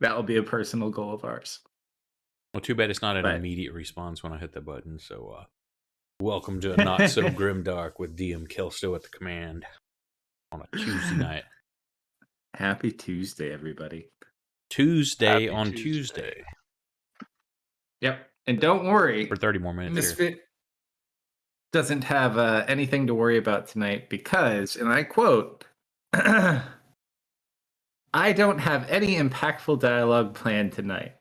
That will be a personal goal of ours. Well, too bad it's not an But- immediate response when I hit the button. So, welcome to Not So Grimdark with DM Kalsto at the command on a Tuesday night. Happy Tuesday, everybody. Tuesday Happy on Tuesday. Tuesday. Yep. And don't worry, For 30 more minutes here. Misfit doesn't have anything to worry about tonight because, and I quote, I don't have any impactful dialogue planned tonight.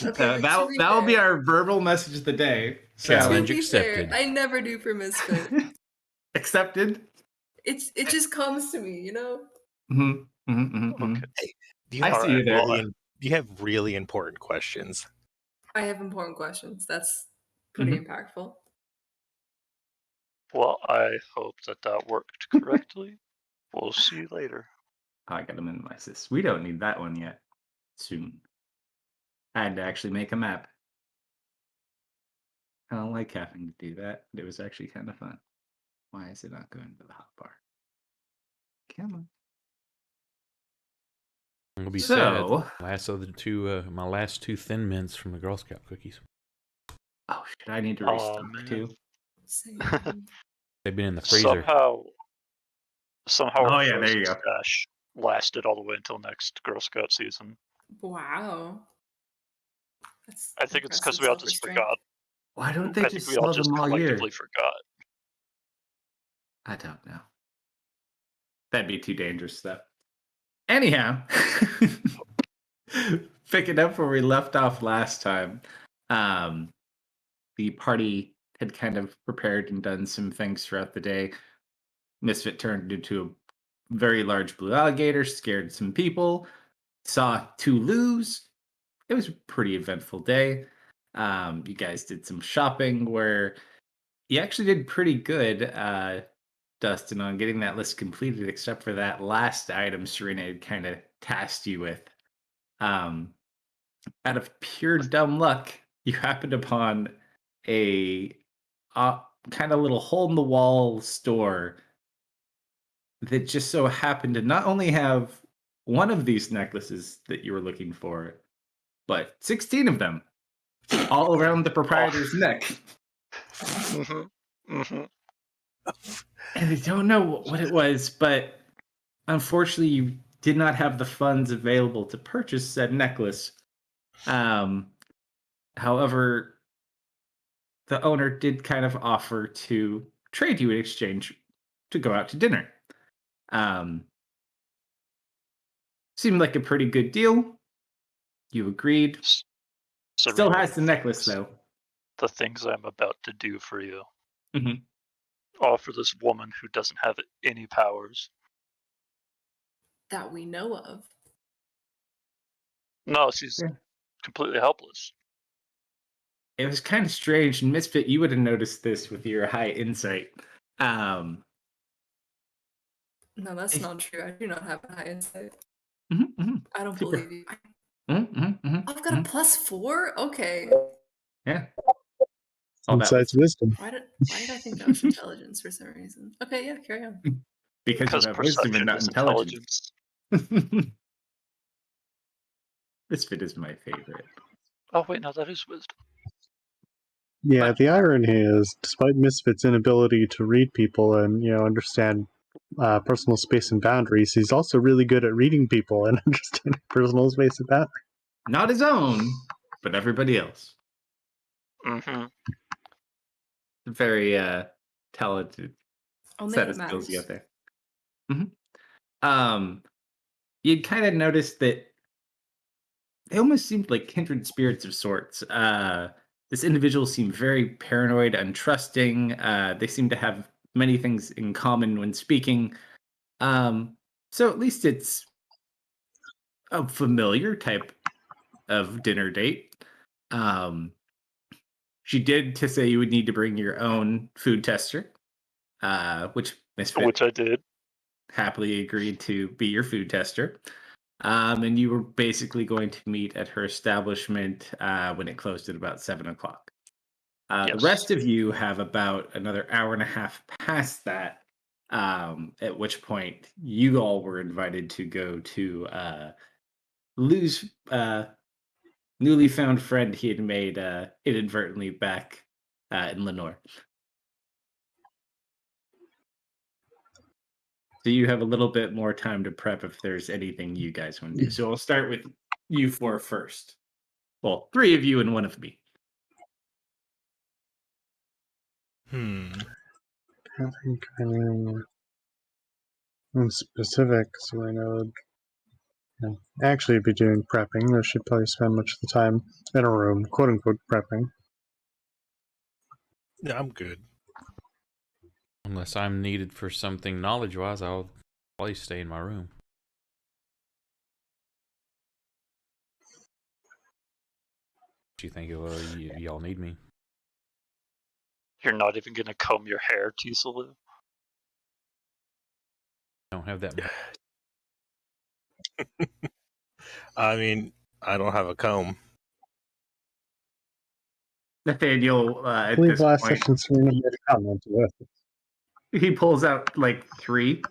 Okay, that will be our verbal message of the day. So, Challenge to be accepted. fair, I never do for Misfit. accepted. It just comes to me, you know? Okay. Do you I have see you there. do you have really important questions? I have important questions. That's pretty impactful. Well, I hope that worked correctly. We'll see you later. I gotta minimize this. We don't need that one yet. Soon. I had to actually make a map. I don't like having to do that, but it was actually kind of fun. Why is it not going to the hotbar? Come on. It'll be So- sad. Last of the two, my last two Thin Mints from the Girl Scout cookies. Oh shit! I need to Aw, restock man. too. Same. They've been in the freezer. Somehow Oh, our yeah, there frozen you go. stash lasted all the way until next Girl Scout season. Wow. That's I think it's because impressive we all just self-restraint. forgot. Why don't they I just think we all sell just them all year? collectively forgot. I don't know. That'd be too dangerous, though. Anyhow, picking up where we left off last time, the party had kind of prepared and done some things throughout the day. Misfit turned into a very large blue alligator, scared some people, saw two loos. It was a pretty eventful day. You guys did some shopping where you actually did pretty good, Dustin, on getting that list completed, except for that last item Serena had kind of tasked you with. Out of pure dumb luck, you happened upon a kind of little hole in the wall store that just so happened to not only have one of these necklaces that you were looking for, but 16 of them all around the proprietor's neck. And I don't know what it was, but unfortunately, you did not have the funds available to purchase said necklace. However, the owner did kind of offer to trade you in exchange to go out to dinner. Seemed like a pretty good deal. You agreed. Still Serena, has the necklace, though. The things I'm about to do for you. Mhm. All for this woman who doesn't have any powers. That we know of. No, she's Yeah. completely helpless. It was kind of strange, and Misfit, you would have noticed this with your high insight. No, that's not true. I do not have a high insight. I don't Super. believe you. I've got a +4? Okay. Yeah. All that Insight's was wisdom. Why did I think that was intelligence for some reason? Okay, yeah, carry on. because you have wisdom and perception not is intelligence. Misfit is my favorite. Oh wait, no, that is wisdom. Yeah, But- the irony is, despite Misfit's inability to read people and understand personal space and boundaries, he's also really good at reading people and understanding personal space and boundaries. Not his own, but everybody else. Very talented Only set it of skills you matters. got there. You'd kind of noticed that they almost seemed like kindred spirits of sorts. This individual seemed very paranoid, untrusting. They seem to have many things in common when speaking. So at least it's a familiar type of dinner date. She did to say you would need to bring your own food tester, which Misfit Which I did. happily agreed to be your food tester. And you were basically going to meet at her establishment when it closed at about 7 o'clock. The Yes. rest of you have about another hour and a half past that At which point you all were invited to go to Lou's newly found friend he had made inadvertently back in Lenore. So you have a little bit more time to prep if there's anything you guys want to do. So I'll start with you four first. Well, three of you and one of me. I think in specific, so I know actually be doing prepping. I should probably spend much of the time in a room, quote unquote, prepping. Yeah, I'm good. Unless I'm needed for something knowledge-wise, I'll probably stay in my room. Do you think y'all need me? You're not even gonna comb your hair, Tisalu. Don't have that. I mean, I don't have a comb. Nathaniel, I at believe this last point, session Serena made a comment to this. he pulls out like three.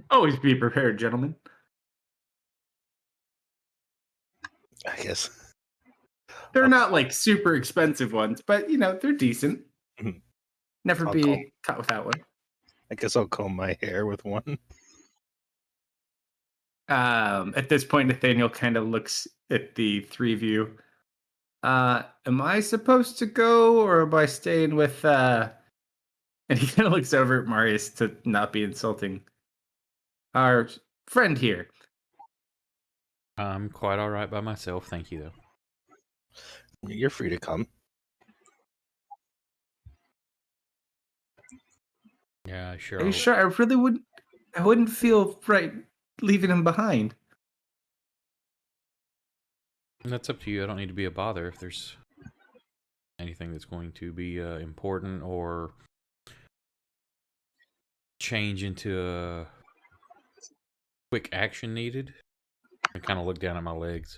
Always be prepared, gentlemen. I guess. They're not like super expensive ones, but they're decent. Mhm. Never I'll be caught without one. I guess I'll comb my hair with one. At this point, Nathaniel kind of looks at the three of you. Am I supposed to go or am I staying with and he kind of looks over at Marius to not be insulting. Our friend here. I'm quite all right by myself, thank you, though. You're free to come. Yeah, sure. Are you sure? I wouldn't feel right leaving him behind. That's up to you. I don't need to be a bother if there's anything that's going to be important or change into a quick action needed. I kind of look down at my legs.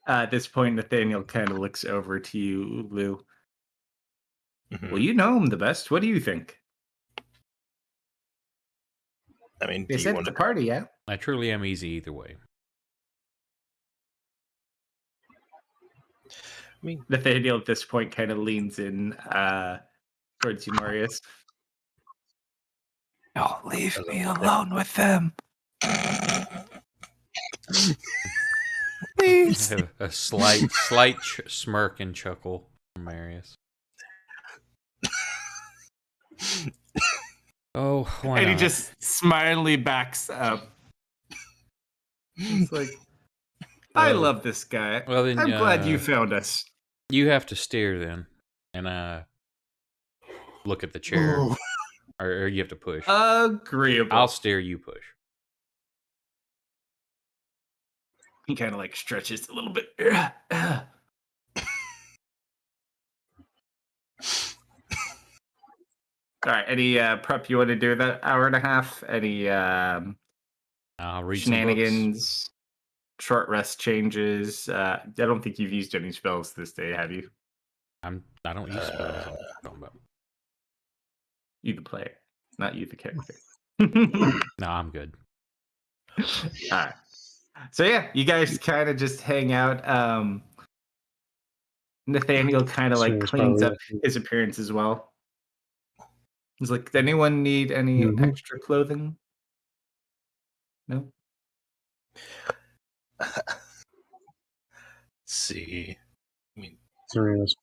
At this point, Nathaniel kind of looks over to you, Lou. Mhm. Well, you know him the best. What do you think? I mean, They do you said want it's a to? party, yeah? I truly am easy either way. I mean, Nathaniel at this point kind of leans in towards you, Marius. Don't leave me alone with them. Please. I have a slight smirk and chuckle from Marius. Oh, why And not? he just smilingly backs up. It's like, I love this guy. Well, then, I'm glad you found us. You have to steer then, and look at the chair, Ooh. or you have to push. Agreeable. I'll steer, you push. He kind of like stretches a little bit. All right. Any prep you want to do that hour and a half? Any I'll read some books. shenanigans, short rest changes? I don't think you've used any spells this day, have you? I don't use spells. I'm talking about. You the player, not you the character. No, I'm good. All right. So yeah, you guys kind of just hang out. Nathaniel kind of like Serena's cleans up probably- his appearance as well. He's like, "Does anyone need any Mhm. extra clothing?" No. See. I mean, Serena's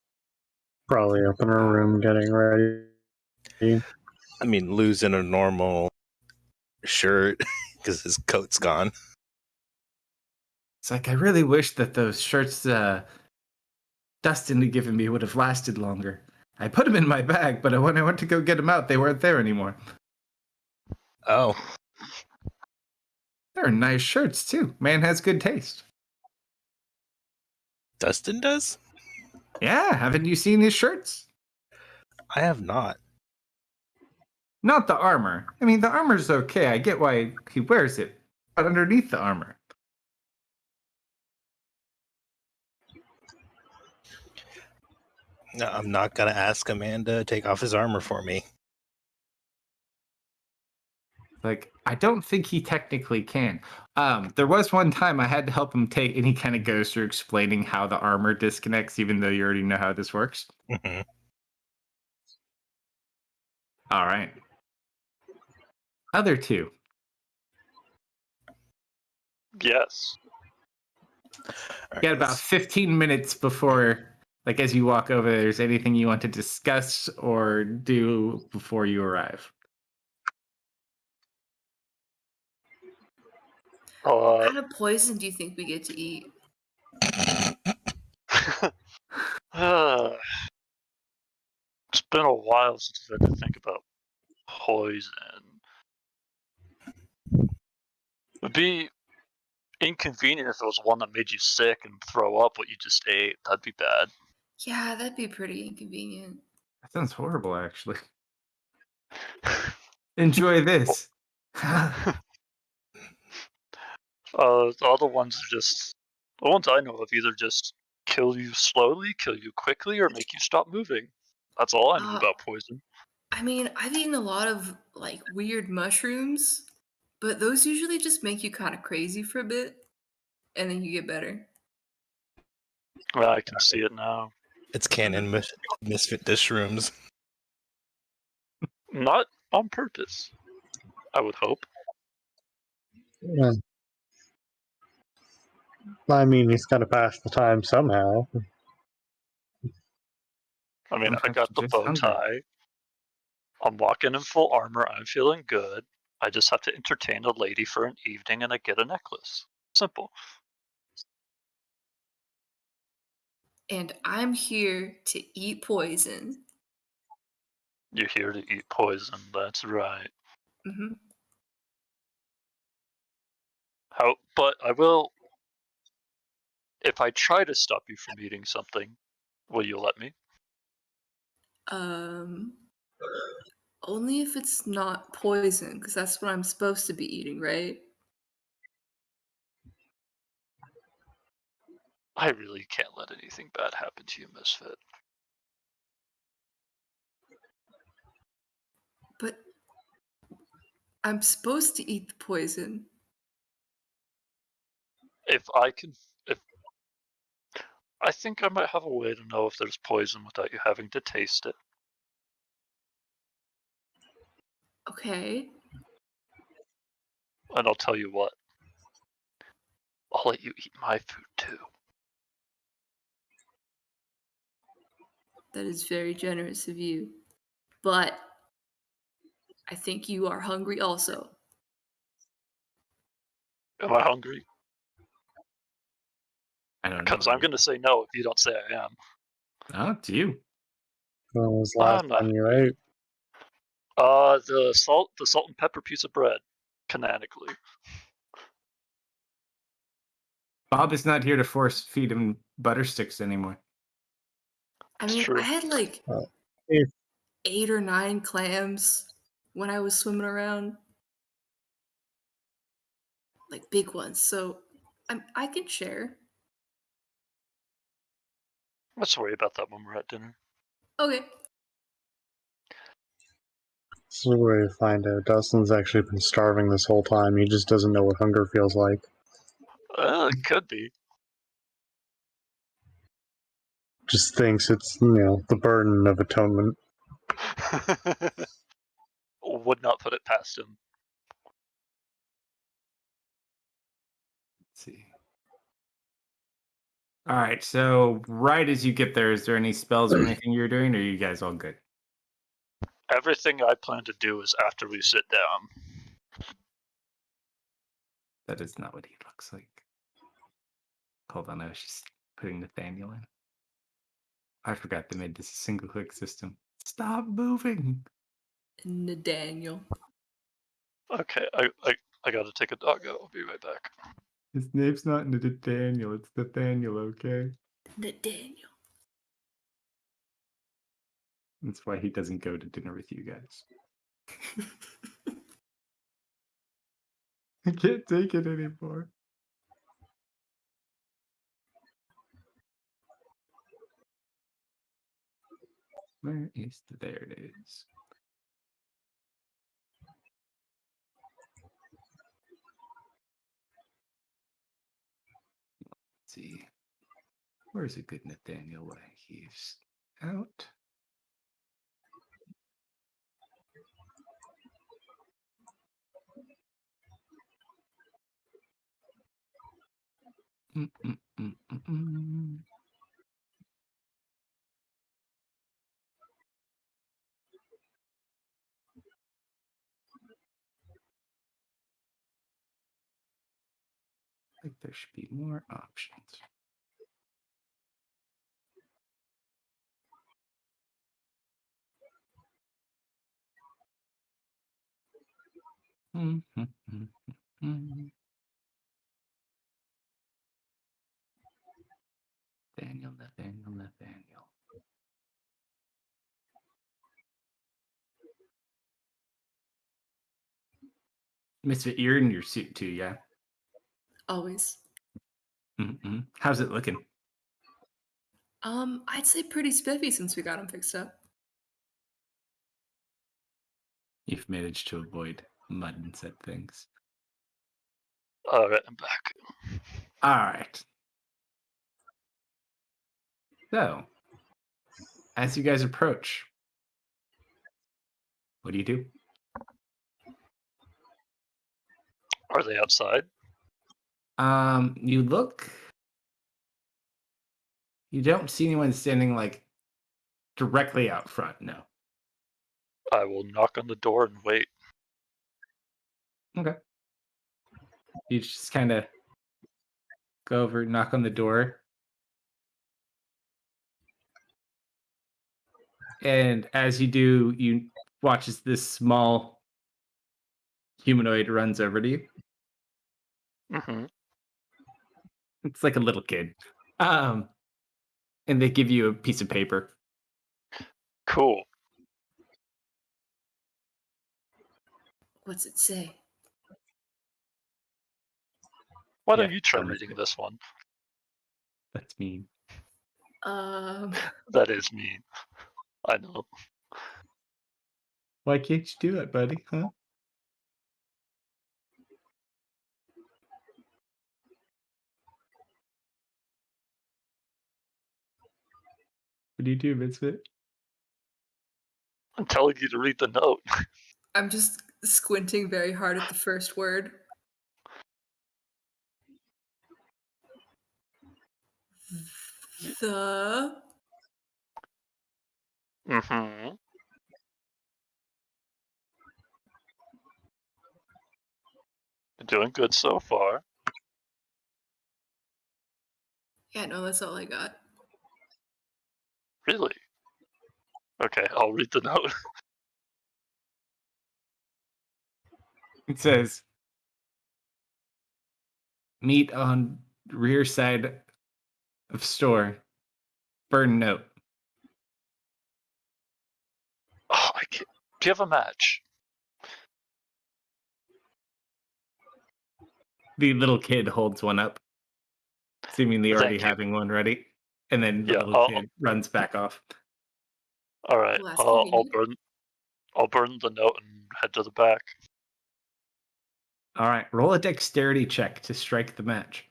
probably up in her room getting ready. losing a normal shirt because his coat's gone. It's like I really wish that those shirts Dustin had given me would have lasted longer. I put them in my bag, but when I went to go get them out, they weren't there anymore. Oh, They're nice shirts too. Man has good taste. Dustin does? Yeah, haven't you seen his shirts? I have not. Not the armor. I mean, the armor's okay. I get why he wears it, but underneath the armor. No, I'm not gonna ask Amanda to take off his armor for me. Like, I don't think he technically can. There was one time I had to help him take, and he kind of goes through explaining how the armor disconnects, even though you already know how this works. Mhm. All right. Other two. Yes. All right, You got about 15 minutes before, like, as you walk over, there's anything you want to discuss or do before you arrive. What kind of poison do you think we get to eat? It's been a while since I've had to think about poison. It'd be inconvenient if it was one that made you sick and throw up what you just ate. That'd be bad. Yeah, that'd be pretty inconvenient. That sounds horrible, actually. Enjoy this. The other ones are just the ones I know of either just kill you slowly, kill you quickly, or make you stop moving. That's all I know Uh, about poison. I mean, I've eaten a lot of like weird mushrooms, but those usually just make you kind of crazy for a bit, and then you get better. Well, I can see it now. it's canon misfit dish rooms. Not on purpose, I would hope. Yeah. I mean, he's got to pass the time somehow. I mean, I Sometimes got the you're just bow hungry. tie. I'm walking in full armor. I'm feeling good. I just have to entertain a lady for an evening and I get a necklace. Simple. And I'm here to eat poison. You're here to eat poison. That's right. Hmm. But I will. If I try to stop you from eating something, will you let me? Um, Only if it's not poison, because that's what I'm supposed to be eating, right? I really can't let anything bad happen to you, Misfit. But I'm supposed to eat the poison. If I think I might have a way to know if there's poison without you having to taste it. Okay. And I'll tell you what. I'll let you eat my food too. That is very generous of you. But I think you are hungry also. Am I hungry? I don't know. Because I'm going to say no if you don't say I am. Oh, it's you. When was the last I'm not time you hungry. ate? The salt and pepper piece of bread, canonically. Bob is not here to force feed him butter sticks anymore. I It's mean, true. I had like If 8 or 9 clams when I was swimming around. Like big ones. So I can share. Let's worry about that when we're at dinner. Okay. this is where you find out Dustin's actually been starving this whole time. He just doesn't know what hunger feels like. It could be. Just thinks it's, the burden of atonement. Would not put it past him. Let's see. All right. So, right as you get there, is there any spells or anything you're doing, or are you guys all good? Everything I plan to do is after we sit down. That is not what he looks like. Hold on, I was just putting Nathaniel in. I forgot they made this a single click system. Stop moving. Nathaniel. Okay, I gotta take a dog out. I'll be right back. His name's not Nathaniel, it's Nathaniel, okay? Nathaniel. That's why he doesn't go to dinner with you guys. I can't take it anymore. Where is there it is. Let's see. Where's a good Nathaniel when he's out? Mm. I think there should be more options. Nathaniel. Misfit, you're in your suit too, yeah? Always. How's it looking? I'd say pretty spiffy since we got him fixed up. You've managed to avoid mud and said things. Alright, I'm back. All right. So, as you guys approach, what do you do? Are they outside? You look. You don't see anyone standing like directly out front. No. I will knock on the door and wait. Okay. You just kind of go over, knock on the door, and as you do, you watch as this small humanoid runs over to you. Mm-hmm. It's like a little kid. And they give you a piece of paper. Cool. What's it say? Why Yeah, don't you try tell me. reading this one? That's mean. That is mean. I know. Why can't you do it, buddy? Huh? What do you do, Misfit? I'm telling you to read the note. I'm just squinting very hard at the first word. The Mm-hmm. You're doing good so far. Yeah, no, that's all I got. Really? Okay, I'll read the note. It says, meet on rear side of store. Burn note. Oh, I can't. Do you have a match? The little kid holds one up, seemingly already Thank you. having one ready. And then the Yeah, little kid runs back off. all right. Well, that's I'll convenient. burn the note and head to the back. All right, roll a dexterity check to strike the match.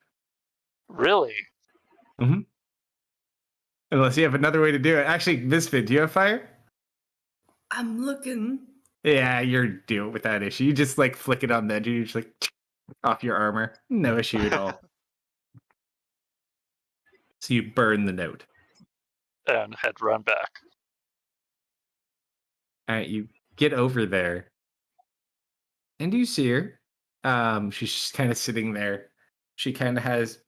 Really? Unless you have another way to do it. Actually, Misfit, do you have fire? I'm looking. Yeah, you're dealing with that issue. You just like flick it on the edge, you just like off your armor. No issue at all. So you burn the note. And run back. All right, you get over there, and you see her. She's just kind of sitting there. She kind of has.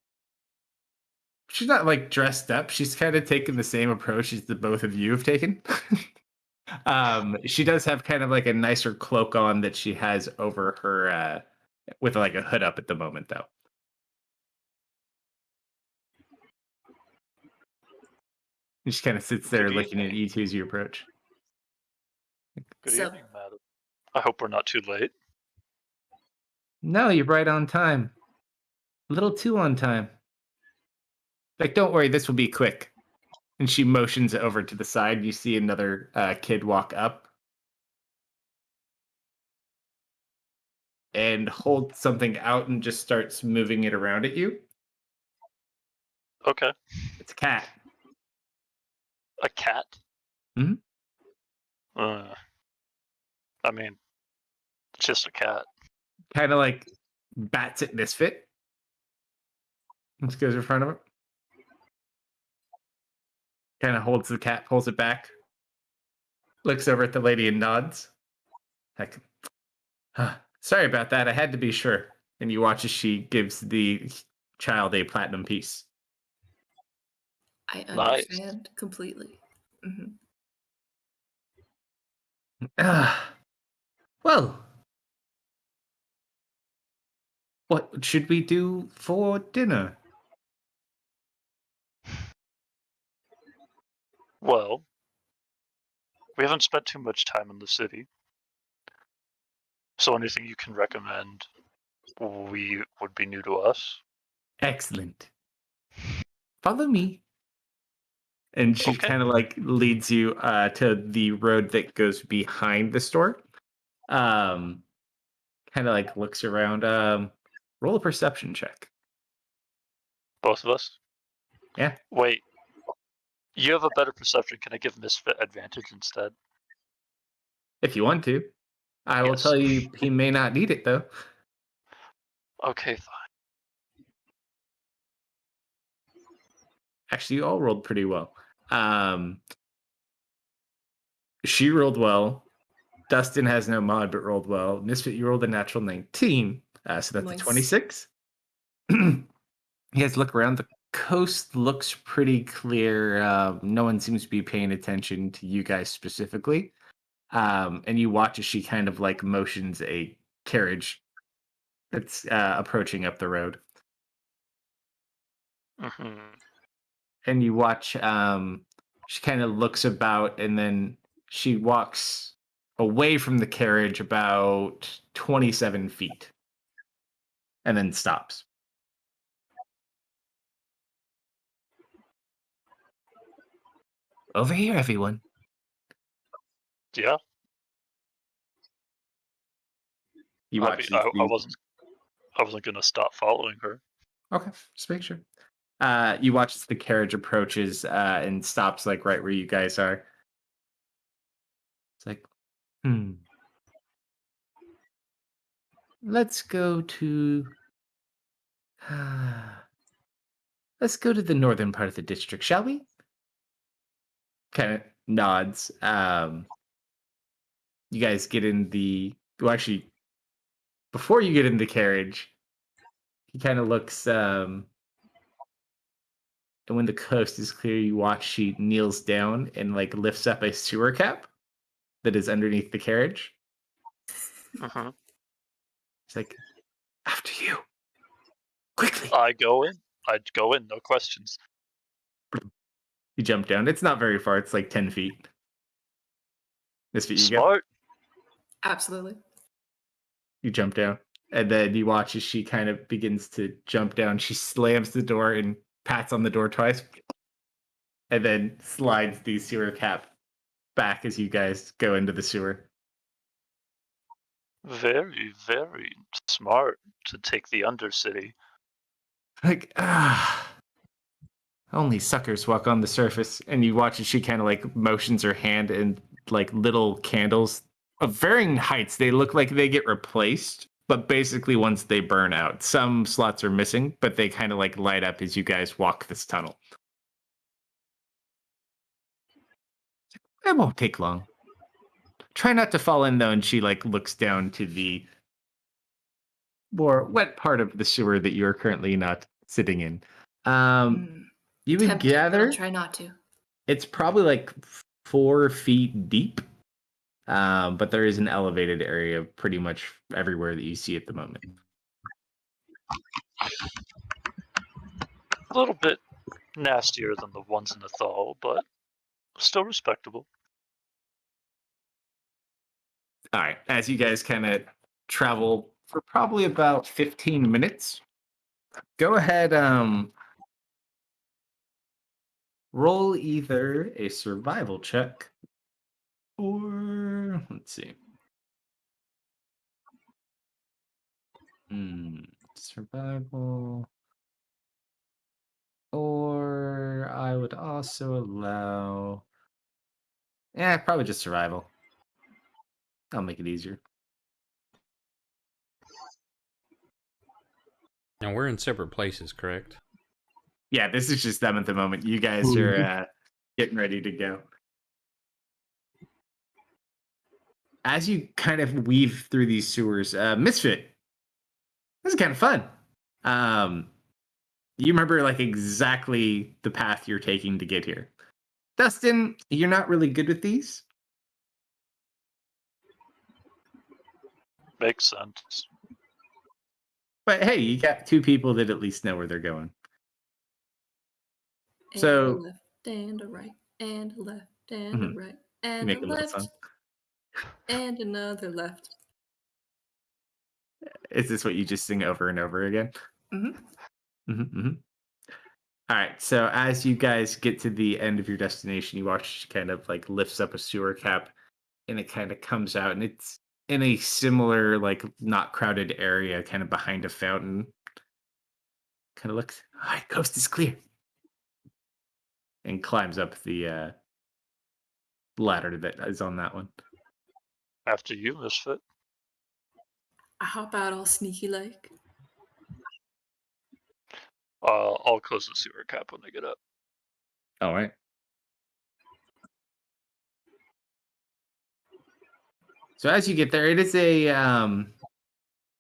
She's not like dressed up. She's kind of taken the same approach as the both of you have taken. She does have kind of like a nicer cloak on that she has over her, with like a hood up at the moment, though. She just kind of sits there Good looking at evening. you two as you approach. Good So- evening, madam. I hope we're not too late. No, you're right on time. A little too on time. Like, don't worry, this will be quick. And she motions over to the side. You see another kid walk up and hold something out and just starts moving it around at you. Okay. It's a cat. A cat? Mhm. Uh, I mean, it's just a cat. Kind of like bats at Misfit. Just goes in front of him. Kind of holds the cat, pulls it back. Looks over at the lady and nods. Like, sorry about that. I had to be sure. And you watch as she gives the child a platinum piece. I Nice. understand completely. Hmm. Well, what should we do for dinner? Well, we haven't spent too much time in the city. So anything you can recommend would be new to us. Excellent. Follow me. And she Okay. kind of like leads you to the road that goes behind the store. Kind of like looks around. Roll a perception check. Both of us? Yeah. Wait. You have a better perception. Can I give Misfit advantage instead? If you want to. I will Yes. tell you he may not need it though. Okay, fine. Actually, you all rolled pretty well. She rolled well. Dustin has no mod but rolled well. Misfit, you rolled a natural 19. So that's a Nice. 26. You guys look around. The coast looks pretty clear. No one seems to be paying attention to you guys specifically. And you watch as she kind of like motions a carriage that's approaching up the road. Mm-hmm. And you watch she kind of looks about and then she walks away from the carriage about 27 feet and then stops. Over here, everyone. Yeah. You I, watch mean, as I wasn't gonna stop following her. Okay, just make sure. You watch as the carriage approaches and stops like right where you guys are. It's like, let's go to let's go to the northern part of the district, shall we? Kind of nods. You guys get in the well, actually, before you get in the carriage, he kind of looks. And when the coast is clear, you watch she kneels down and like lifts up a sewer cap that is underneath the carriage. Mm-hmm. It's like, after you, quickly. I'd go in, no questions. You jump down. It's not very far. It's like 10 feet. This feet you go. Smart. Absolutely. You jump down. And then you watch as she kind of begins to jump down. She slams the door and pats on the door twice. And then slides the sewer cap back as you guys go into the sewer. Very, very smart to take the Undercity. Like, only suckers walk on the surface. And you watch as she kind of like motions her hand and like little candles of varying heights. They look like they get replaced, but basically once they burn out, some slots are missing, but they kind of like light up as you guys walk this tunnel. It won't take long. Try not to fall in though. And she like looks down to the more wet part of the sewer that you're currently not sitting in. You would Tempting, but I'll gather try not to. it's probably like 4 feet deep. But there is an elevated area pretty much everywhere that you see at the moment. A little bit nastier than the ones in the Thal, but still respectable. All right. As you guys kind of travel for probably about 15 minutes, go ahead. roll either a survival check or let's see. Survival. Or I would also allow. Yeah, probably just survival. I'll make it easier. Now we're in separate places, correct? Yeah, this is just them at the moment. You guys are getting ready to go. As you kind of weave through these sewers, Misfit, this is kind of fun. You remember like exactly the path you're taking to get here. Dustin, you're not really good with these. Makes sense. But hey, you got two people that at least know where they're going. And So- a left and a right and a left and Mhm. a right and Make a a little left song. and another left. Is this what you just sing over and over again? Mm-hmm. All right. So as you guys get to the end of your destination, you watch it kind of like lifts up a sewer cap, and it kind of comes out, and it's in a similar like not crowded area, kind of behind a fountain. Kind of looks. All right, coast is clear, and climbs up the ladder that is on that one. After you, Misfit. I hop out all sneaky like. I'll close the sewer cap when they get up. All right. So as you get there, it is an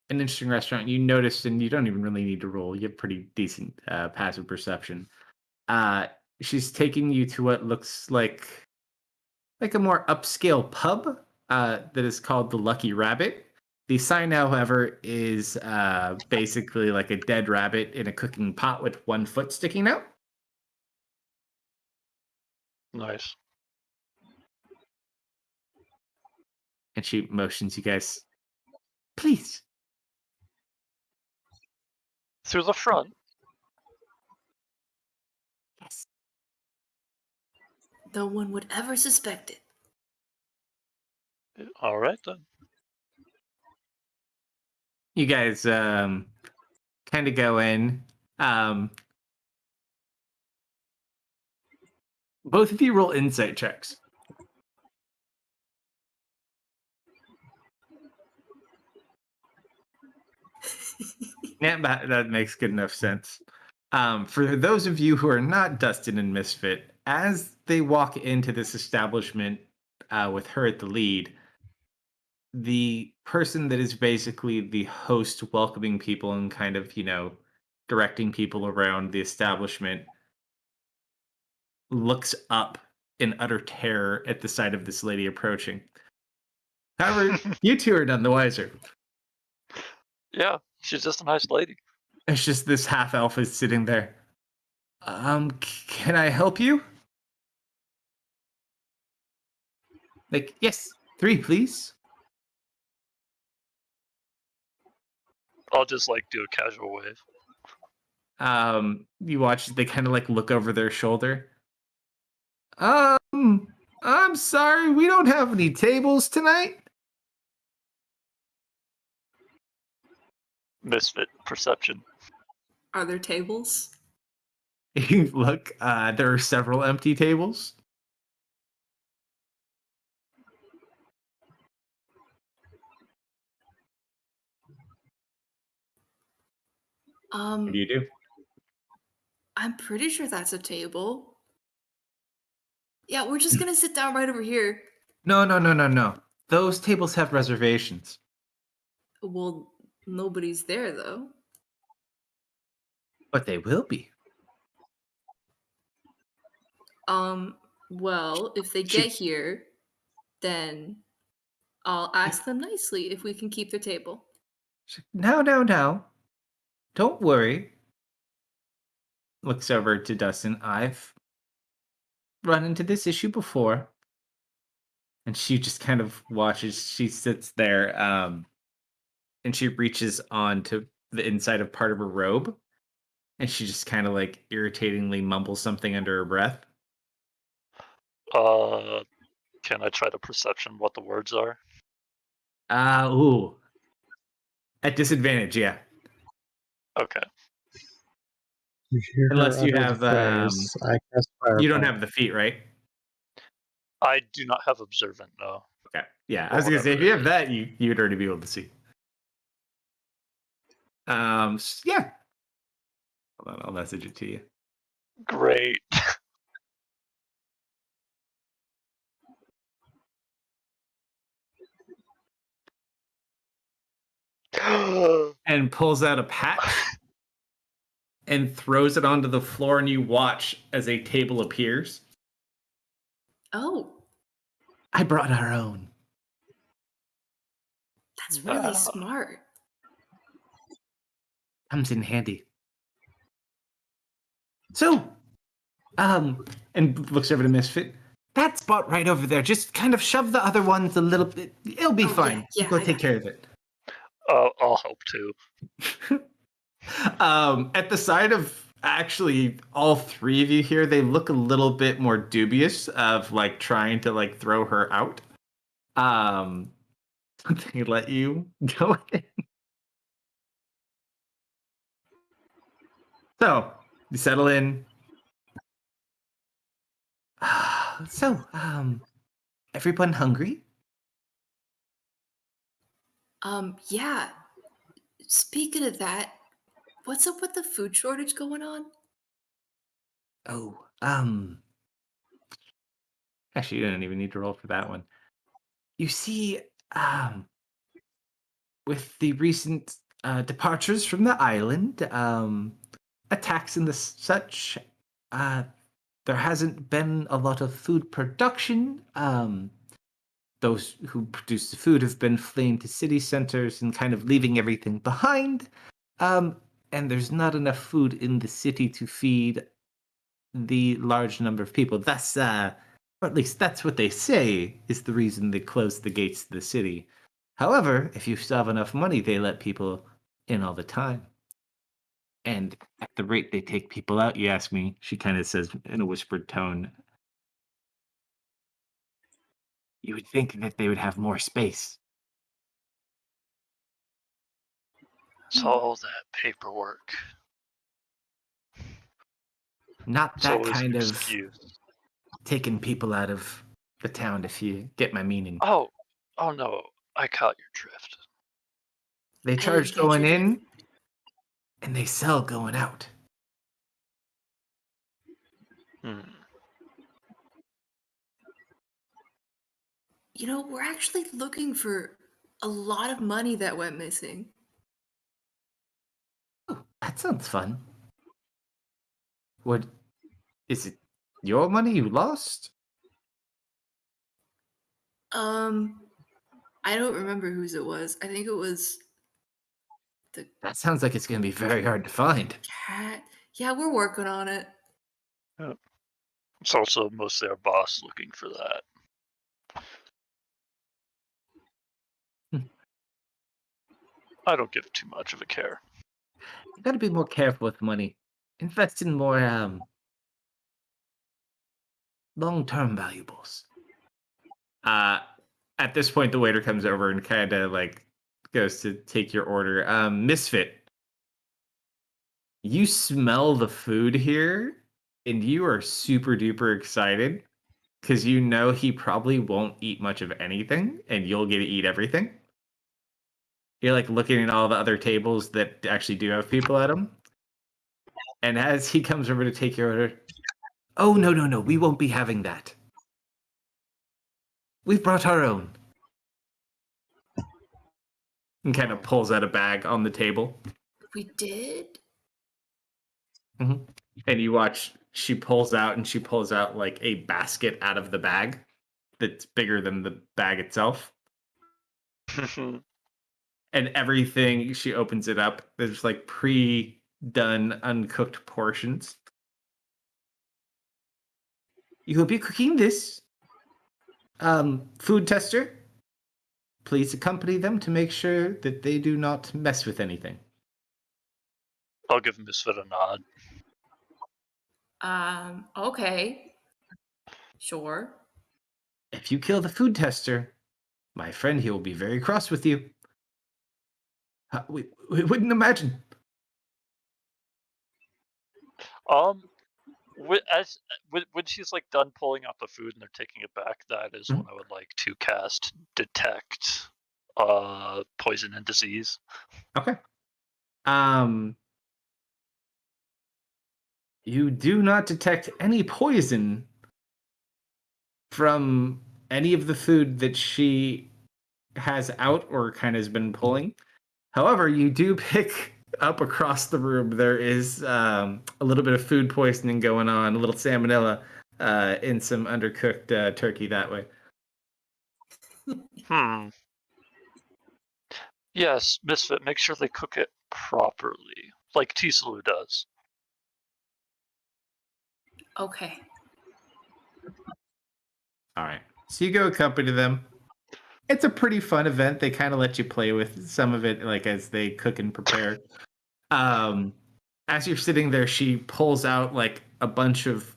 interesting restaurant. You notice, and you don't even really need to roll. You have pretty decent passive perception. She's taking you to what looks like a more upscale pub that is called the Lucky Rabbit. The sign, however, is basically like a dead rabbit in a cooking pot with one foot sticking out. Nice. And she motions you guys, please. Through the front. Yes. No one would ever suspect it. All right then. You guys kind of go in. Both of you roll insight checks. Yeah, that makes good enough sense. For those of you who are not Dustin and Misfit, as they walk into this establishment with her at the lead, the person that is basically the host welcoming people and kind of, directing people around the establishment looks up in utter terror at the sight of this lady approaching. However, you two are none the wiser. Yeah, she's just a nice lady. It's just this half elf is sitting there. Can I help you? Like, yes, 3, please. I'll just like do a casual wave. You watch they kind of like look over their shoulder. I'm sorry, we don't have any tables tonight. Misfit perception. Are there tables? You look, there are several empty tables. What do you do? I'm pretty sure that's a table. Yeah, we're just gonna sit down right over here. No. Those tables have reservations. Well, nobody's there though. But they will be. Well, if they get here, then I'll ask them nicely if we can keep their table. No. Don't worry. Looks over to Dustin. I've run into this issue before. And she just kind of watches. She sits there, and she reaches onto the inside of part of her robe. And she just kind of like irritatingly mumbles something under her breath. Can I try to perception what the words are? Ooh. At disadvantage, yeah. Okay. You hear Unless her you utter have, the phrase, I cast you don't fireball. have the feat, right? I do not have observant, no. Okay. Yeah, I Or was gonna say, if whatever you it have is. that, you'd already be able to see. Yeah. Hold on, I'll message it to you. Great. And pulls out a patch and throws it onto the floor, and you watch as a table appears. Oh, I brought our own. that's really Wow. smart. Comes in handy. So, and looks over to Misfit. That spot right over there. Just kind of shove the other ones a little bit. It'll be Oh, fine. yeah, Go I take got care you. of it. I'll help too. At the side of actually all three of you here, they look a little bit more dubious of like trying to like throw her out. They let you go in. So you settle in. So, everyone hungry? Yeah. Speaking of that, what's up with the food shortage going on? Oh, actually, you don't even need to roll for that one. You see, with the recent departures from the island, attacks and the such, uh, there hasn't been a lot of food production. Those who produce the food have been fleeing to city centers and kind of leaving everything behind. Um, and there's not enough food in the city to feed the large number of people. That's, or at least that's what they say, is the reason they closed the gates to the city. However, if you still have enough money, they let people in all the time. And at the rate they take people out, you ask me, she kind of says in a whispered tone, you would think that they would have more space. It's all that paperwork. Not It's that always an kind of excuse. taking people out of the town, if you get my meaning. Oh no, I caught your drift. They I charge didn't catch going your drift. in, and they sell going out. Hmm. You know, we're actually looking for a lot of money that went missing. Oh, that sounds fun. What is it? Your money you lost? I don't remember whose it was. I think it was the That sounds like it's going to be very hard to find. cat. Yeah, we're working on it. It's also mostly our boss looking for that. Hmm. I don't give too much of a care. You got to be more careful with money. Invest in more long-term valuables. Uh, at this point, the waiter comes over and kind of like goes to take your order. Misfit, you smell the food here, and you are super duper excited because you know he probably won't eat much of anything, and you'll get to eat everything. You're like looking at all the other tables that actually do have people at them, and as he comes over to take your order, oh no no no, we won't be having that. We've brought our own. And kind of pulls out a bag on the table. We did? Mm-hmm. And you watch she pulls out like a basket out of the bag that's bigger than the bag itself. And everything, she opens it up, there's like pre-done uncooked portions. You will be cooking this. Food tester, please accompany them to make sure that they do not mess with anything. I'll give Misfit a nod. Okay. Sure. If you kill the food tester, my friend here will be very cross with you. We wouldn't imagine. Um, when she's like done pulling out the food and they're taking it back, that is when I would like to cast detect, poison and disease. Okay. You do not detect any poison from any of the food that she has out or kind of has been pulling. However, you do pick up across the room. There is a little bit of food poisoning going on, a little salmonella in some undercooked turkey that way. Hmm. Yes, Misfit, make sure they cook it properly, like Tisalu does. Okay. All right. So you go accompany them. It's a pretty fun event. They kind of let you play with some of it, like as they cook and prepare. As you're sitting there, she pulls out like a bunch of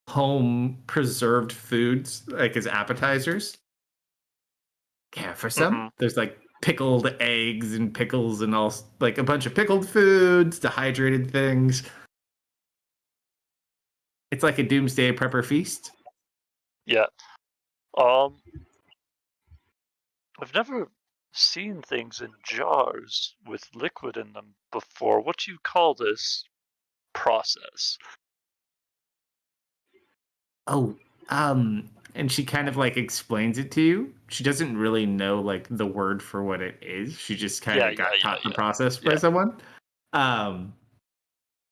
home preserved foods, like as appetizers. Care for some? There's like pickled eggs and pickles and all, like a bunch of pickled foods, dehydrated things. It's like a doomsday prepper feast. Yeah. I've never seen things in jars with liquid in them before. What do you call this process? Oh, and she kind of like explains it to you. She doesn't really know like the word for what it is. She just kind Yeah, of got taught the yeah. process by Yeah. someone. Um,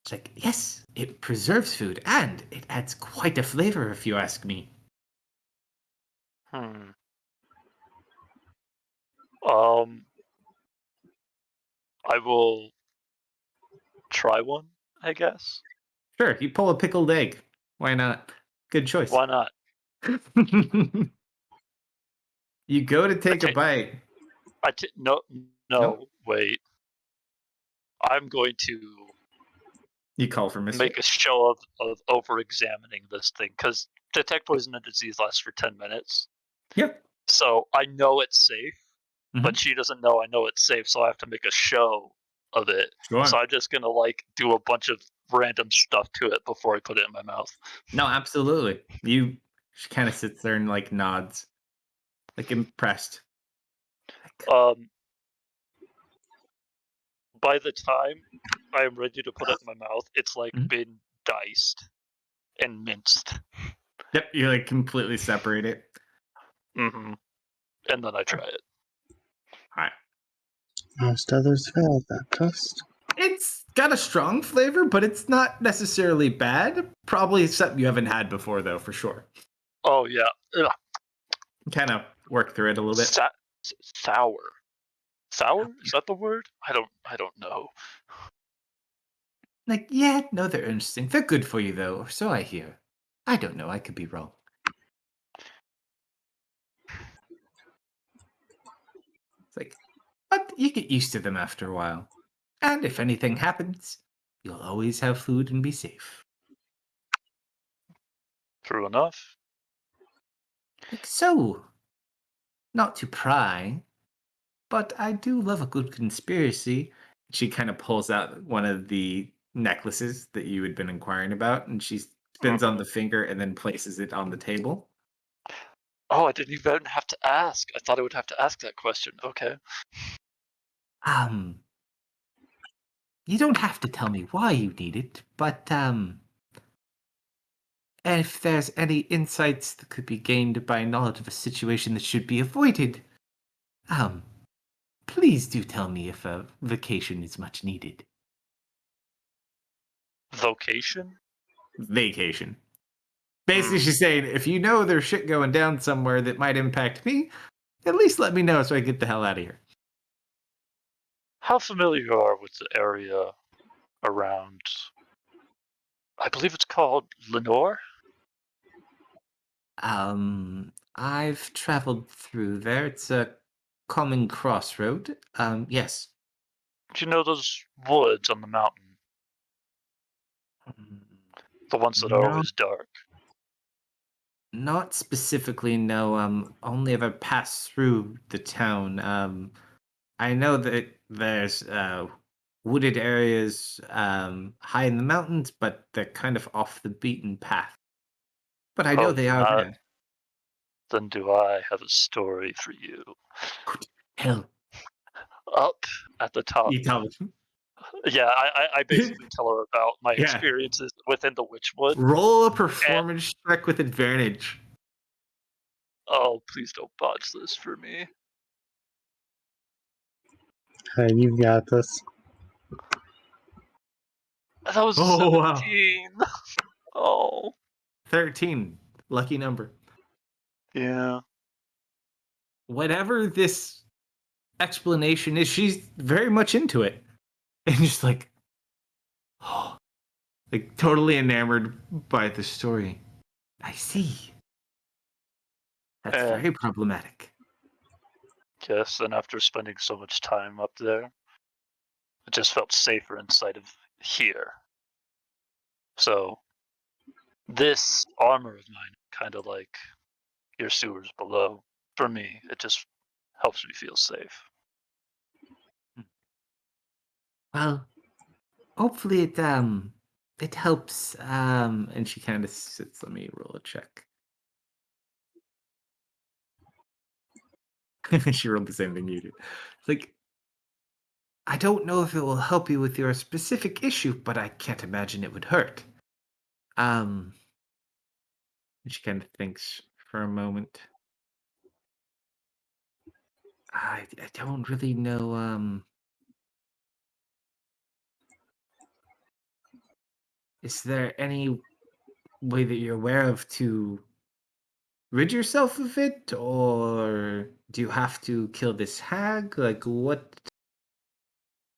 it's like, yes, it preserves food and it adds quite a flavor, if you ask me. Hmm. Um, I will try one, I guess. Sure, you pull a pickled egg. Why not? Good choice. Why not? You go to take a bite. No, Nope. wait. I'm going to You call for make Misfit. a show of over-examining this thing, because detect poison and disease lasts for 10 minutes. Yep. So I know it's safe, but Mhm. she doesn't know I know it's safe, so I have to make a show of it. Sure. So I'm just gonna like do a bunch of random stuff to it before I put it in my mouth. No, absolutely. She kind of sits there and like nods, like impressed. Um, by the time I am ready to put it in my mouth, it's like Mhm. been diced and minced. Yep, you like completely separate it. Mm-hmm. And then I try it. All right. Most others failed that test. It's got a strong flavor, but it's not necessarily bad. Probably something you haven't had before, though, for sure. Oh yeah. Ugh. Kind of work through it a little bit. Sour. Sour? Is that the word? I don't know. Like, yeah, no, they're interesting. They're good for you, though, or so I hear. I don't know. I could be wrong. It's like, but you get used to them after a while. And if anything happens, you'll always have food and be safe. True enough. Like, so, not to pry, but I do love a good conspiracy. She kind of pulls out one of the necklaces that you had been inquiring about, and she spins on the finger and then places it on the table. Oh, I didn't even have to ask. I thought I would have to ask that question. Okay. Um, you don't have to tell me why you need it, but if there's any insights that could be gained by knowledge of a situation that should be avoided, um, please do tell me if a vacation is much needed. Vocation? Vacation. Basically, she's saying, if you know there's shit going down somewhere that might impact me, at least let me know so I get the hell out of here. How familiar you are with the area around? I believe it's called Lenore. I've traveled through there. It's a common crossroad. Yes. Do you know those woods on the mountain? Mm, The ones that are No, always dark. Not specifically, no. Only have I passed through the town. I know that there's wooded areas high in the mountains, but they're kind of off the beaten path. But I know Oh, they are there. then do I have a story for you. Hell, Up at the top. you tell me. Yeah, I basically tell her about my Yeah. experiences within the Witchwood. Roll a And performance check with advantage. oh, please don't botch this for me. And you've got this. That was Oh, wow. 17. Oh, 13. Lucky number. yeah. Whatever this explanation is, she's very much into it. And just like, oh, like totally enamored by the story. I see. That's very And problematic. yes, and after spending so much time up there, it just felt safer inside of here. So this armor of mine, kind of like your sewers below, for me, it just helps me feel safe. Well, hopefully it helps. And she kind of sits. Let me roll a check. She rolled the same thing you did. It's like, I don't know if it will help you with your specific issue, but I can't imagine it would hurt. And she kind of thinks for a moment. I don't really know. Is there any way that you're aware of to rid yourself of it, or do you have to kill this hag? Like, what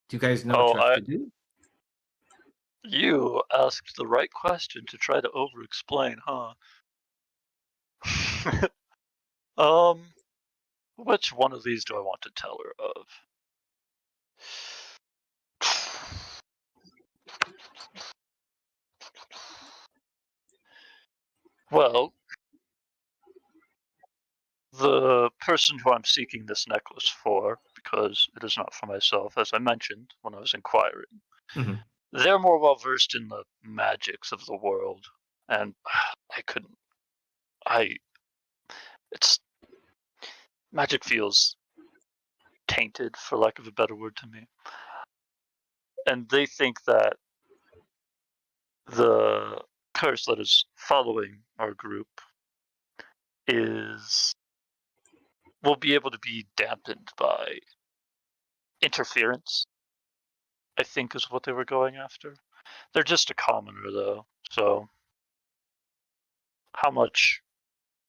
do you guys know what Oh, you have to do? you asked the right question to try to over-explain, huh? um, which one of these do I want to tell her of? Well, the person who I'm seeking this necklace for, because it is not for myself, as I mentioned when I was inquiring, Mhm. they're more well versed in the magics of the world, and I couldn't. I. It's magic feels tainted, for lack of a better word, to me, and they think that the curse that is following our group is will be able to be dampened by interference. I think is what they were going after. They're just a commoner, though, so how much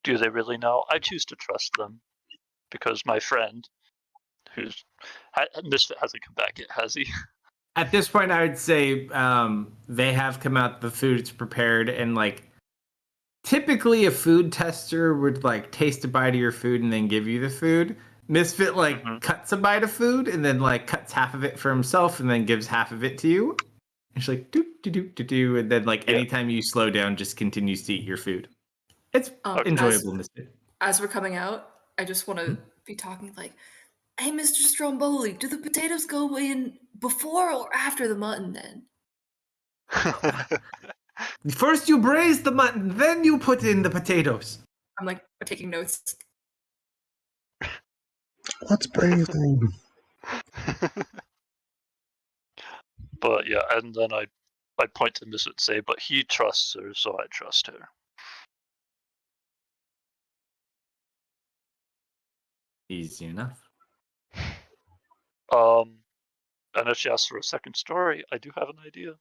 do they really know? I choose to trust them because my friend, who's Misfit, hasn't come back yet, has he? At this point, I would say they have come out. The food's prepared, and like typically, a food tester would like taste a bite of your food and then give you the food. Misfit like cuts a bite of food and then like cuts half of it for himself and then gives half of it to you. And she's like, do do do do do, and then like Yeah. anytime you slow down, just continues to eat your food. It's Okay. enjoyable, Misfit. As we're coming out, I just want to be talking like, "Hey, Mr. Stromboli, do the potatoes go in before or after the mutton then?" First, you braise the mutton, then you put in the potatoes. I'm like taking notes. What's braising? But yeah, and then I point to Misfit and say, but he trusts her, so I trust her. Easy enough. And if she asks for a second story, I do have an idea.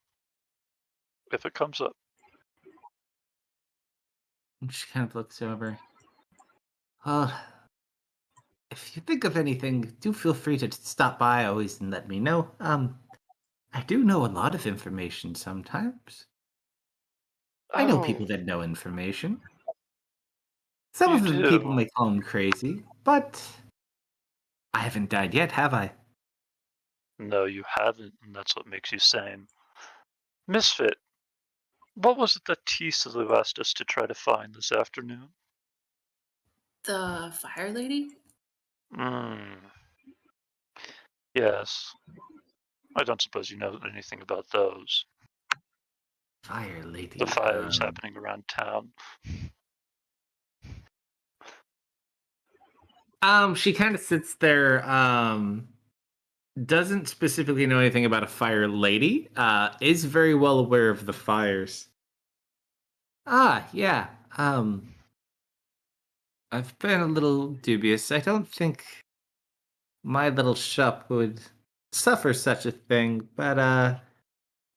If it comes up. And she kind of looks over. If you think of anything, do feel free to stop by always and let me know. I do know a lot of information sometimes. I know Oh, people that know information. Some you of the people do? may call them crazy, but I haven't died yet, have I? No, you haven't, and that's what makes you sane. Misfit, What was it that Tisa asked us to try to find this afternoon? The fire lady? Hmm. Yes. I don't suppose you know anything about those. Fire lady. The fires happening around town. She kind of sits there. Doesn't specifically know anything about a fire lady. Is very well aware of the fires. Ah, yeah. I've been a little dubious. I don't think my little shop would suffer such a thing, but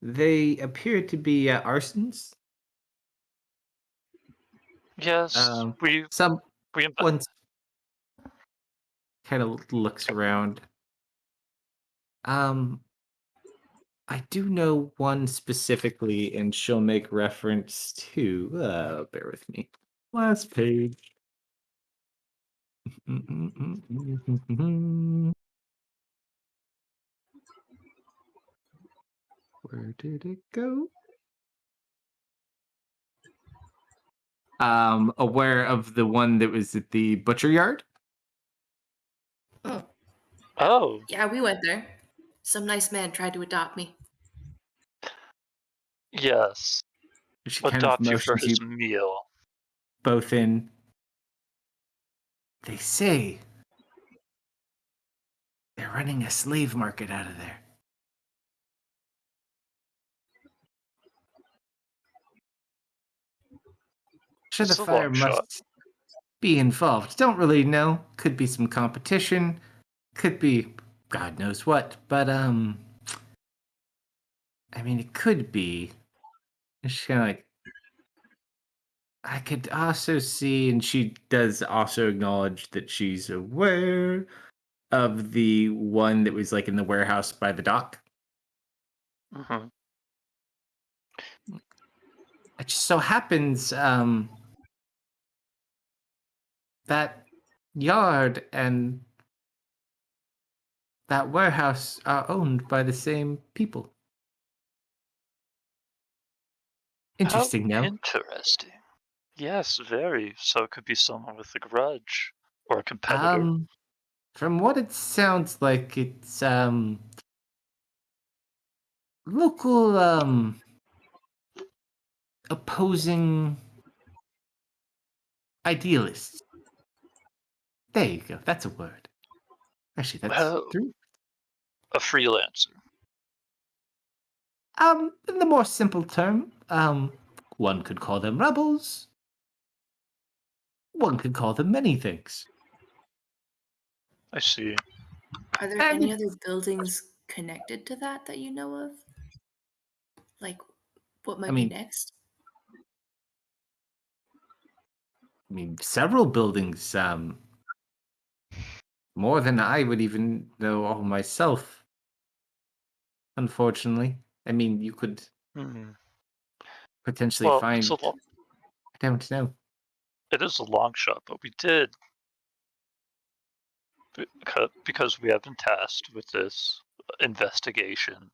they appear to be arsons. Yes, Um, we Someone we inve- kind of looks around. Um, I do know one specifically, and she'll make reference to. Bear with me. Last page. Where did it go? Aware of the one that was at the butcher yard. Oh, Oh, yeah, we went there. Some nice man tried to adopt me. yes. She kind of Adopt you for motions you his meal. both in. They say they're running a slave market out of there. Sure, the It's a fire long shot. must be involved. Don't really know. Could be some competition. Could be God knows what. But I mean, it could be. She's kind of like, I could also see, and she does also acknowledge that she's aware of the one that was like in the warehouse by the dock. Hmm. It just so happens that yard and that warehouse are owned by the same people. How Interesting, no? interesting. Yes, very. So it could be someone with a grudge or a competitor. Um, from what it sounds like, it's local opposing idealists. There you go. That's a word. Actually, that's Oh, three. a freelancer. In the more simple term, one could call them rebels. One could call them many things. I see. Are there And any other buildings connected to that you know of? Like, what I might be mean, next? several buildings. More than I would even know all myself. Unfortunately, I mean, you could Hmm. potentially Well, it's find. a I don't know. it is a long shot, but we did because we have been tasked with this investigation.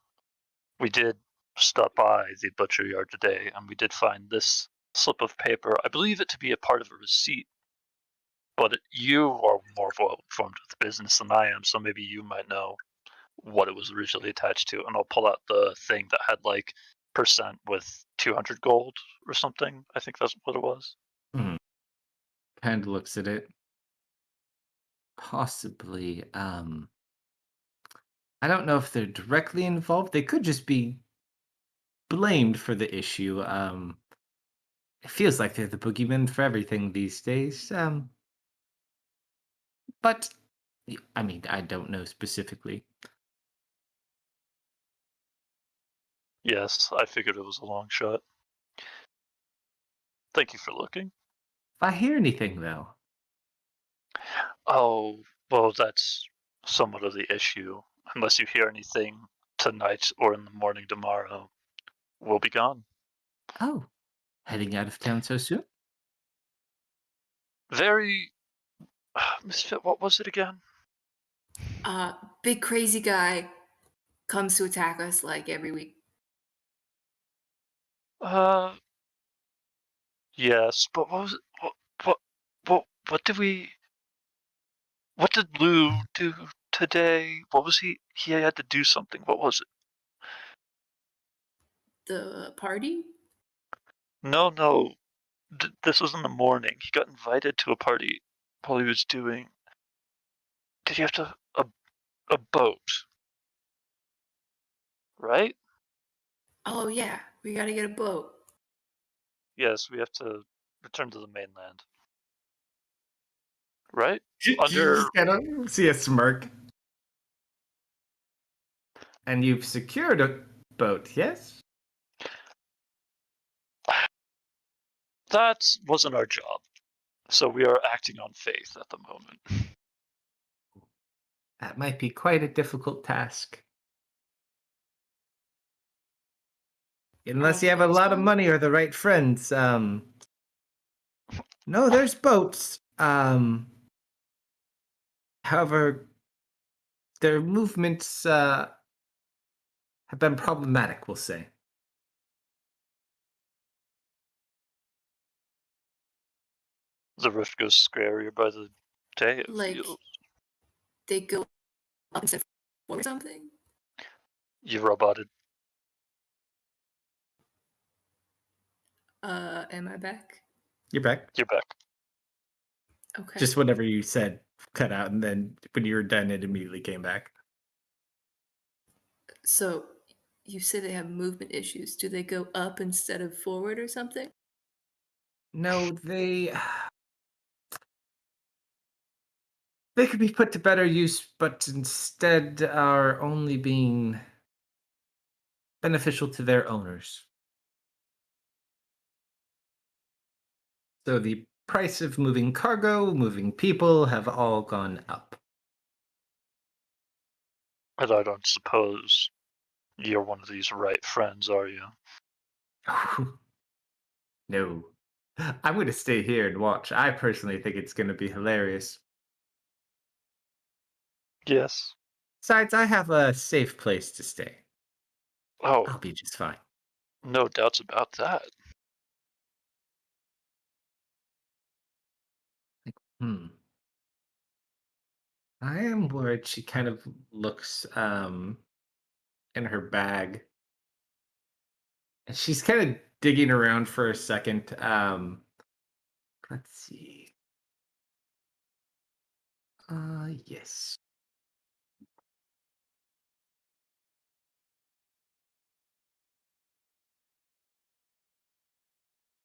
We did stop by the butcher yard today, and we did find this slip of paper. I believe it to be a part of a receipt, but you are more well informed with business than I am, so maybe you might know what it was originally attached to. And I'll pull out the thing that had like percent with 200 gold or something. I think that's what it was. Kind of looks at it. Possibly. I don't know if they're directly involved. They could just be blamed for the issue. It feels like they're the boogeyman for everything these days. But I mean, I don't know specifically. Yes, I figured it was a long shot. Thank you for looking. If I hear anything, though, Oh, well, that's somewhat of the issue. Unless you hear anything tonight or in the morning tomorrow, we'll be gone. oh, heading out of town so soon? Very. Misfit, what was it again? Big crazy guy comes to attack us like every week. Uh, yes, but what was it? What did we? What did Lou do today? What was he? He had to do something. What was it? The party? No, no. This was in the morning. He got invited to a party while he was doing. Did he have to a boat? Right? Oh yeah, we gotta get a boat. Yes, we have to return to the mainland. Right? You Under just kind of see a smirk. And you've secured a boat, yes? that wasn't our job, so we are acting on faith at the moment. That might be quite a difficult task. Unless you have a Probably lot of so. money or the right friends. No, there's boats. However, their movements have been problematic, we'll say. The rift goes scarier by the day, it Like feels. they go up instead of forward or something. You roboted. Am I back? You're back. You're back. Okay. Just whatever you said cut out, and then when you were done, it immediately came back. So you say they have movement issues. Do they go up instead of forward or something? No, they could be put to better use, but instead are only being beneficial to their owners. So the price of moving cargo, moving people have all gone up. And I don't suppose you're one of these right friends, are you? No. I'm going to stay here and watch. I personally think it's going to be hilarious. Yes. Besides, I have a safe place to stay. Oh, I'll be just fine. no doubts about that. Hmm. I am worried. She kind of looks in her bag. And she's kind of digging around for a second. Let's see. Yes.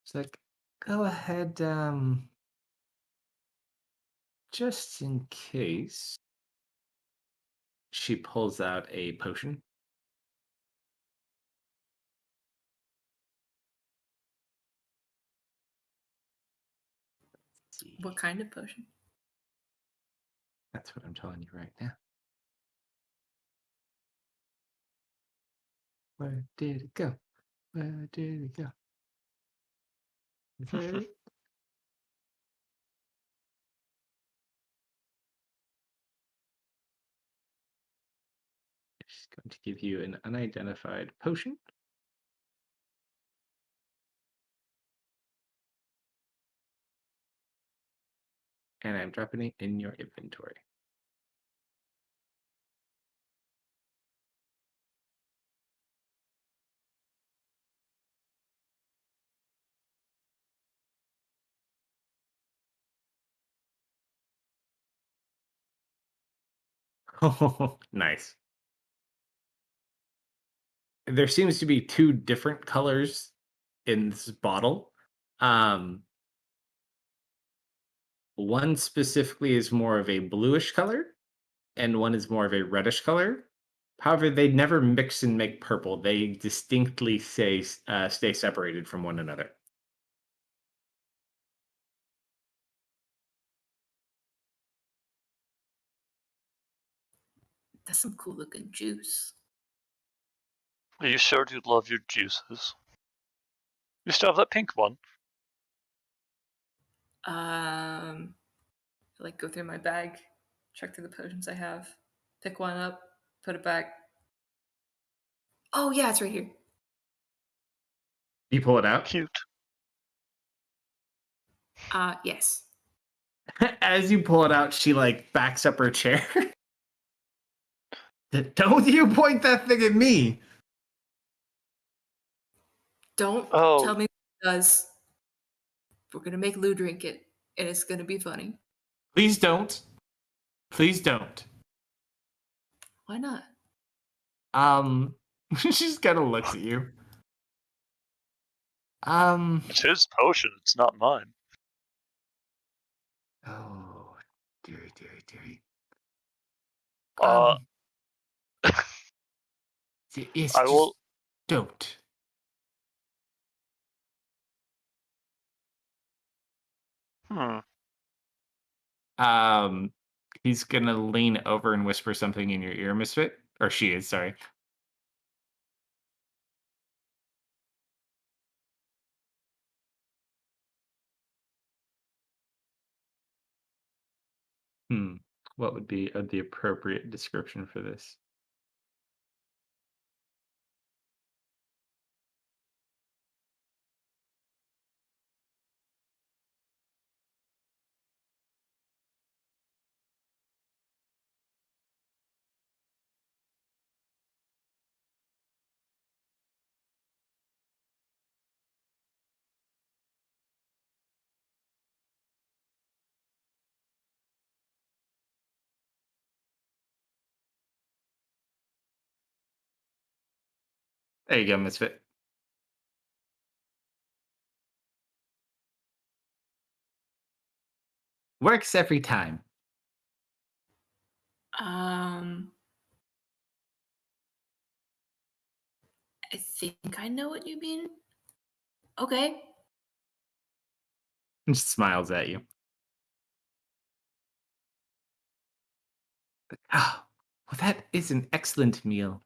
It's like, go ahead, just in case. She pulls out a potion. Let's see. What kind of potion? That's what I'm telling you right now. Where did it go? Where did it go? Is that it? She's going to give you an unidentified potion. And I'm dropping it in your inventory. Oh, nice. There seems to be two different colors in this bottle. Um, One specifically is more of a bluish color, and one is more of a reddish color. However, they never mix and make purple. They distinctly stay separated from one another. That's some cool looking juice. Are you sure you'd love your juices? You still have that pink one. Like go through my bag, check through the potions I have, pick one up, put it back. Oh yeah, it's right here. You pull it out. Cute. Yes. As you pull it out, she like backs up her chair. Don't you point that thing at me. Don't Oh. tell me what it does. We're gonna make Lou drink it, and it's gonna be funny. Please don't. Please don't. Why not? She just kind of looks at you. It's his potion. It's not mine. Oh, dearie, dearie, dearie. Uh, It's I just will. don't. Hmm. He's gonna lean over and whisper something in your ear, Misfit. Or she is, sorry. What would be the appropriate description for this? There you go, Misfit. Works every time. I think I know what you mean. Okay. And she smiles at you. Ah, well, that is an excellent meal.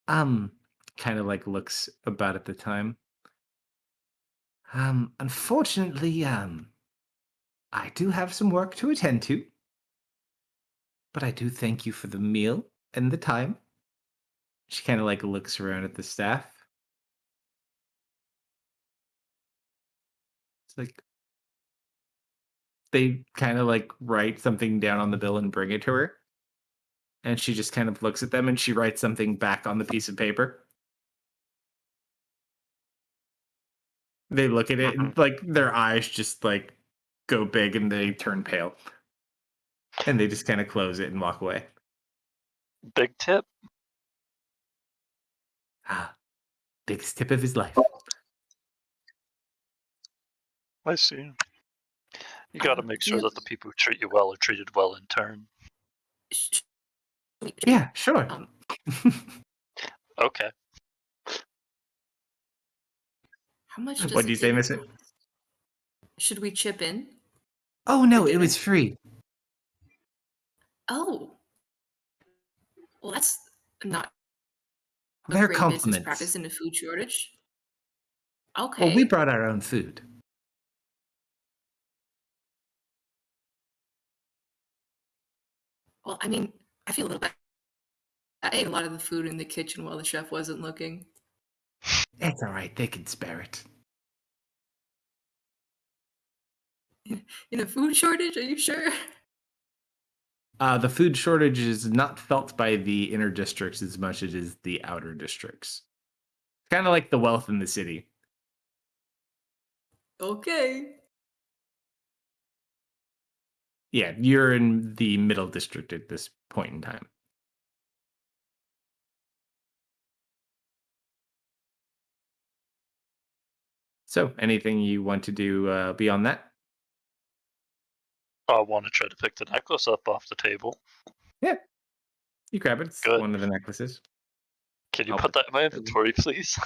Kind of like looks about at the time. Unfortunately, I do have some work to attend to, but I do thank you for the meal and the time. She kind of like looks around at the staff. It's like they kind of like write something down on the bill and bring it to her. And she just kind of looks at them and she writes something back on the piece of paper. They look at it and like their eyes just like go big and they turn pale. And they just kind of close it and walk away. Big tip. Ah, biggest tip of his life. I see. You got to make sure Yeah. that the people who treat you well are treated well in turn. Yeah, sure. Okay. How much does What do a you say, dinner Miss? cost? Should we chip in? Oh no, For it was dinner? free. Oh. Well, that's not a They're great business compliments. practice in a food shortage. Well, we Okay. brought our own food. Well, I mean, I feel a little bad. I ate a lot of the food in the kitchen while the chef wasn't looking. It's all right. They can spare it. In a food shortage? Are you sure? The food shortage is not felt by the inner districts as much as it is the outer districts. Kind of like the wealth in the city. Okay. Yeah, you're in the middle district at this point in time. So, anything you want to do beyond that? I want to try to pick the necklace up off the table. Yeah, you grab it. It's Good. one of the necklaces. Can you I'll put that in my it. inventory, please?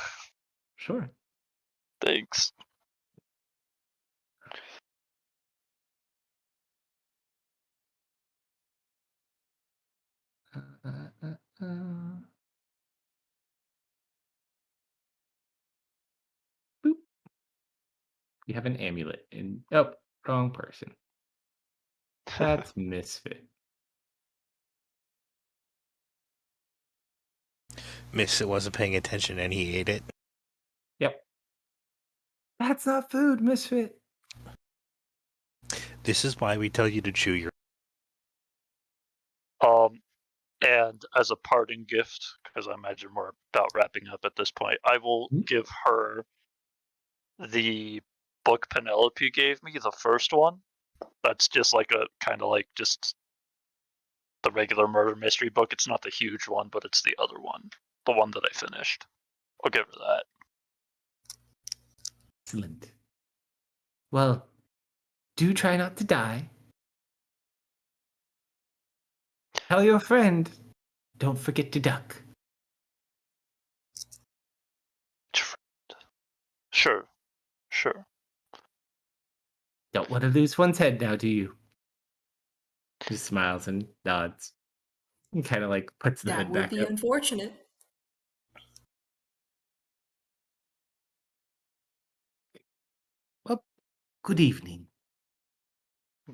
Sure. Thanks. Boop. You have an amulet. And oh, wrong person. That's Misfit. Misfit wasn't paying attention and he ate it. Yep. That's not food, Misfit. This is why we tell you to chew your. And as a parting gift, because I imagine we're about wrapping up at this point, I will give her the book Penelope gave me, the first one. That's just like a kind of like just the regular murder mystery book. It's not the huge one, but it's the other one, the one that I finished. I'll give her that. Excellent. Well, do try not to die. Tell your friend, don't forget to duck. Sure. Don't want to lose one's head now, do you? He smiles and nods. He kind of like puts the That hood would back be up. unfortunate. Well, good evening.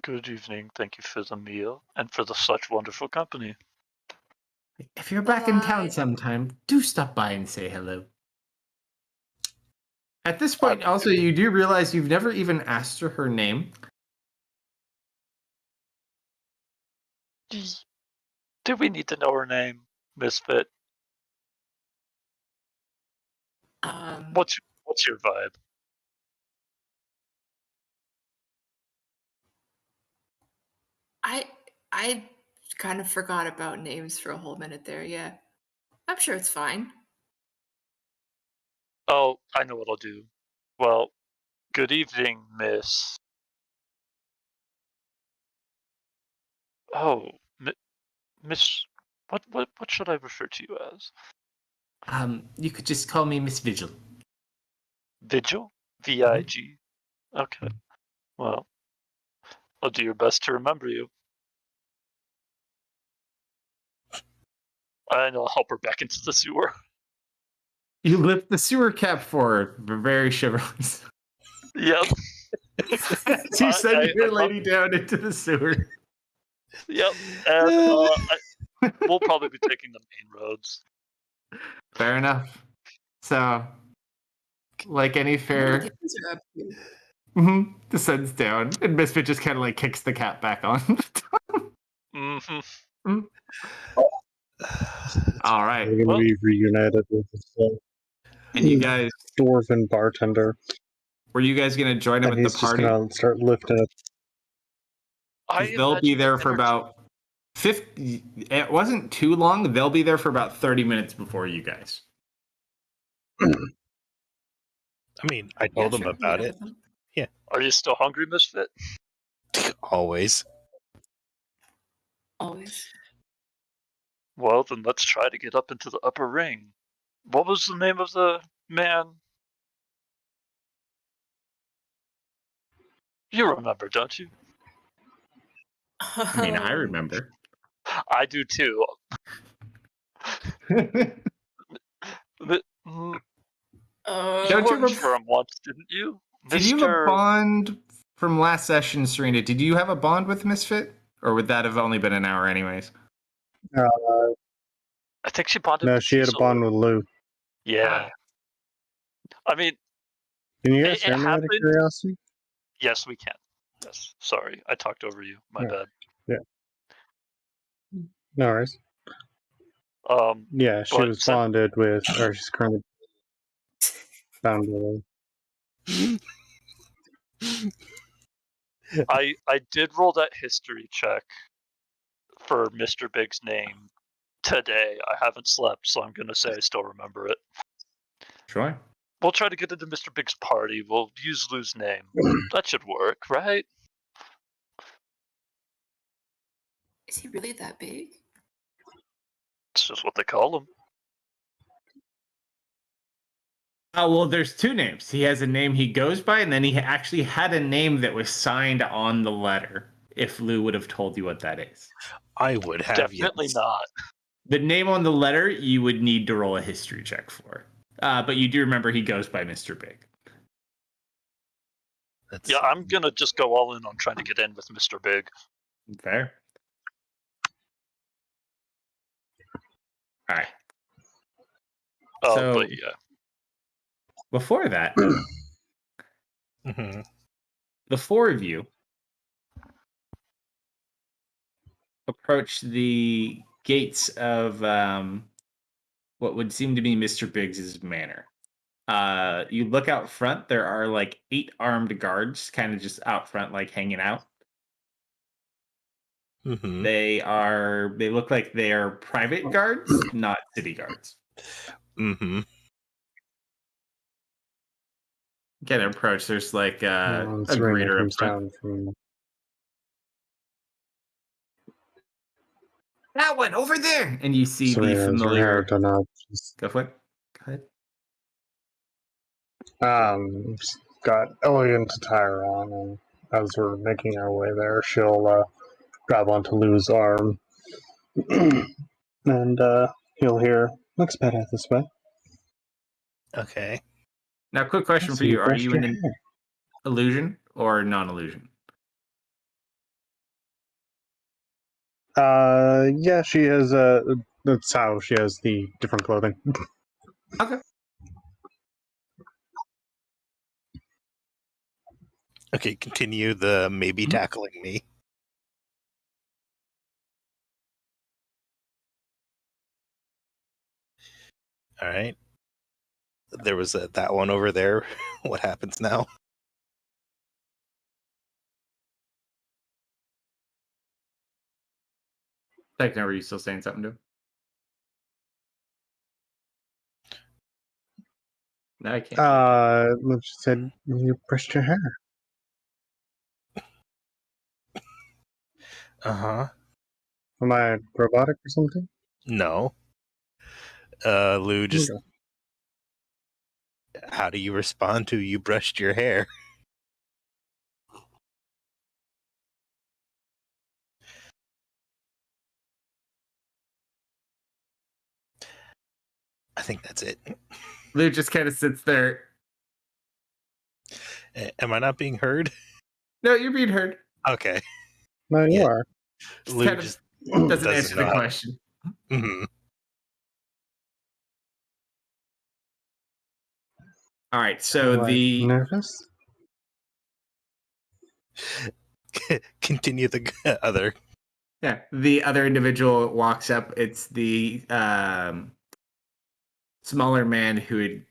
Good evening. Thank you for the meal and for the such wonderful company. If you're back in town Bye. sometime, do stop by and say hello. At this point, I'm also, you do realize you've never even asked her name. Do we need to know her name, Misfit? What's your vibe? I kind of forgot about names for a whole minute there. Yeah, I'm sure it's fine. Oh, I know what I'll do. Well, good evening, Miss. Oh, Miss. What should I refer to you as? You could just call me Miss Vigil. Vigil? VIG. Okay. Well, I'll do your best to remember you. And I'll help her back into the sewer. You lift the sewer cap for her, very chivalrous. Yep. You send your I love- lady down into the sewer. Yep. And we'll probably be taking the main roads. Fair enough. So, like any What do fair, you guys are up to? descends down, and Misfit just kind of like kicks the cap back on. Mm-hmm. All right. We're going to be reunited with this And you guys, dwarven bartender. were you guys going to join him And at the he's just party? going to start lifting it. I They'll be imagine there the for energy- about 50. It wasn't too long. They'll be there for about 30 minutes before you guys. I mean, I told Yeah, him sure, about meet it. up with them. Are you still hungry, Misfit? Always. Always. Well, then let's try to get up into the upper ring. What was the name of the man? You remember, don't you? I mean, I remember. I do too. But, you Don't you worked rem- for him once, didn't you? Did you have a Mr. bond from last session, Serena? Did you have a bond with Misfit? Or would that have only been an hour anyways? I think she bonded No, with she had a Cecil. bond with Lou. Yeah. I mean, Can you guys it hear me out of happened. curiosity? Yes, we can. Yes. Sorry, I talked over you. My Yeah. bad. No worries. Yeah, she But was bonded with, or she's currently bound with Lou. I did roll that history check for Mr. Big's name today. I haven't slept, so I'm gonna say I still remember it. Sure. We'll try to get into Mr. Big's party. We'll use Lou's name. That should work, right? Is he really that big? It's just what they call him. Oh, well, there's two names. He has a name he goes by, and then he actually had a name that was signed on the letter, if Lou would have told you what that is. I would have Definitely yes. not. The name on the letter, you would need to roll a history check for. But you do remember he goes by Mr. Big. That's Yeah, I'm gonna just go all in on trying to get in with Mr. Big. Fair. All right. So- But yeah. Before that, Mm-hmm. The four of you approach the gates of what would seem to be Mr. Biggs's manor. You look out front. There are like 8 armed guards, kind of just out front, like hanging out. Mm-hmm. They look like they are private guards, not city guards. Mm-hmm. Get an approach. There's like a Serena greeter up comes front. down from. That one over there, and you see the Serena has her hair familiar. done up. She's Go for it. Go ahead. she's got elegant attire on, and as we're making our way there, she'll grab onto Lou's arm, and he'll hear, "Looks better this way." Okay. Now, quick question So for you: you Are brushed you your an hair. illusion or non-illusion? Yeah, she has that's how she has the different clothing. Okay. Okay, continue the maybe Mhm. tackling me. All right. There was that one over there. What happens now? Like, now, were you still saying something to him? No, I can't. She said, "You brushed your hair." Uh-huh. Am I robotic or something? No. Lou, just Okay. how do you respond to you brushed your hair? I think that's it. Lou just kind of sits there. Am I not being heard? No, you're being heard. Okay. No, you Yeah. are. Just Lou kind of just doesn't answer know the how- question. Mhm. All right, so Like, the nervous? Continue the other. the other individual walks up. It's the smaller man who had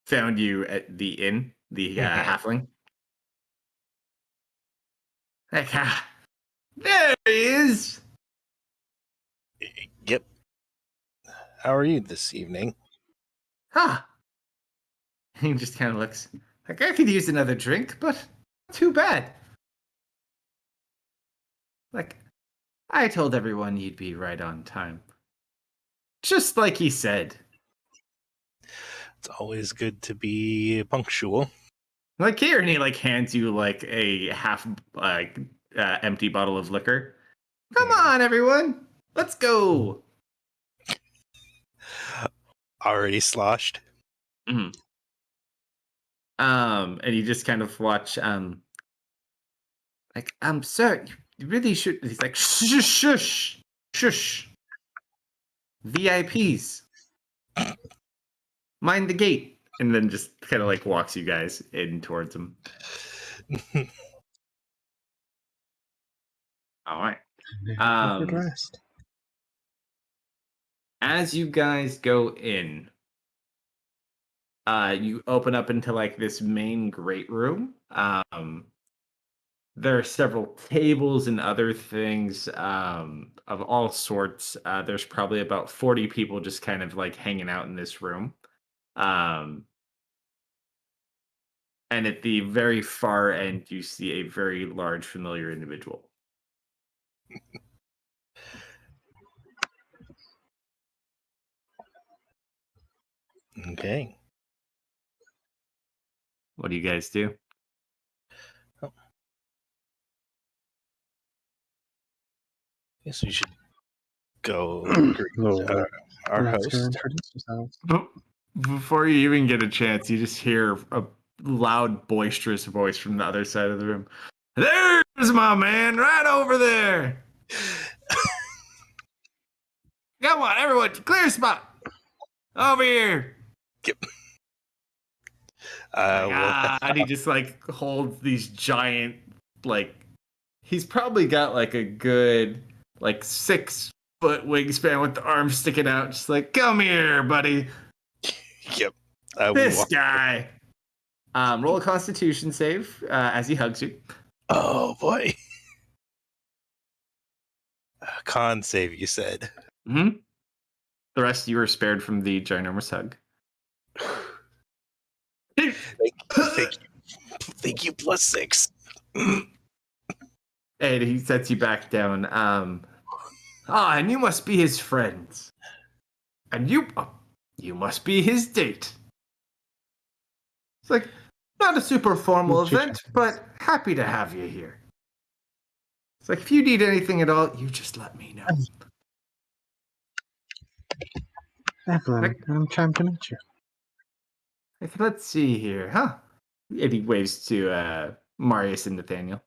found you at the inn, the Mhm. halfling. Like, there he is. Yep. How are you this evening? Huh. He just kind of looks like I could use another drink, but not too bad. Like, I told everyone you'd be right on time. Just like he said. It's always good to be punctual. Like here, and he like hands you like a half empty bottle of liquor. Come on, everyone, let's go. Already sloshed. Mhm. And you just kind of watch like sir, you really should. He's like shush, shush, shush. VIPs, mind the gate, and then just kind of like walks you guys in towards him. All right. Good rest. As you guys go in, you open up into like this main great room. There are several tables and other things of all sorts. There's probably about 40 people just kind of like hanging out in this room. Um, and at the very far end, you see a very large, familiar individual. Okay. What do you guys do? Guess we should go greet Well, our let's go host. introduce ourselves. Before you even get a chance, you just hear a loud, boisterous voice from the other side of the room. There's my man, right over there. Come on, everyone, clear spot. Over here. Yep. And he just like holds these giant, like, he's probably got like a good like 6-foot wingspan with the arms sticking out, just like, come here, buddy. Yep. We This walk. guy. Roll a Constitution save as he hugs you. Oh boy. Con save, you said. Mm-hmm. The rest of you are spared from the ginormous hug. Thank you. Thank you. +6. And he sets you back down. And you must be his friends. And you must be his date. It's like, not a super formal event, but happy to have you here. It's like, if you need anything at all, you just let me know. Evelyn, I'm charmed to meet you. Like, let's see here, huh? And he waves to Marius and Nathaniel.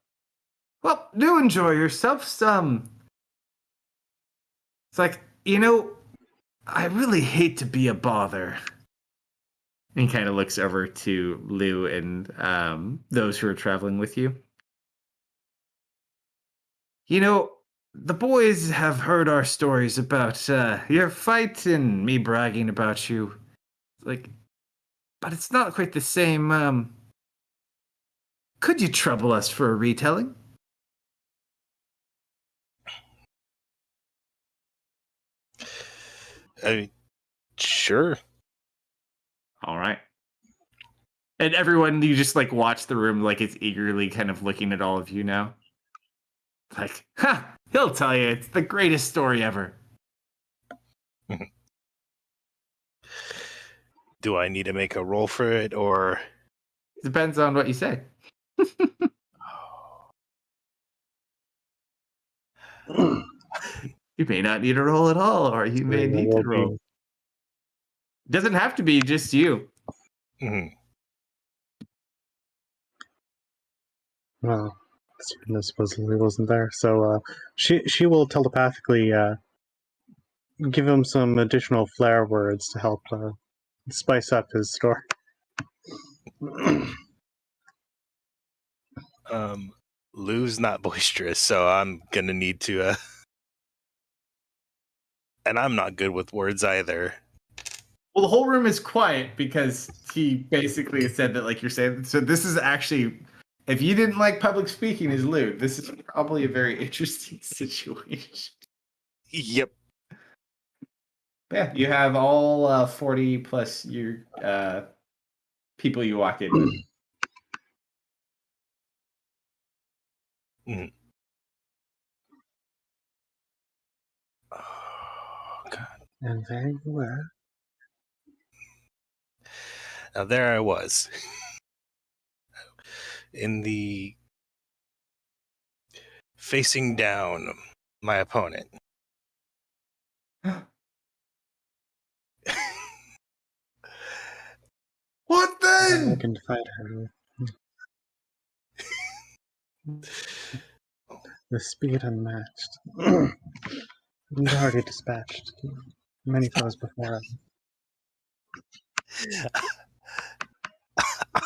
Well, do enjoy yourselves. It's like, I really hate to be a bother. And he kind of looks over to Lou and those who are traveling with you. The boys have heard our stories about your fight and me bragging about you. Like, but it's not quite the same. Could you trouble us for a retelling? Sure. All right. And everyone, you just like watch the room like it's eagerly kind of looking at all of you now. Like, he'll tell you it's the greatest story ever. Do I need to make a roll for it, or? Depends on what you say. You may not need a roll at all, or you may need to roll. It doesn't have to be just you. Mhm. Well, Serena supposedly wasn't there, so she will telepathically give him some additional flair words to help spice up his story. Lou's not boisterous, so I'm gonna need to. And I'm not good with words either. Well, the whole room is quiet because he basically said that, like you're saying. So this is actually, if you didn't like public speaking as Lou, this is probably a very interesting situation. Yep. Yeah, you have all 40 plus your people you walk in with. Mm. Oh, God. And there you were. Now there I was. In the facing down my opponent. What I then? can fight her. The speed unmatched. We've already dispatched many foes before us.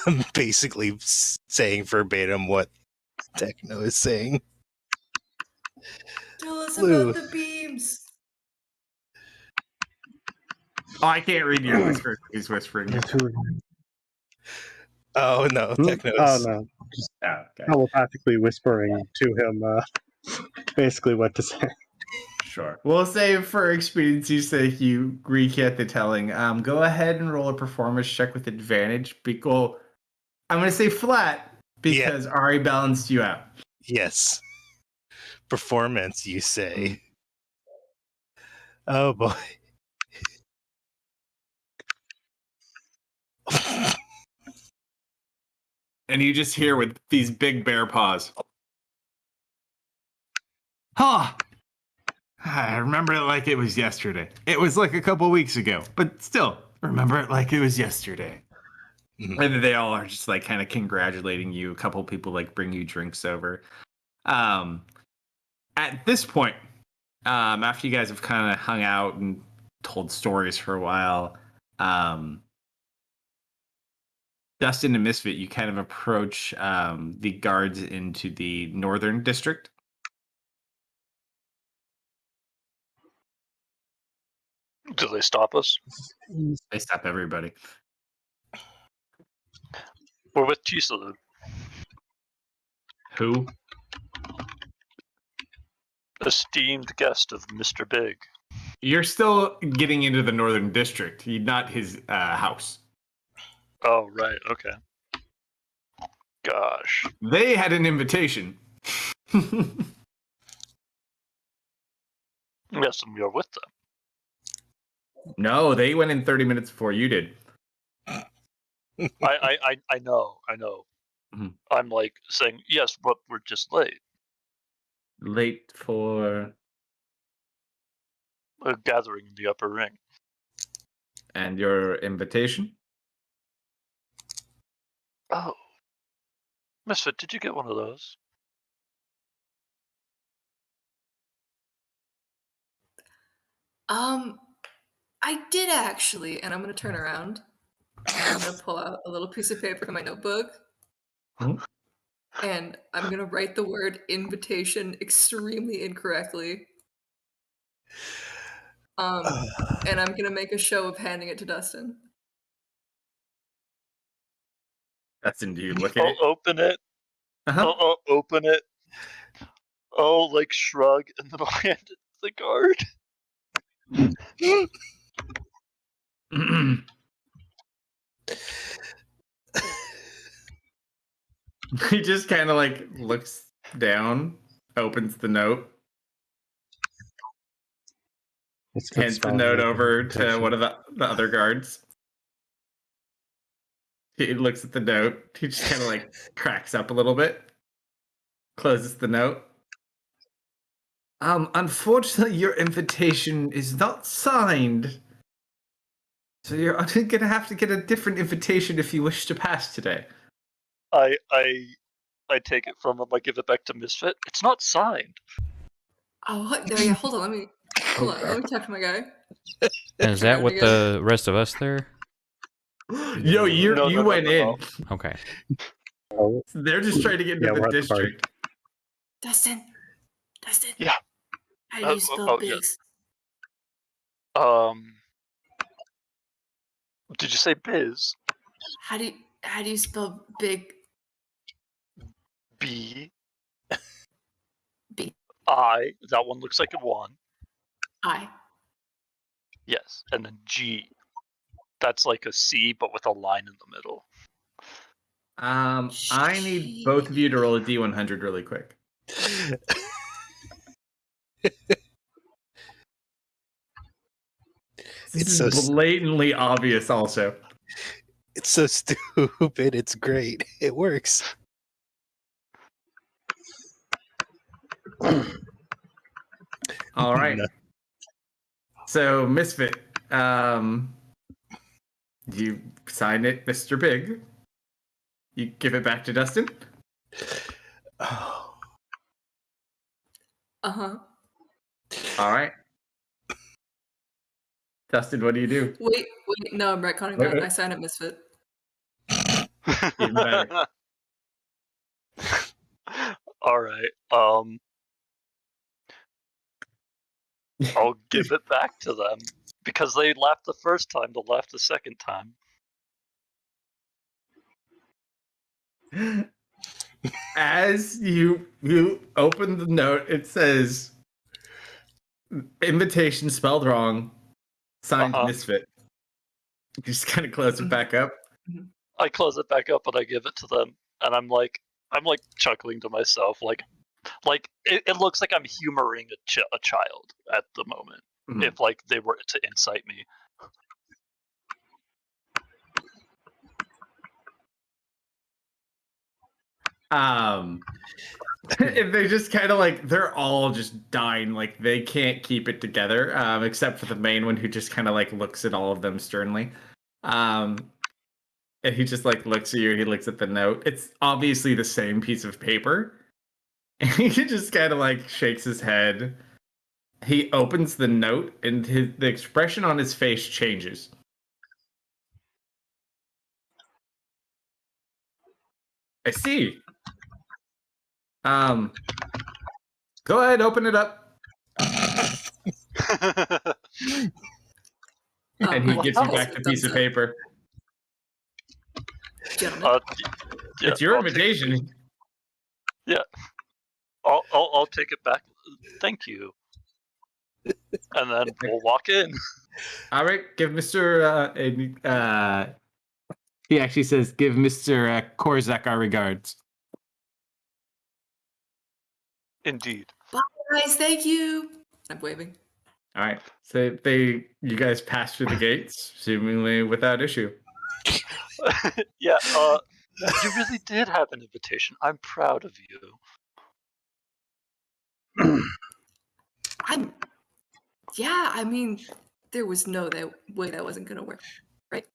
I'm basically saying verbatim what Techno is saying. Tell us Lou. about the beams. Oh, I can't read your whispers. He's whispering. The two of them. Oh no, Techno Oh is. no, just Oh, okay. telepathically whispering to him basically what to say. Sure. We'll say for expediency's sake, you recant the telling. Go ahead and roll a performance check with advantage. Well, I'm going to say flat because Ari balanced you out. Yes. Performance, you say. Oh boy. And you just hear with these big bear paws. Huh. I remember it like it was yesterday. It was like a couple weeks ago, but still, remember it like it was yesterday. Mhm. And they all are just like kind of congratulating you. A couple people like bring you drinks over. At this point, after you guys have kind of hung out and told stories for a while, Dustin and Misfit, you kind of approach the guards into the northern district. Do they stop us? They stop everybody. We're with Chisa then. Who? Esteemed guest of Mr. Big. You're still getting into the northern district, not his house. Oh, right, okay. Gosh. They had an invitation. Yes, and we are with them. No, they went in 30 minutes before you did. I know. Mhm. I'm like saying, yes, but we're just late. Late for... A gathering in the upper ring. And your invitation? Oh. Misfit, did you get one of those? I did actually, and I'm gonna turn around and I'm gonna pull out a little piece of paper from my notebook. Mhm. And I'm gonna write the word invitation extremely incorrectly. And I'm gonna make a show of handing it to Dustin. Dustin, do you look at I'll it? open it. Uh-huh. I'll open it. I'll like shrug, and then I'll hand it to the guard. He just kind of like looks down, opens the note, It's good hands the spelling, note like over to invitation. one of the other guards. He looks at the note. He just kind of like cracks up a little bit, closes the note. Unfortunately, your invitation is not signed. So you're gonna have to get a different invitation if you wish to pass today. I take it from him. I give it back to Misfit. It's not signed. Oh, what? There, yeah. Hold on. Let me talk to my guy. And is Turn that around with again. the rest of us there? Yo, you went in. No. Okay. Oh, They're just trying to get into Yeah, the we're at the party. district. Dustin. Yeah. How do you spell yes. bigs? Did you say biz? How do you spell big? B B I. That one looks like a one. I. Yes, and then G. That's like a C, but with a line in the middle. I need both of you to roll a D100 really quick. This It's is so blatantly obvious also. it's so stupid. It's great. It works. All right. No. So, Misfit, you sign it, Mr. Big. You give it back to Dustin. Oh, Uh-huh. All right. Dustin, what do you do? Wait. No, I'm retconning Wait, that. wait. I sign it, Misfit. Even better. All right. I'll give it back to them because they laughed the first time. They'll laugh the second time. As you open the note, it says invitation spelled wrong, signed Misfit. You just kind of close it back up. I close it back up and I give it to them, and I'm like chuckling to myself, like it looks like I'm humoring a child at the moment. Mhm. If like they were to incite me. If they just kind of like they're all just dying, like they can't keep it together, except for the main one who just kind of like looks at all of them sternly. And he just like looks at you, he looks at the note. It's obviously the same piece of paper. And he just kind of like shakes his head. He opens the note and the expression on his face changes. I see. Go ahead, open it up. And he Well, gives you I'll back say the piece of thumbs up. paper. Gentlemen. Yeah, It's your I'll take the piece. invitation. Yeah, I'll take it back. Thank you. And then we'll walk in. All right, give Mr. He actually says, give Mr. Korzak our regards. Indeed. Bye, guys. Thank you. I'm waving. All right, so you guys pass through the gates, seemingly without issue. Yeah, you really did have an invitation. I'm proud of you. I mean, there was no way that wasn't gonna work, right?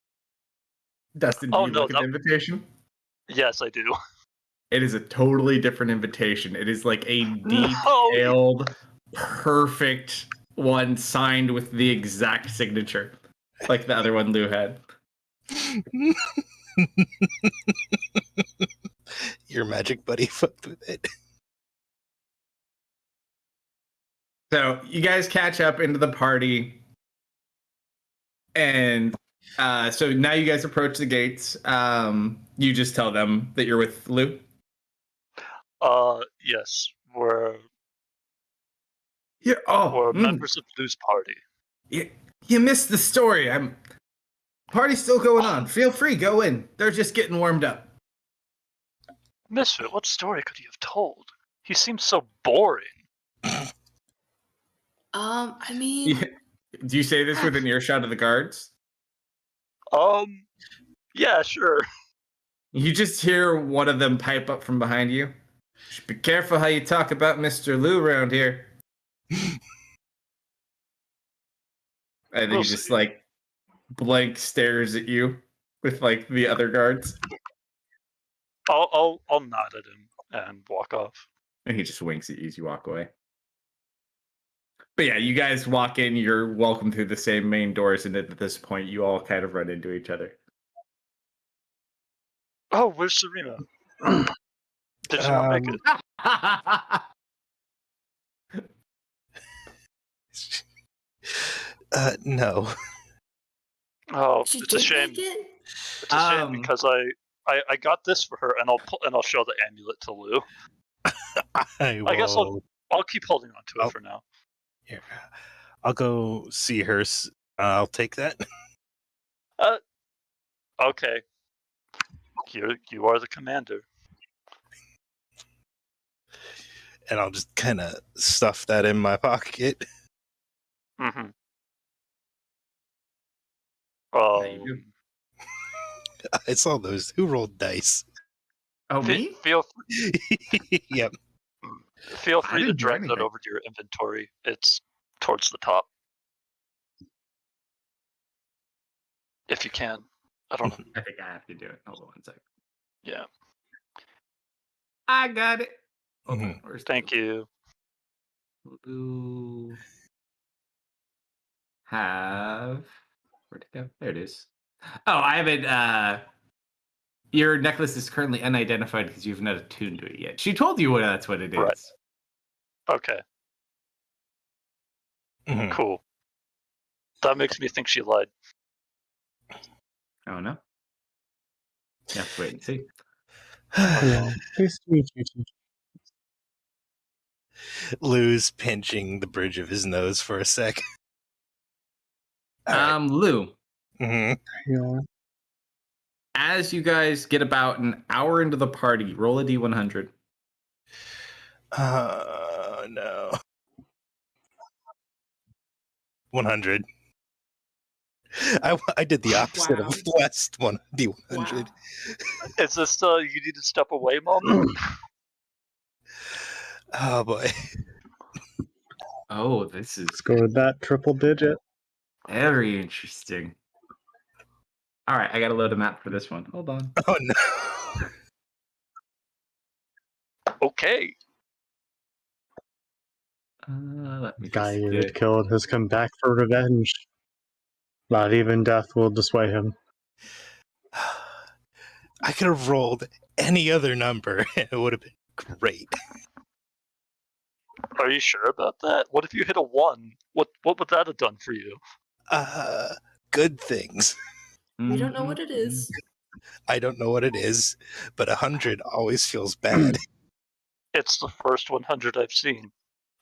Dustin, do Oh, you no, look at the invitation? Yes, I do. It is a totally different invitation. It is like a No. detailed, perfect one signed with the exact signature, like the other one Lou had. Your magic buddy fucked with it. So you guys catch up into the party, and so now you guys approach the gates. You just tell them that you're with Lou. Yes, we're Yeah. members of Lou's party. You missed the story. Party's still going on. Feel free, go in. They're just getting warmed up. Misfit, what story could he have told? He seems so boring. I mean, Do you say this within earshot of the guards? Yeah, sure. You just hear one of them pipe up from behind you. Be careful how you talk about Mr. Lou around here. And We'll he just see. like blank stares at you with like the other guards. I'll nod at him and walk off. And he just winks at you as you walk away. But yeah, you guys walk in, you're welcome through the same main doors, and at this point you all kind of run into each other. Oh, where's Serena? Did she not make it? No. Oh, she it's a did shame. make it? It's a shame because I got this for her, and I'll show the amulet to Lou. I guess I'll keep holding on to it for now. Here, I'll go see her. I'll take that. Okay. You are the commander. And I'll just kind of stuff that in my pocket. Mm-hmm. I saw those. Who rolled dice? Oh, me? Yep. Feel free to didn't do drag that anything. over to your inventory. It's towards the top. If you can. I don't know. I think I have to do it. Hold on one second. Yeah. I got it. Hold Mhm. on. Where's Thank you. Lou? Where'd it go? There it is. Oh, I haven't. Your necklace is currently unidentified because you've not attuned to it yet. She told you that's what it is. Right. Okay. Mhm. Cool. That makes me think she lied. Oh no. You have to wait and see. Hello. Nice to meet you too. Lou's pinching the bridge of his nose for a sec. Lou, Mm-hmm. Yeah. as you guys get about an hour into the party, roll a D100. No. 100. I did the opposite Wow. of last one. D100. Wow. Is this you need to step away moment? Oh boy. Oh, this is Let's go with that triple digit. very interesting. All right, I got to load a map for this one. Hold on. Oh no. Okay. Let me The guy just you get... had killed has come back for revenge. Not even death will dissuade him. I could have rolled any other number, it would have been great. Are you sure about that? What if you hit a 1? What would that have done for you? Good things. We don't know what it is. I don't know what it is, but 100 always feels bad. It's the first 100 I've seen.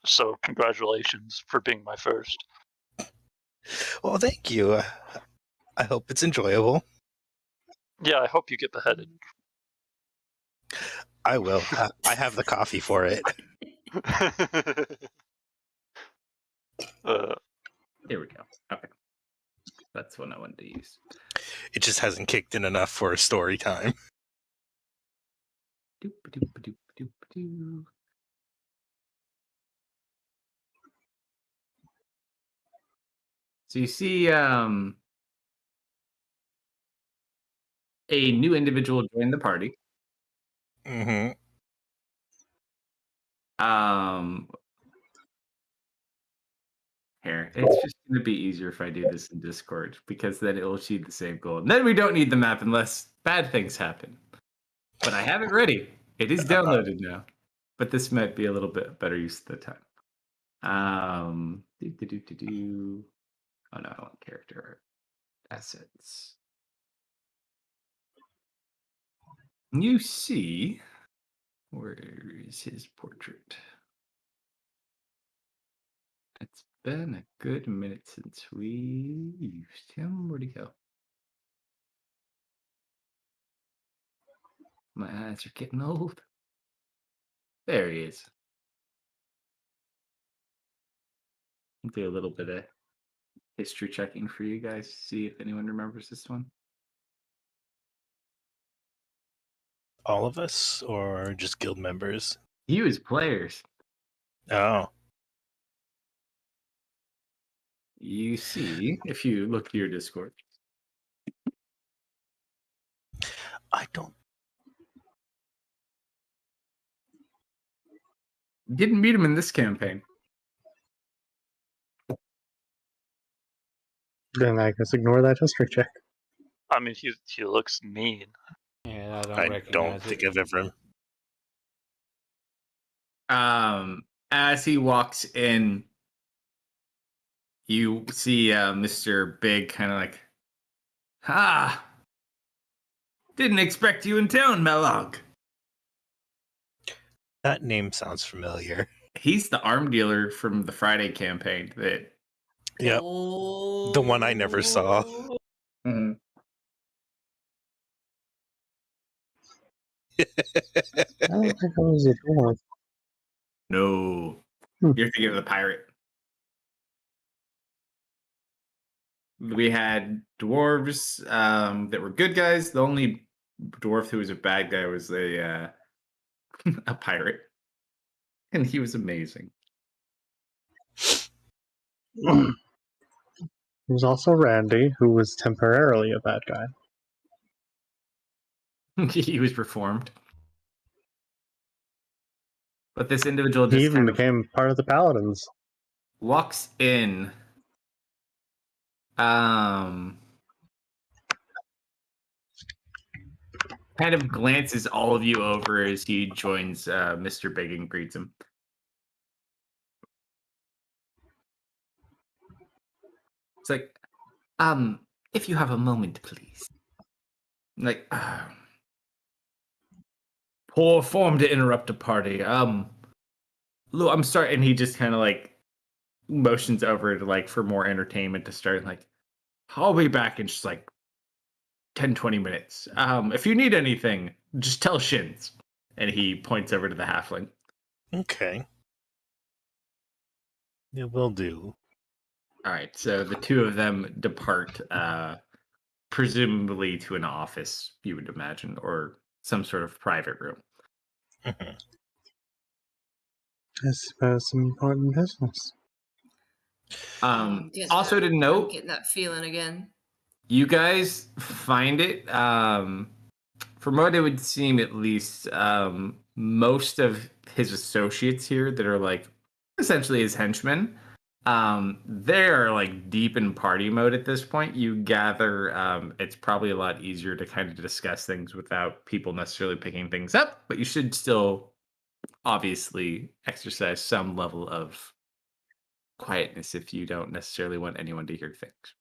So congratulations for being my first. Well, thank you. I hope it's enjoyable. Yeah, I hope you get beheaded. I will. I have the coffee for it. There we go. Okay. That's what I wanted to use. It just hasn't kicked in enough for a story time. Doop-a-doop-a-doop-a-doop-a-doo. So you see a new individual join the party. Mm-hmm. Here, it's just going to be easier if I do this in Discord because then it will achieve the same goal. And then we don't need the map unless bad things happen. But I have it ready. It is downloaded now. But this might be a little bit better use of the time. Oh no, I want character art. Assets. You see, where is his portrait? It's been a good minute since we used him. Where'd he go? My eyes are getting old. There he is. I'll do a little bit of history checking for you guys to see if anyone remembers this one. All of us, or just guild members? You as players, Oh, you see, if you look to your Discord, I don't. didn't meet him in this campaign. Then I guess ignore that history check. I mean, he looks mean. Yeah, I don't I recognize don't it. think I've ever. As he walks in, you see Mr. Big kind of like, didn't expect you in town, Melog. That name sounds familiar. He's the arm dealer from the Friday campaign that Yep. Oh. The one I never saw. Mhm. I don't think I was a dwarf. No. Hmm. You're thinking of the pirate. We had dwarves that were good guys. The only dwarf who was a bad guy was a a pirate. And he was amazing. There's also Randy, who was temporarily a bad guy. He was reformed. But this individual He just even kind of became part of the Paladins. walks in. Kind of glances all of you over as he joins Mr. Big and greets him. It's like, if you have a moment, please. Like, poor form to interrupt a party. Look, I'm sorry, and he just kind of like motions over to like for more entertainment to start. Like, I'll be back in just like 10-20 minutes. If you need anything, just tell Shins. And he points over to the halfling. Okay. It will do. All right, so the two of them depart, presumably to an office, you would imagine, or some sort of private room. Mhm. I suppose some important business. Also to I'm note, getting that feeling again. you guys find it, from what it would seem at least, most of his associates here that are like essentially his henchmen, They're like deep in party mode at this point. You gather it's probably a lot easier to kind of discuss things without people necessarily picking things up, but you should still obviously exercise some level of quietness if you don't necessarily want anyone to hear things.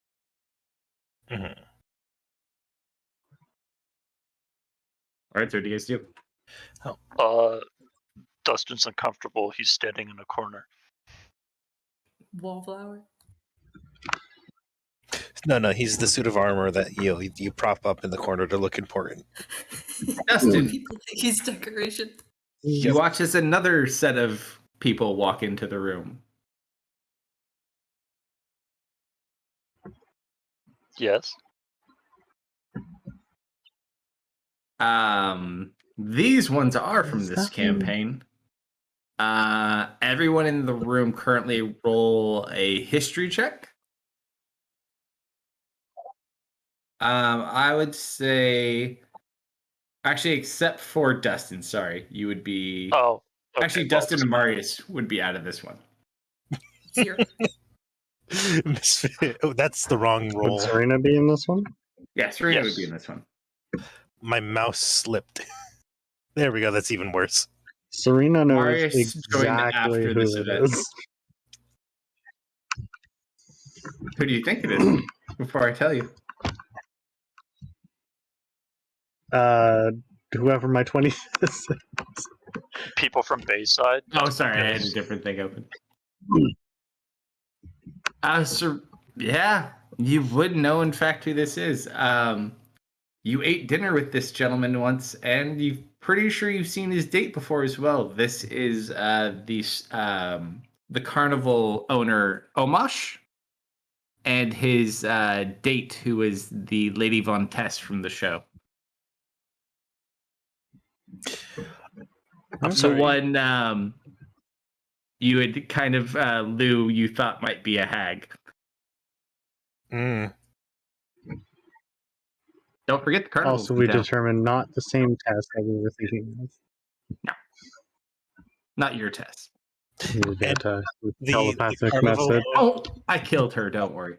Mhm. All right, so what do you guys do? Dustin's uncomfortable. He's standing in a corner. Wallflower. No, he's the suit of armor that you prop up in the corner to look important. Dustin, People think he's decoration. you watch as another set of people walk into the room. Yes. These ones are from Is this that them? campaign. Everyone in the room currently roll a history check. I would say, actually, except for Dustin, sorry, you would be. Oh. Okay, Actually, well, Dustin and Marius would be out of this one. 0. Misfit. Oh, that's the wrong Would roll. Serena be in this one? Yeah, Serena would Yes. be in this one. My mouse slipped. There we go. That's even worse. Serena knows Marius joined exactly after this who it event. is. Who do you think it is? Before I tell you. Whoever my 20 is. people from Bayside. Oh, sorry, I had a different thing open. So yeah, you would know, in fact, who this is. You ate dinner with this gentleman once, and you're pretty sure you've seen his date before as well. This is the carnival owner Omosh, and his date, who is the Lady Von Tess from the show. I'm The sorry. one you had kind of Lou you thought might be a hag. Mm. Don't forget the carnival. Also, we determined not the same test that we were thinking of. Not your Tess. You get a The telepathic carnival, message. Oh, I killed her. Don't worry.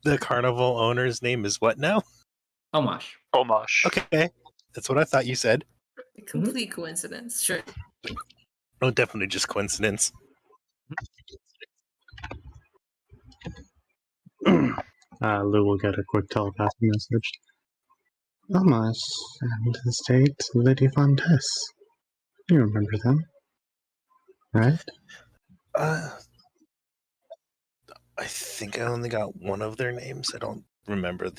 the carnival owner's name is what now? Omosh. Omosh. Okay, that's what I thought you said. A complete coincidence. Sure. Oh, definitely just coincidence. Lou will get a quick telepathic message. Almost, and the state, Lady Von Tess. You remember them, right? I think I only got one of their names. I don't remember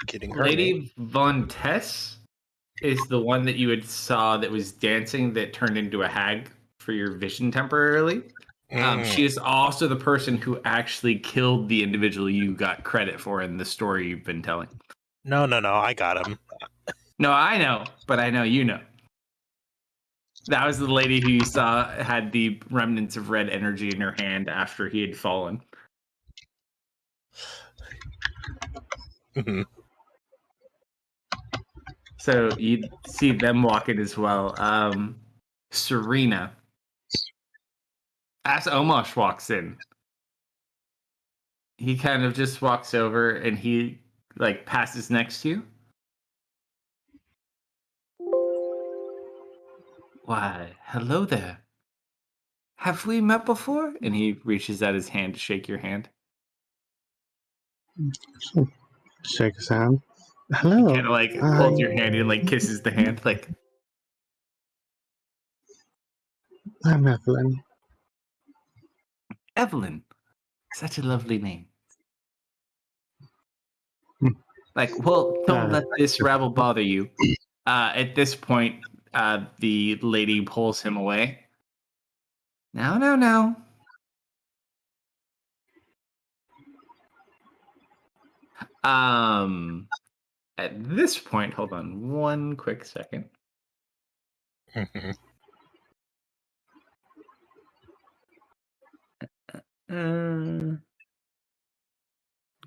getting her name. Lady Von Tess is the one that you had saw that was dancing that turned into a hag for your vision temporarily. She is also the person who actually killed the individual you got credit for in the story you've been telling. No, I got him. No, I know, but I know you know. That was the lady who you saw had the remnants of red energy in her hand after he had fallen. Mhm. So you see them walk in as well. Serena. As Omosh walks in, he kind of just walks over and he like passes next to you. Why, hello there. Have we met before? And he reaches out his hand to shake your hand. Shake his hand. He Hello. kind of like holds your hand and like kisses the hand. Like, I'm Evelyn. Evelyn. Such a lovely name. Hmm. Like, well, don't let this rabble bother you. At this point, the lady pulls him away. No. At this point, hold on one quick second. Mhm.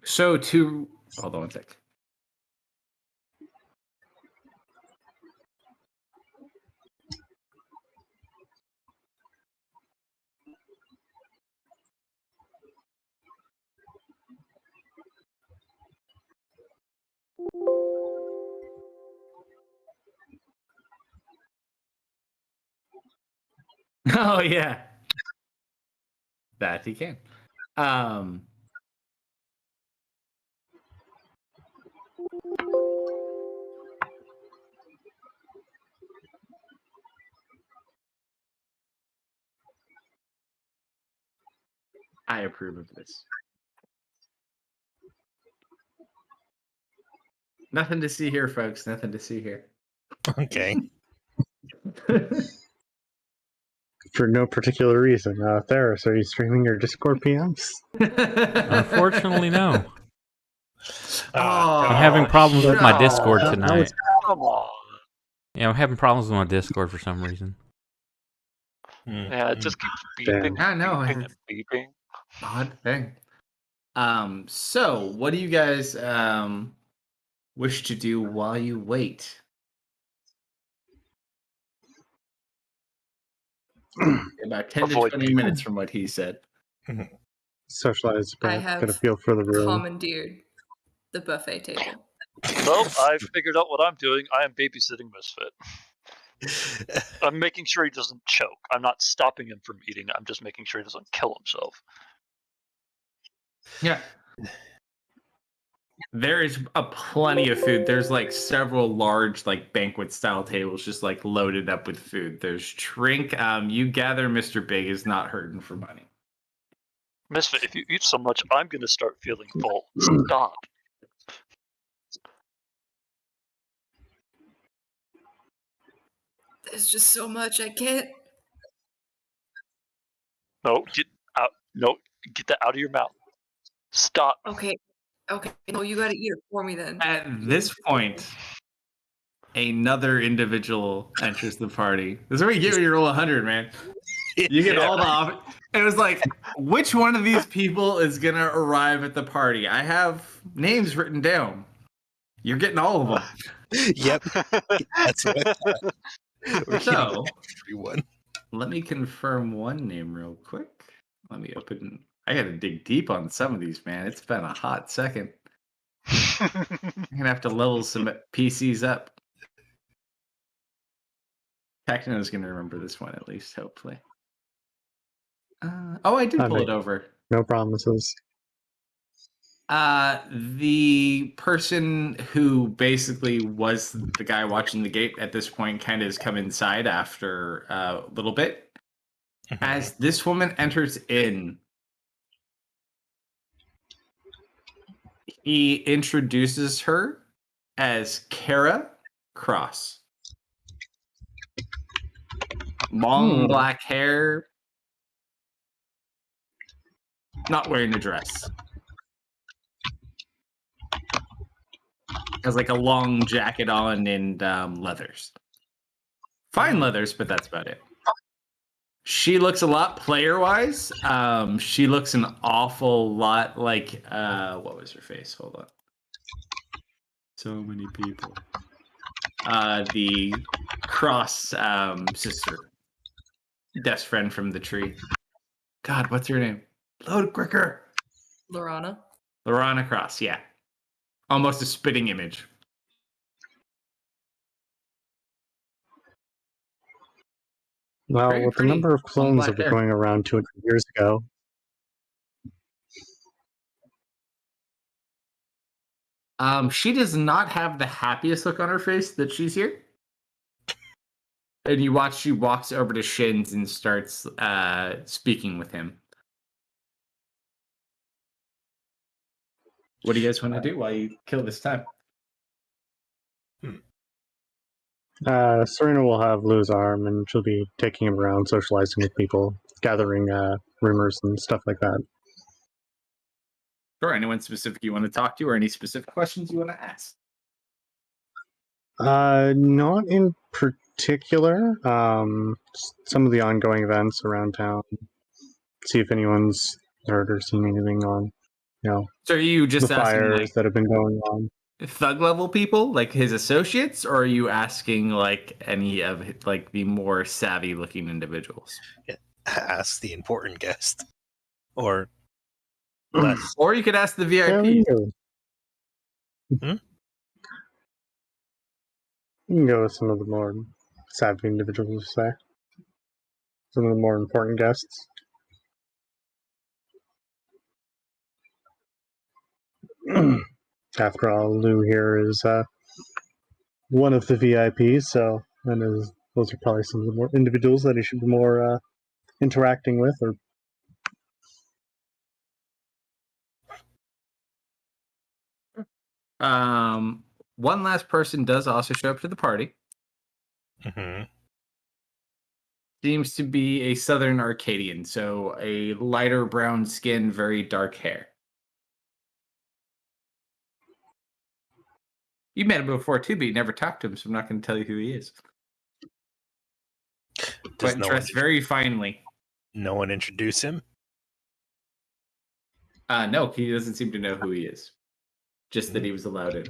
So to hold on one sec. Oh yeah, that he can. I approve of this. Nothing to see here, folks. Nothing to see here. Okay. For no particular reason. Theris, are you streaming your Discord PMs? Unfortunately, no. I'm having problems with my Discord that tonight. was- Come on. Yeah, I'm having problems with my Discord for some reason. Yeah, it just keeps Damn. beeping, I know. beeping, and beeping. Odd thing. So what do you guys wish to do while you wait? About 10 to Avoid 20 people. minutes from what he said. Socialize, I but have get a feel for the room. commandeered the buffet table. Nope, I figured out what I'm doing. I am babysitting Misfit. I'm making sure he doesn't choke. I'm not stopping him from eating. I'm just making sure he doesn't kill himself. Yeah. There is a plenty of food. There's like several large like banquet style tables just like loaded up with food. There's drink. You gather Mr. Big is not hurting for money. Misfit, if you eat so much, I'm gonna start feeling full. Stop. There's just so much I can't. No, get out. No, get that out of your mouth. Stop. Okay. No, you gotta eat it for me then. At this point, another individual enters the party. This is where you get when you roll 100, man. You get Yeah. all the. It was like, which one of these people is gonna arrive at the party? I have names written down. You're getting all of them. Yep. That's what I thought. We're So, getting everyone. let me confirm one name real quick. Let me open. I gotta dig deep on some of these, man. It's been a hot second. I'm gonna have to level some PCs up. Techno's gonna remember this one at least, hopefully. I did pull it over. No promises. The person who basically was the guy watching the gate at this point kind of has come inside after a little bit. As this woman enters in, he introduces her as Kara Cross. Long black hair, not wearing a dress. Has like a long jacket on and leathers. Fine leathers, but that's about it. She looks a lot player-wise. She looks an awful lot like what was her face? Hold on. So many people. The Cross sister. Best friend from the tree. God, what's her name? Load quicker. Lorana. Lorana Cross, yeah. Almost a spitting image. Well, Very with the pretty. number of Long clones black that were hair. going around 200 years ago, She does not have the happiest look on her face that she's here. And you watch she walks over to Shins and starts speaking with him. What do you guys want to do while you kill this time? Serena will have Lou's arm, and she'll be taking him around, socializing with people, gathering rumors and stuff like that. Sure. Anyone specific you want to talk to, or any specific questions you want to ask? Not in particular. Some of the ongoing events around town. See if anyone's heard or seen anything on, So are you just the asking fires like that have been going on. thug level people, like his associates, or are you asking like any of like the more savvy looking individuals? Ask the important guest. Or less. Or you could ask the Yeah, VIPs. we can go. Hmm? You can go with some of the more savvy individuals, say. some of the more important guests. After all, Lou here is one of the VIPs, so those are probably some of the more individuals that he should be more interacting with. Or One last person does also show up to the party. Mm-hmm. Seems to be a Southern Arcadian, so a lighter brown skin, very dark hair. You met him before too, but you never talked to him, so I'm not going to tell you who he is. Does But no dressed one, very finely. no one introduce him? No, he doesn't seem to know who he is. Just that he was allowed in.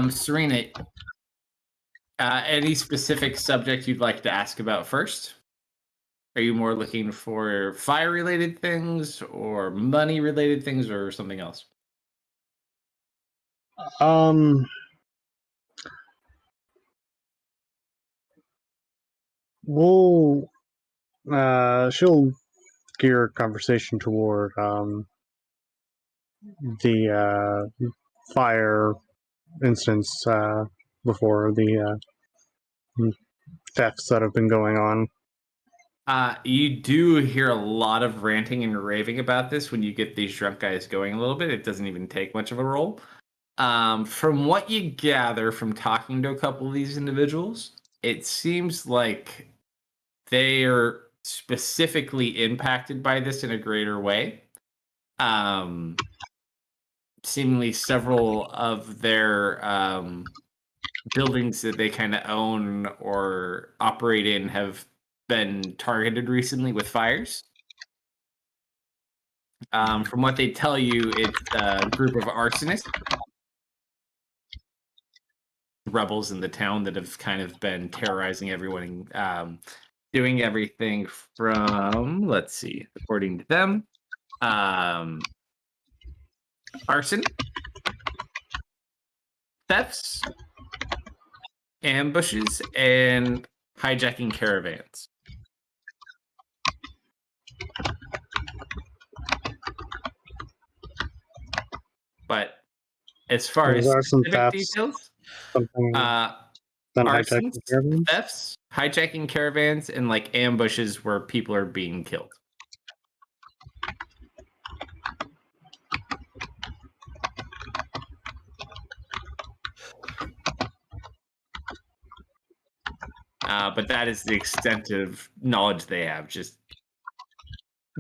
Serena, any specific subject you'd like to ask about first? Are you more looking for fire-related things, or money-related things, or something else? we'll she'll gear conversation toward the fire instance before the thefts that have been going on. You do hear a lot of ranting and raving about this when you get these drunk guys going a little bit. It doesn't even take much of a roll. From what you gather from talking to a couple of these individuals, it seems like they are specifically impacted by this in a greater way. Seemingly several of their buildings that they kind of own or operate in have been targeted recently with fires. From what they tell you, it's a group of arsonists, rebels in the town that have kind of been terrorizing everyone, doing everything from, let's see, according to them, arson, thefts, ambushes, and hijacking caravans. But as far Those as are some specific thefts. details, Something than arsons, hijacking caravans. thefts, hijacking caravans, and like ambushes where people are being killed. But that is the extent of knowledge they have. Just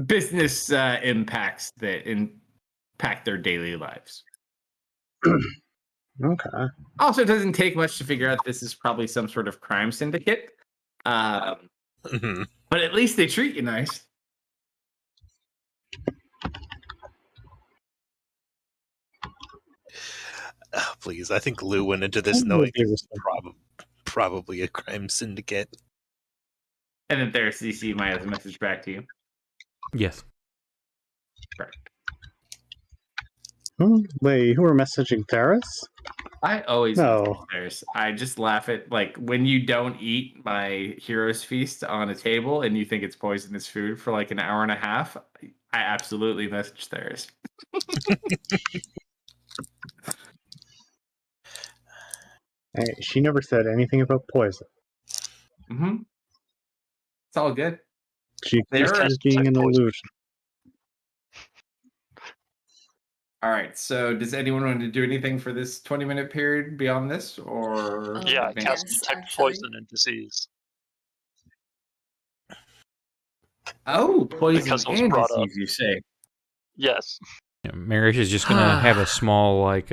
business impacts that impact their daily lives. Okay. Also, it doesn't take much to figure out this is probably some sort of crime syndicate. Mm-hmm. But at least they treat you nice. Oh, please, I think Lou went into this That knowing would be it's respectful. probably a crime syndicate. And then there's CC might have a message back to you. Yes. Correct. Wait, who are messaging Theris? I always No. message theirs. I just laugh at like when you don't eat my hero's feast on a table and you think it's poisonous food for like an hour and a half. I absolutely message theirs. Hey, she never said anything about poison. Mm-hmm. It's all good. She There accused are- it of being an poison. illusion. All right. So, does anyone want to do anything for this 20-minute period beyond this, or Yeah, advance- cast Yes, detect actually. poison and disease. Oh, poison Because it was and brought up. disease, you say? Yes. Yeah, Marish is just gonna have a small, like,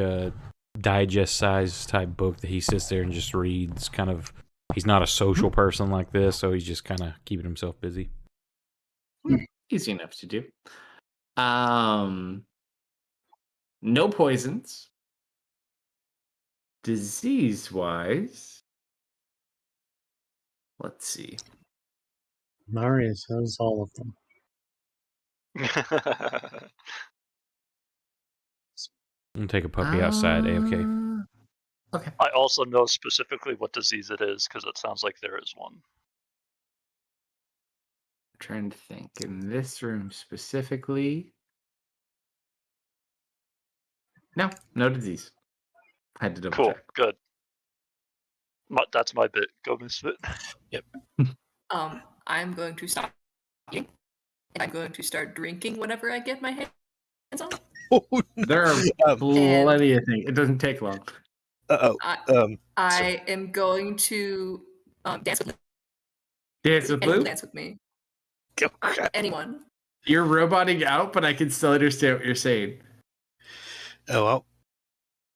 digest size type book that he sits there and just reads. Kind of, he's not a social person like this, so he's just kind of keeping himself busy. Easy enough to do. No poisons. Disease-wise, let's see. Maria says all of them. I'm gonna take a puppy outside, AFK. Okay. I also know specifically what disease it is because it sounds like there is one. I'm trying to think. In this room specifically. No disease. I had to double Cool, check. good. That's my bit. Go Misfit. I'm going to stop eating, and I'm going to start drinking whenever I get my hands on. There are Um, plenty of things. It doesn't take long. I am going to dance with Dance with anyone Blue? will dance with me. Anyone. You're roboting out, but I can still understand what you're saying. Oh well.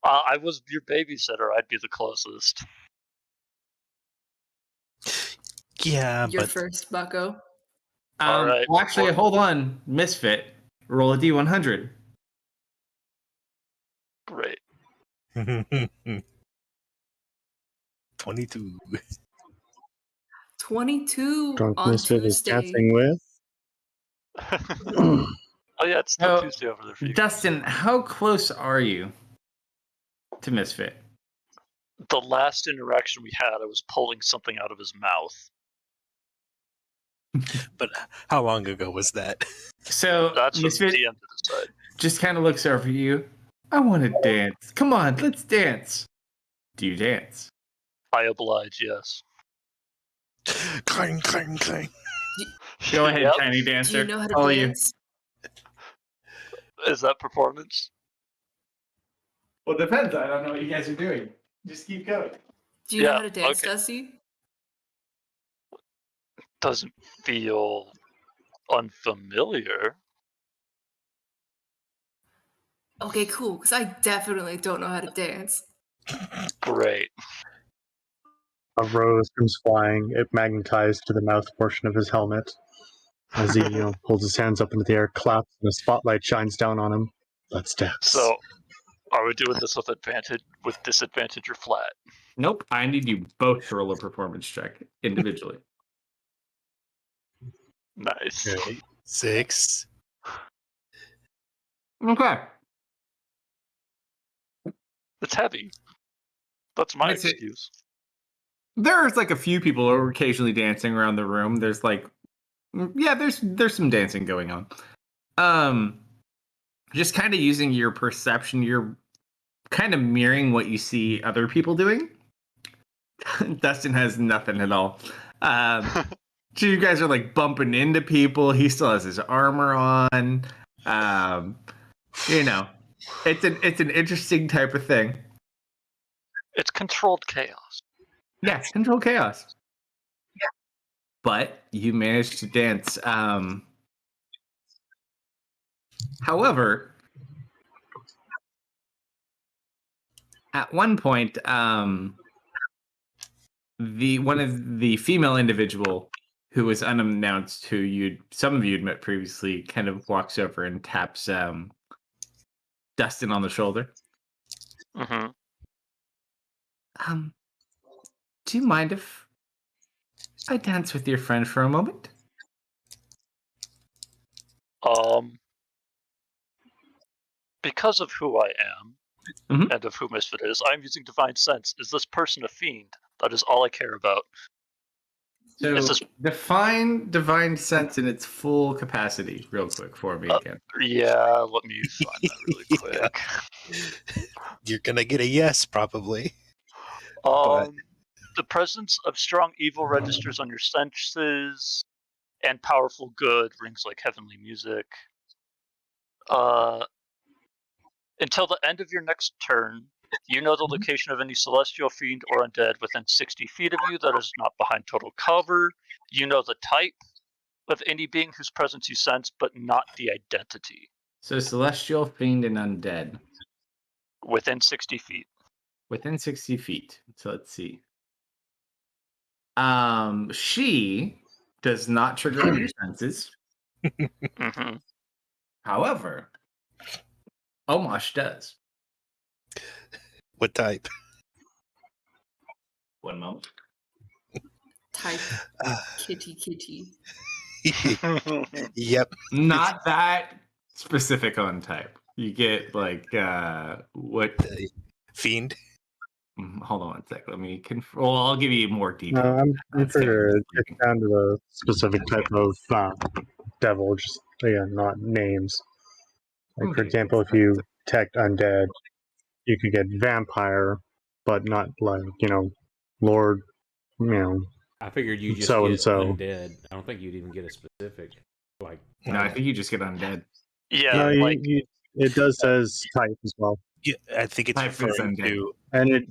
I was your babysitter. I'd be the closest. Yeah, You're but first, Bucko. All right. Well, actually, hold on. Misfit. Roll a D100. Great. 22. 22 Drunk on Misfit is Tuesday. dancing with. Oh yeah, it's still Oh, Tuesday over there for you. Dustin, how close are you to Misfit? The last interaction we had, I was pulling something out of his mouth. But how long ago was that? So That's for the Misfit DM to decide. just kind of looks over you. I want to dance. Come on, let's dance. Do you dance? I oblige, yes. Clang, clang, clang. Go ahead, Yep. tiny Do dancer. you know how to All dance? Is that performance? Well, it depends. I don't know what you guys are doing. Just keep going. Do you know Yeah, how to dance, okay. Dusty? Doesn't feel unfamiliar. Okay, cool, because I definitely don't know how to dance. Great. A rose comes flying. It magnetized to the mouth portion of his helmet. As he holds his hands up into the air, claps, and a spotlight shines down on him. Let's dance. So, are we doing this with advantage, with disadvantage, or flat? Nope. I need you both to roll a performance check individually. Nice. Okay. 6. Okay. It's heavy. That's my That's it. excuse. There's like a few people who are occasionally dancing around the room. There's like, yeah, there's some dancing going on. Just kind of using your perception, you're kind of mirroring what you see other people doing. Dustin has nothing at all. So you guys are like bumping into people. He still has his armor on. It's an interesting type of thing. It's controlled chaos. Yeah, control chaos. Yeah. But you managed to dance. However, at one point, one of the female individual who was unannounced, who some of you had met previously, kind of walks over and taps Dustin on the shoulder. Mm-hmm. Do you mind if I dance with your friend for a moment? Because of who I am Mhm. and of who Misfit is, I'm using Divine Sense. Is this person a fiend? That is all I care about. So Is this- define divine sense in its full capacity, real quick, for me again. Yeah, let me find that really Yeah. quick. You're gonna get a yes, probably. But- The presence of strong evil registers on your senses, and powerful good rings like heavenly music. Until the end of your next turn, you know the location of any celestial fiend or undead within 60 feet of you that is not behind total cover. You know the type of any being whose presence you sense, but not the identity. So celestial, fiend, and undead Within 60 feet. within 60 feet. So let's see. She does not trigger on your senses. Mm-hmm. However, Omosh does. What type? One moment. Type kitty. Yep. Not that specific on type. You get like what? Fiend. Hold on one sec. Let me well, I'll give you more No, detail. I'm That's sure kind of it gets down to the specific type of devil, just again, not names. Like, for Okay. example, if you detect undead, you could get vampire, but not like, Lord, I figured you just so and get so. undead. I don't think you'd even get a specific like. No, I think you just get undead. Yeah, No, like it does says type as well, Yeah, I think it's Type is referring undead. to. and it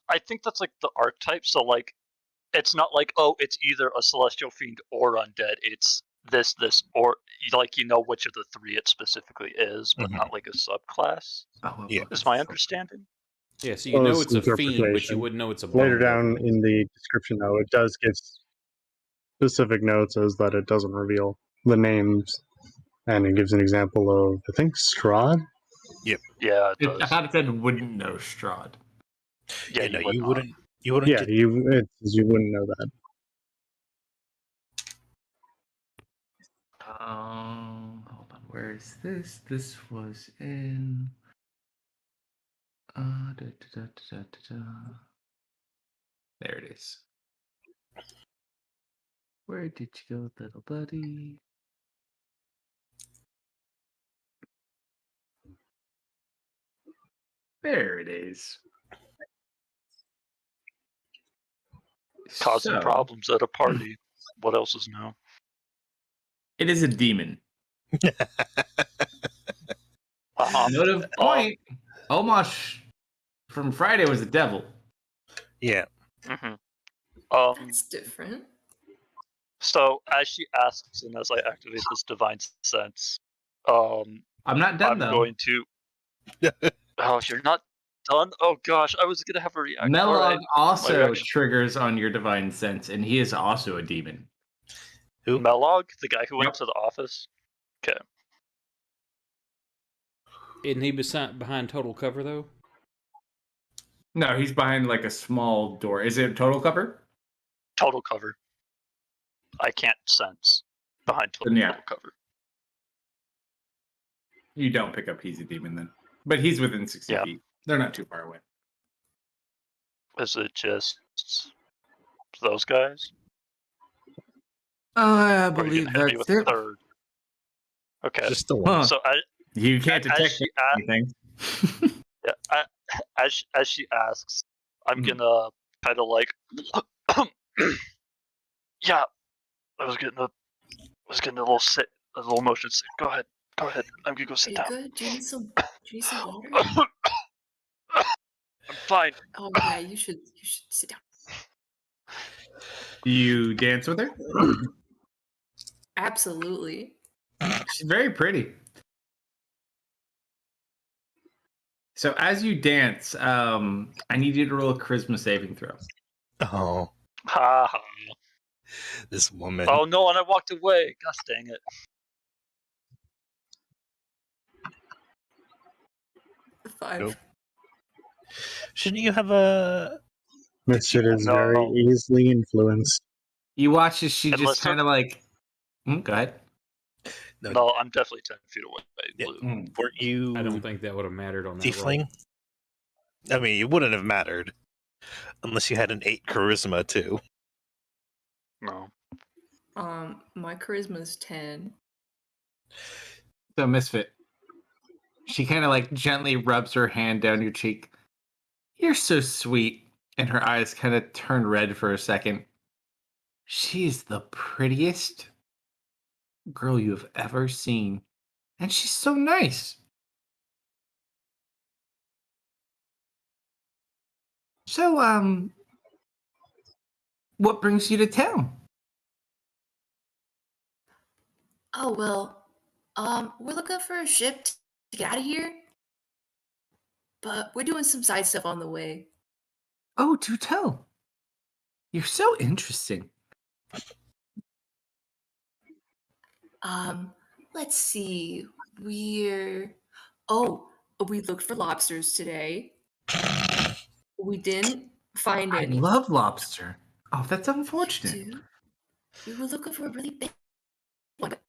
I think that's like the archetype. So like, it's not like, oh, it's either a celestial fiend or undead. It's this, or like which of the three it specifically is, but not like a subclass. Oh, Yeah. Is my understanding? Yeah, so you know close it's a fiend, but you interpretation. wouldn't know it's a Later bone down devil. in the description, though, it does give specific notes as that it doesn't reveal the names, and it gives an example of, I think, Strahd. Yeah, it I does. thought it said wouldn't know Strahd. Yeah, no, you would you not. wouldn't. You wouldn't Yeah, get. you wouldn't know that. Hold on. Where is this? This was in. Da, da, da, da, da, da. There it is. Where did you go, little buddy? There it is. Causing So, problems at a party. What else is new? it is a demon. Note of point. Omosh from Friday was a devil. Yeah. Mhm. That's different. So as she asks, and as I activate this divine sense, I'm not done I'm though. going to. Oh, you're not done. Oh gosh, I was gonna have a reaction. Melog also reaction- triggers on your divine sense, and he is also a demon. Who? Melog, the guy who went Yep. to the office. Okay. Isn't he behind total cover though? No, he's behind like a small door. Is it total cover? Total cover. I can't sense behind total Then yeah. cover. You don't pick up he's a demon then. But he's within 60 Yeah. feet. They're not too far away. Is it just those guys? I Or are you gonna hit me with a third? Okay. Just the one. So You can't as detect she anything. yeah, as she asks, I'm Mhm. gonna kind of like, yeah, I was getting a little sick, a little motion sick. Go ahead. I'm gonna go Are sit you down. good? Do you need some water? I'm fine. Oh yeah, you should sit down. You dance with her? Absolutely. She's very pretty. So as you dance, I need you to roll a charisma saving throw. Oh, Ha ha. this woman. Oh no, and I walked away. Gosh dang it. 5. Nope. Shouldn't you have a? This shit is No. very easily influenced. You watch as she just Unless kind of like... go ahead. No, I'm definitely 10 feet away. Yeah. Blue. Weren't you? I don't think that would have mattered on that roll. tiefling. I mean, it wouldn't have mattered unless you had an 8 charisma too. No. My charisma is 10. So Misfit, she kind of like gently rubs her hand down your cheek. You're so sweet. And her eyes kind of turn red for a second. She's the prettiest girl you have ever seen. And she's so nice. So, what brings you to town? Oh well, we're looking for a ship to get out of here, but we're doing some side stuff on the way. Oh, do tell. You're so interesting. Let's see. We looked for lobsters today. We didn't find I any. love lobster. Oh, that's unfortunate. Dude, we were looking for a really big one, but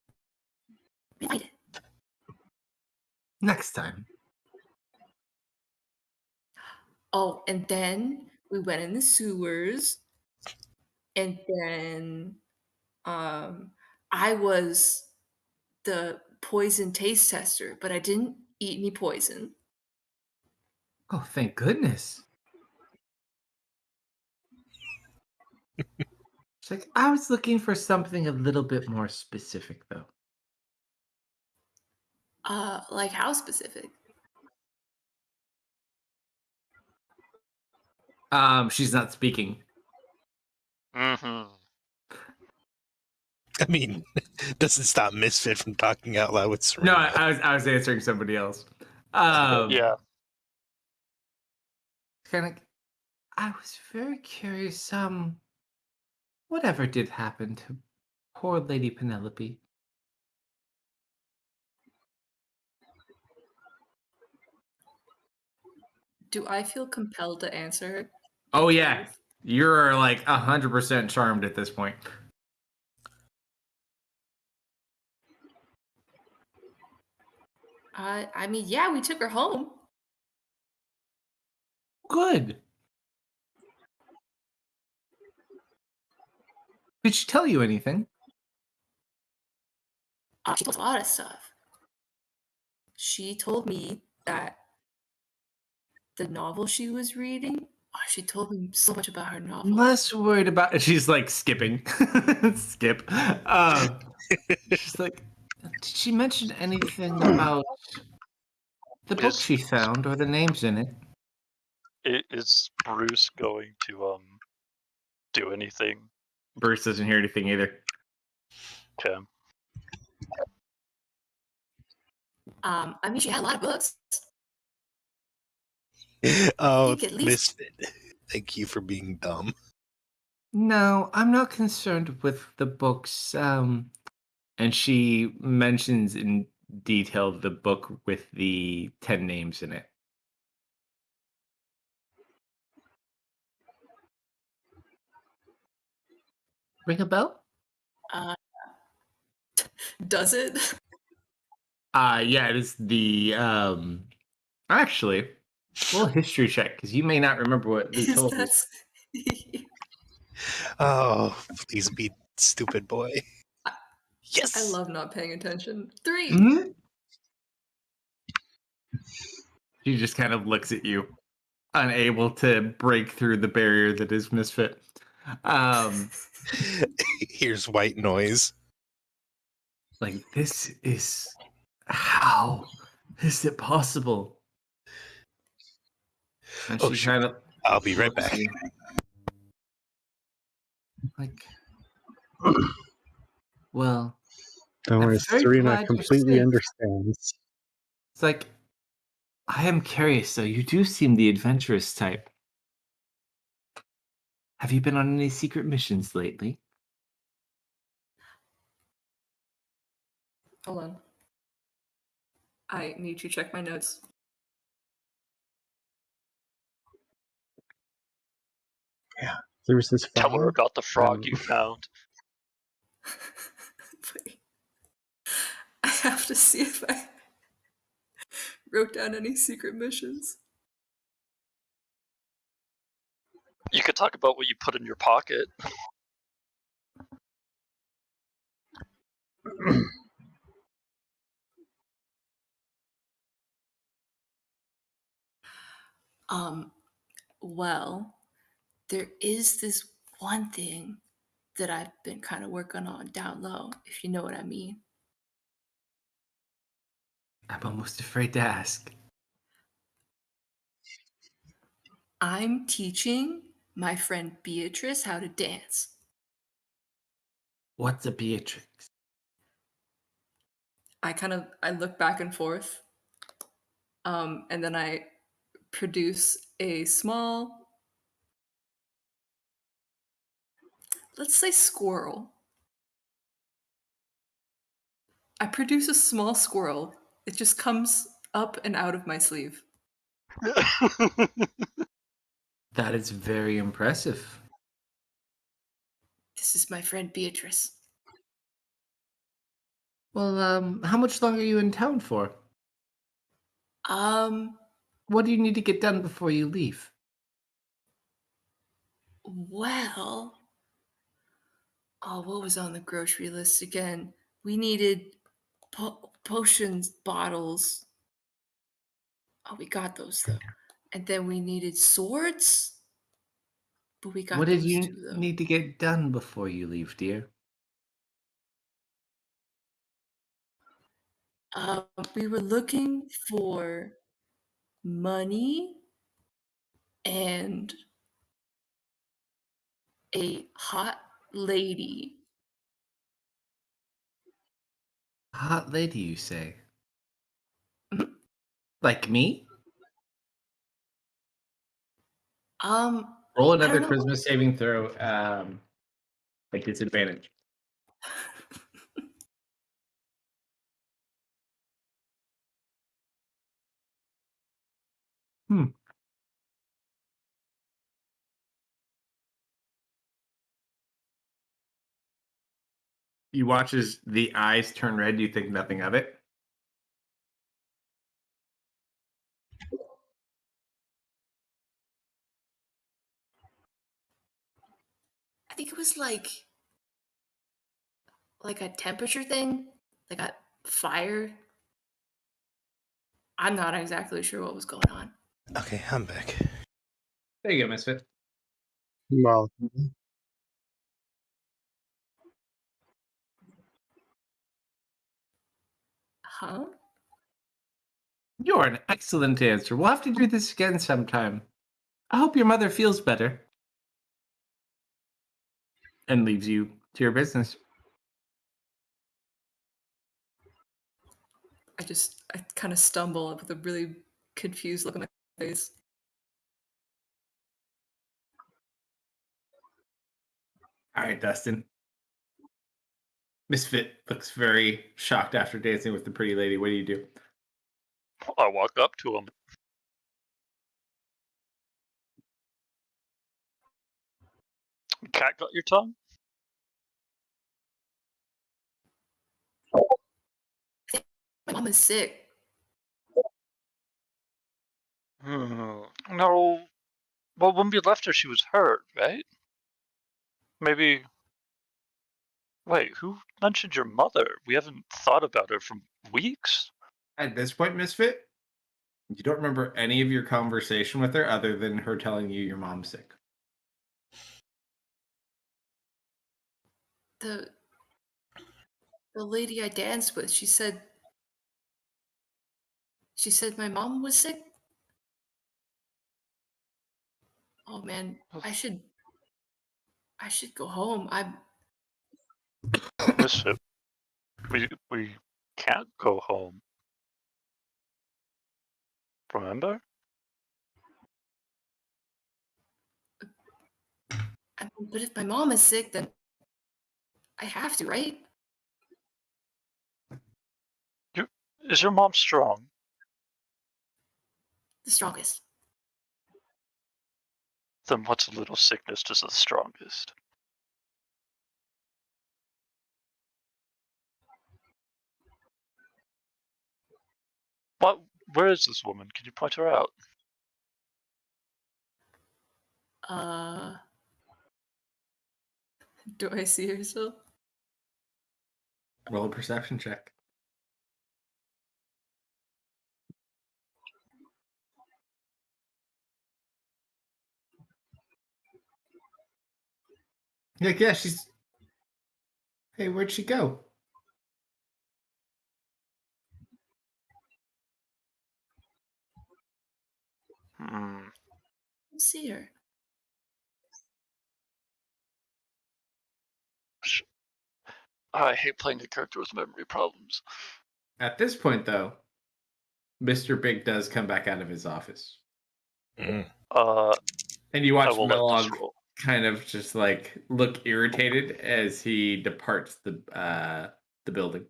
we find it. Next time. Oh, and then we went in the sewers, and then I was the poison taste tester, but I didn't eat any poison. Oh, thank goodness. It's like I was looking for something a little bit more specific, though. Like how specific? She's not speaking. Mm-hmm. I mean, doesn't stop Misfit from talking out loud with No, Serena. I was answering somebody else. Yeah. Kind of. I was very curious. Whatever did happen to poor Lady Penelope? Do I feel compelled to answer? Oh yeah, you're like 100% charmed at this point. I mean, yeah, we took her home. Good. Did she tell you anything? She told us a lot of stuff. She told me that the novel she was reading, she told me so much about her novel. Less worried about. She's like skipping. Skip. She's like, did she mention anything about the book she found or the names in it? Is Bruce going to do anything? Bruce doesn't hear anything either. Okay. I mean, she had a lot of books. Oh, think at least- Misfit. Thank you for being dumb. No, I'm not concerned with the books. And she mentions in detail the book with the 10 names in it. Ring a bell? Does it? Yeah, it is the actually, a little history check because you may not remember what Lou told you. That's Oh, please be stupid boy. Yes. I love not paying attention. 3. Mhm. She just kind of looks at you, unable to break through the barrier that is Misfit. Here's white noise. Like, this is how is it possible? And Oh, she shoot. kind of I'll be right looks back. at you, like, well, Don't I'm worry, very Serena glad you're completely safe. understands. It's like, I am curious, though. You do seem the adventurous type. Have you been on any secret missions lately? Hold on. I need to check my notes. There was this Tell her fellow. about the frog you found. Wait. I have to see if I wrote down any secret missions. You could talk about what you put in your pocket. Well, there is this one thing that I've been kind of working on down low, if you know what I mean. I'm almost afraid to ask. I'm teaching my friend Beatrice how to dance. What's a Beatrix? I look back and forth, and then I produce a small, let's say squirrel. I produce a small squirrel. It just comes up and out of my sleeve. That is very impressive. This is my friend Beatrice. Well, how much longer are you in town for? Um, What do you need to get done before you leave? Well, oh, what was on the grocery list again? We needed potions bottles. Oh, we got those though. And then we needed swords, but we got What did those you too though. need to get done before you leave, dear? We were looking for money and a hot lady. Hot lady, you say? Mhm. Like me? Roll I don't another know. charisma saving throw. Like disadvantage. Hmm. You watch as the eyes turn red. You think nothing of it. I think it was like a temperature thing, like a fire. I'm not exactly sure what was going on. Okay, I'm back. There you go, Misfit. Well, Huh? You're an excellent answer. We'll have to do this again sometime. I hope your mother feels better. And leaves you to your business. I kind of stumble with a really confused look on my face. All right, Dustin. Misfit looks very shocked after dancing with the pretty lady. What do you do? I walk up to him. Cat got your tongue? My mom is sick. No. Well, when we left her, she was hurt, right? Maybe. Wait, who mentioned your mother? We haven't thought about her for weeks. At this point, Misfit, you don't remember any of your conversation with her other than her telling you your mom's sick. The the lady I danced with, she said my mom was sick. Oh man, I should go home. Misfit, we can't go home. Remember? But if my mom is sick, then I have to, right? Is your mom strong? The strongest. Then what's a little sickness to the strongest? What? Where is this woman? Can you point her out? Uh, do I see her still? Roll a perception check. You're like, yeah, she's. Hey, where'd she go? Hmm. I don't see her. I hate playing a character with memory problems. At this point, though, Mr. Big does come back out of his office. Mm. And you I watch will let this Mellog roll. kind of just like look irritated as he departs the building.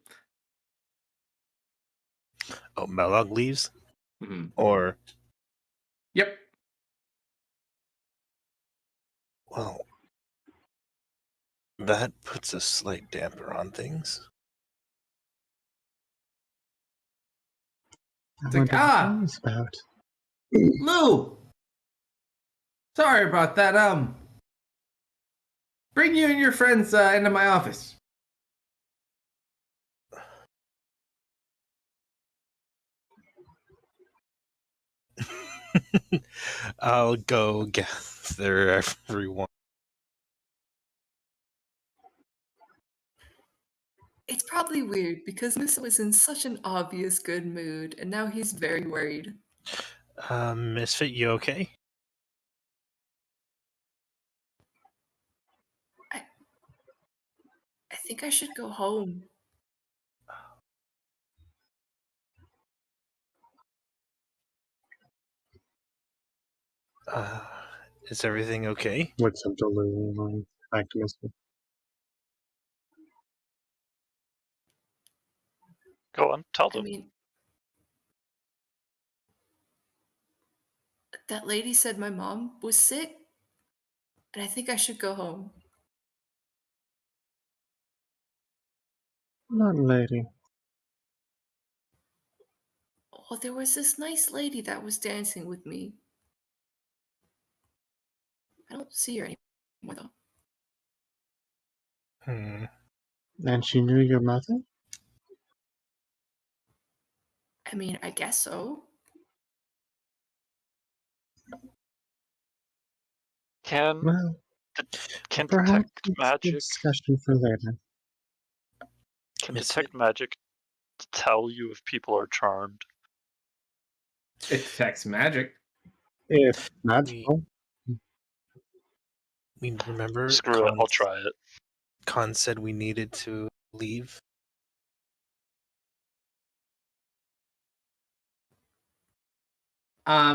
Oh, Malog leaves? Mhm. Or, Yep. well, that puts a slight damper on things. I It's like, wonder what that was about. Lou! Sorry about that. Bring you and your friends into my office. I'll go gather everyone. It's probably weird because Missa was in such an obvious good mood, and now he's very worried. Misfit, you okay? I think I should go home. Uh, is everything okay? Looks up to Lou and back to Misfit. Go on, tell I them. mean, that lady said my mom was sick, and I think I should go home. Not lady. Well, there was this nice lady that was dancing with me. I don't see her anymore, though. Hmm. And she knew your mother? I mean, I guess so. Can Well, perhaps detect it's a magic discussion for later. Misfit? detect magic tell you if people are charmed? It detects magic. If magical. We remember Screw it, I'll try it. Khan said we needed to leave.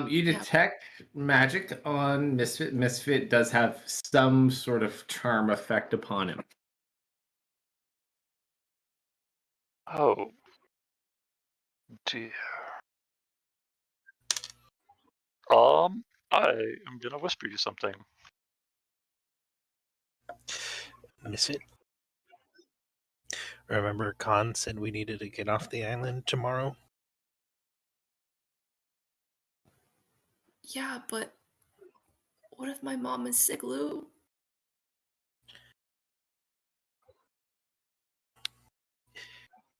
You detect magic on Misfit. Misfit does have some sort of charm effect upon him. Oh dear. I am gonna whisper you something. Misfit? Remember Khan said we needed to get off the island tomorrow? Yeah, but what if my mom is sick, Lou?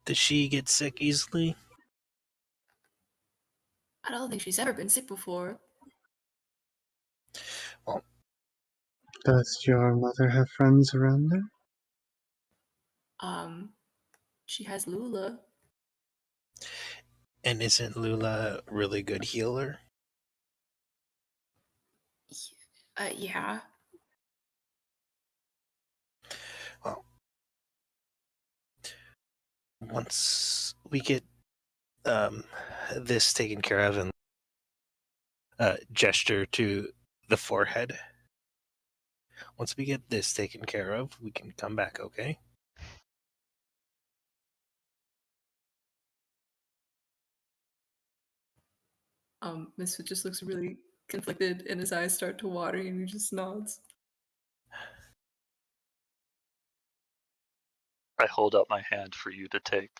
Does she get sick easily? I don't think she's ever been sick before. Well, Does your mother have friends around there? She has Lula. and isn't Lula a really good healer? Yeah. Well, once we get this taken care of and gesture to the forehead. Once we get this taken care of, we can come back, okay? Misfit just looks really conflicted and his eyes start to water and he just nods. I hold out my hand for you to take.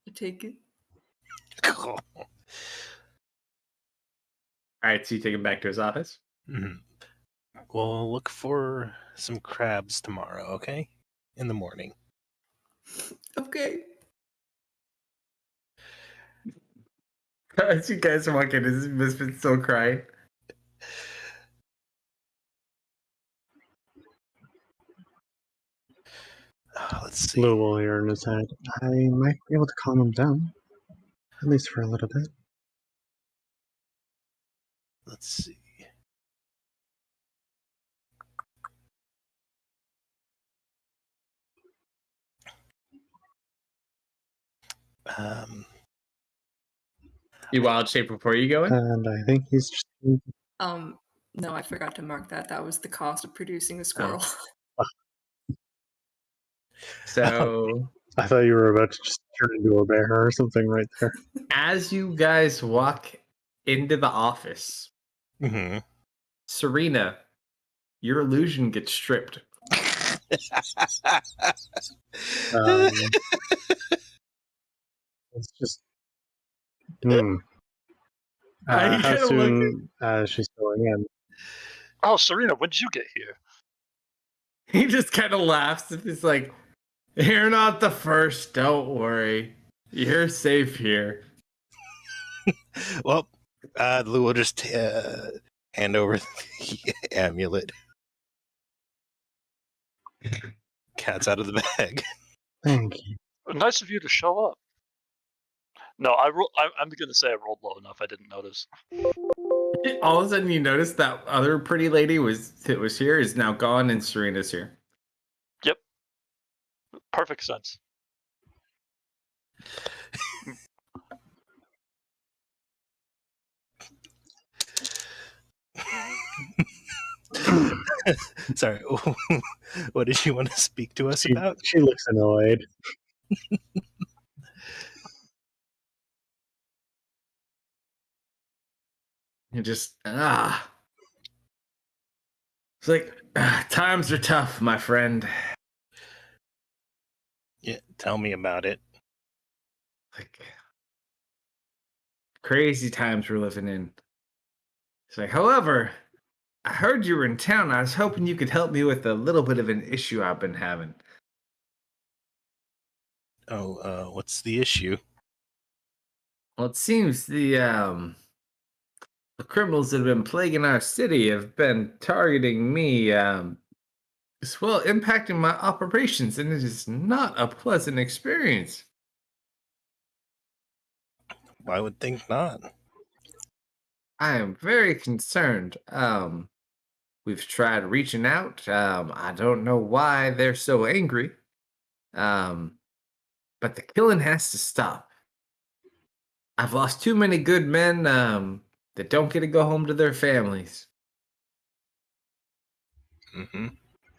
I take it. Cool. All right, so you take him back to his office. Mhm. We'll look for some crabs tomorrow, okay? In the morning. Okay. As you guys walk in, is Misfit still crying? Let's see. Lou will hear in his head. I might be able to calm him down. At least for a little bit. Let's see. Um, You wild shape before you go in? And I think he's just. No, I forgot to mark that. That was the cost of producing a squirrel. So I thought you were about to just turn into a bear or something right there. as you guys walk into the office, mhm. Serena, your illusion gets stripped. Um, it's just. Hmm. I How kinda like soon she's going in? Oh, Serena, when did you get here? He just kind of laughs. He's like, "You're not the first. Don't worry. You're safe here." Well, Lou will just hand over the amulet. Cat's out of the bag. Thank you. Nice of you to show up. No, I'm gonna say I rolled low enough. I didn't notice. All of a sudden, you notice that other pretty lady that was here is now gone, and Serena's here. Yep. Perfect sense. Sorry, what did you want to speak to us She, about? she looks annoyed. You just It's like times are tough, my friend. Yeah, tell me about it. Like crazy times we're living in. It's like, however, I heard you were in town. I was hoping you could help me with a little bit of an issue I've been having. Oh, what's the issue? Well, it seems the criminals that have been plaguing our city have been targeting me, as well, impacting my operations, and it is not a pleasant experience. I would think not. I am very concerned. We've tried reaching out. I don't know why they're so angry. Um, but the killing has to stop. I've lost too many good men that don't get to go home to their families. Mm-hmm.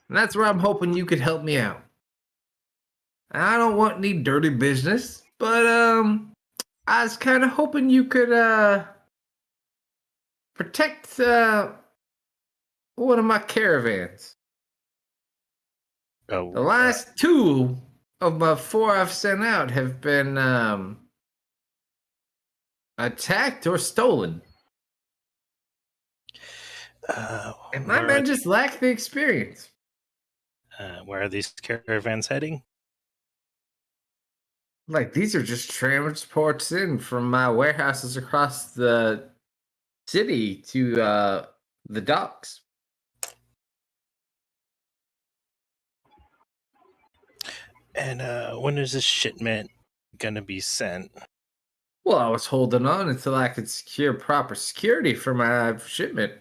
And that's where I'm hoping you could help me out. I don't want any dirty business, but I was kind of hoping you could protect one of my caravans. Oh, The last two of my four I've sent out have been attacked or stolen. And my men just lack the experience. Where are these caravans heading? Like, these are just transports in from my warehouses across the city to the docks. And when is this shipment gonna be sent? Well, I was holding on until I could secure proper security for my shipment.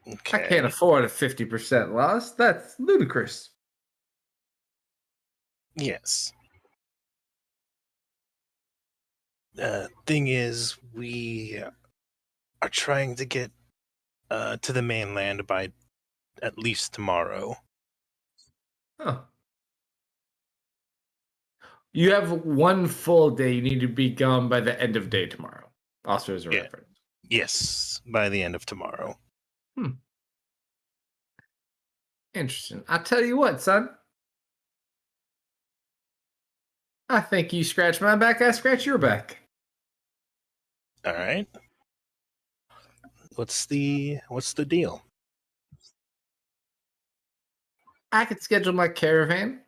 Okay. I can't afford a 50% loss. That's ludicrous. Yes. Thing is, we are trying to get to the mainland by at least tomorrow. Huh. You have one full day. You need to be gone by the end of day tomorrow. Also as a Yeah. reference. Yes, by the end of tomorrow. Interesting. I'll tell you what, son. I think you scratch my back, I scratch your back. All right. What's the deal? I could schedule my caravan.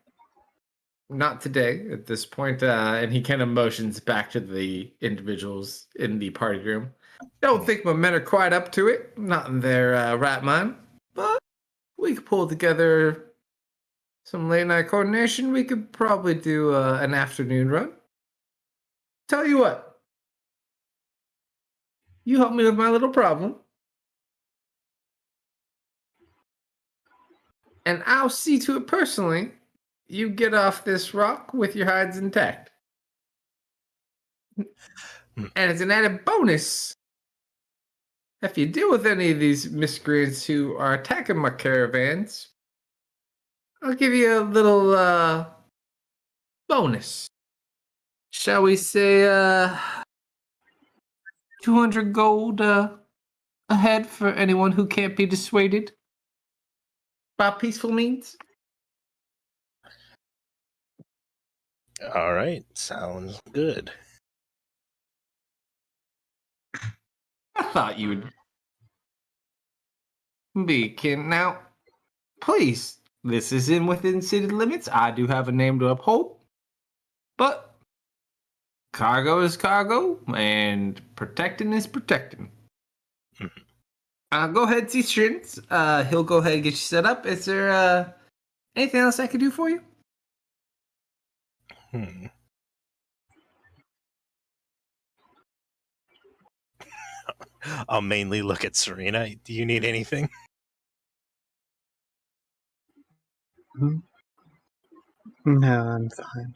Not today at this point. And he kind of motions back to the individuals in the party room. Don't think my men are quite up to it. Not in their right mind. But we could pull together some late night coordination. We could probably do an afternoon run. Tell you what. You help me with my little problem. And I'll see to it personally. You get off this rock with your hides intact. Hmm. And as an added bonus, if you deal with any of these miscreants who are attacking my caravans, I'll give you a little bonus. Shall we say 200 gold ahead for anyone who can't be dissuaded by peaceful means? All right, sounds good. I thought you would. Beacon. Now, please, this is within city limits. I do have a name to uphold, but cargo is cargo, and protecting is protecting. Go ahead, see Strins. He'll go ahead and get you set up. Is there anything else I can do for you? I'll mainly look at Serena. Do you need anything? No, I'm fine.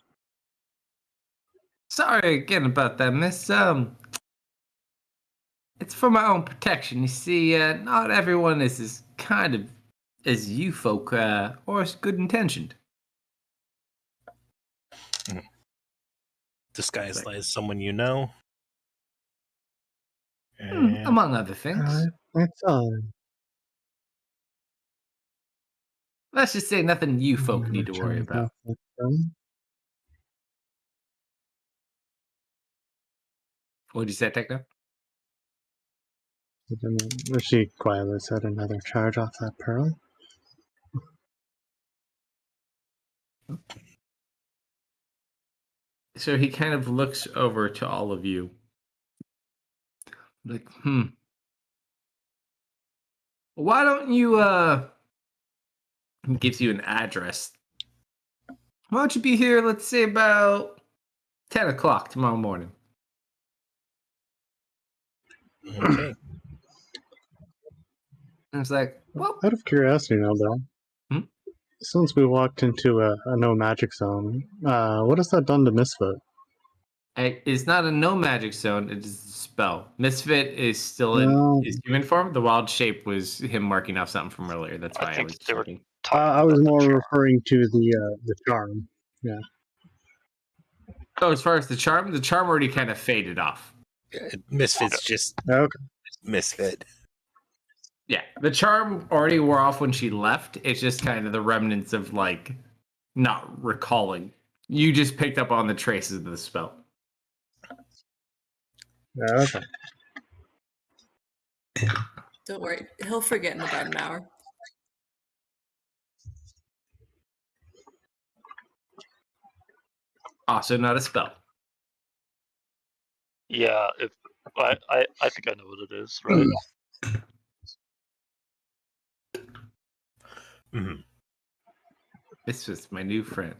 Sorry again about that, miss. It's for my own protection. You see, not everyone is as kind of as you folk, or as good intentioned. Disguised as someone you know. Among other things. It's all. Let's just say nothing you folk need to worry about. What'd you say, Techno? She quietly said another charge off that pearl. So he kind of looks over to all of you. Like, why don't you, he gives you an address. Why don't you be here, let's say about 10 o'clock tomorrow morning? Okay. And it's like, well, Out of curiosity now, though, since we walked into a no magic zone, what has that done to Misfit? it's not a no magic zone, it is a spell. Misfit is still in No. his human form. The wild shape was him marking off something from earlier. That's why I was they were checking. I was about the more charm. referring to the charm. Yeah. Oh, as far as the charm already kind of faded off. Misfit's just Okay. Misfit. Yeah, the charm already wore off when she left. It's just kind of the remnants of, like, not recalling. You just picked up on the traces of the spell. Okay. Don't worry, he'll forget in about an hour. Also not a spell. Yeah, if I think I know what it is, right? Mhm. This was my new friend.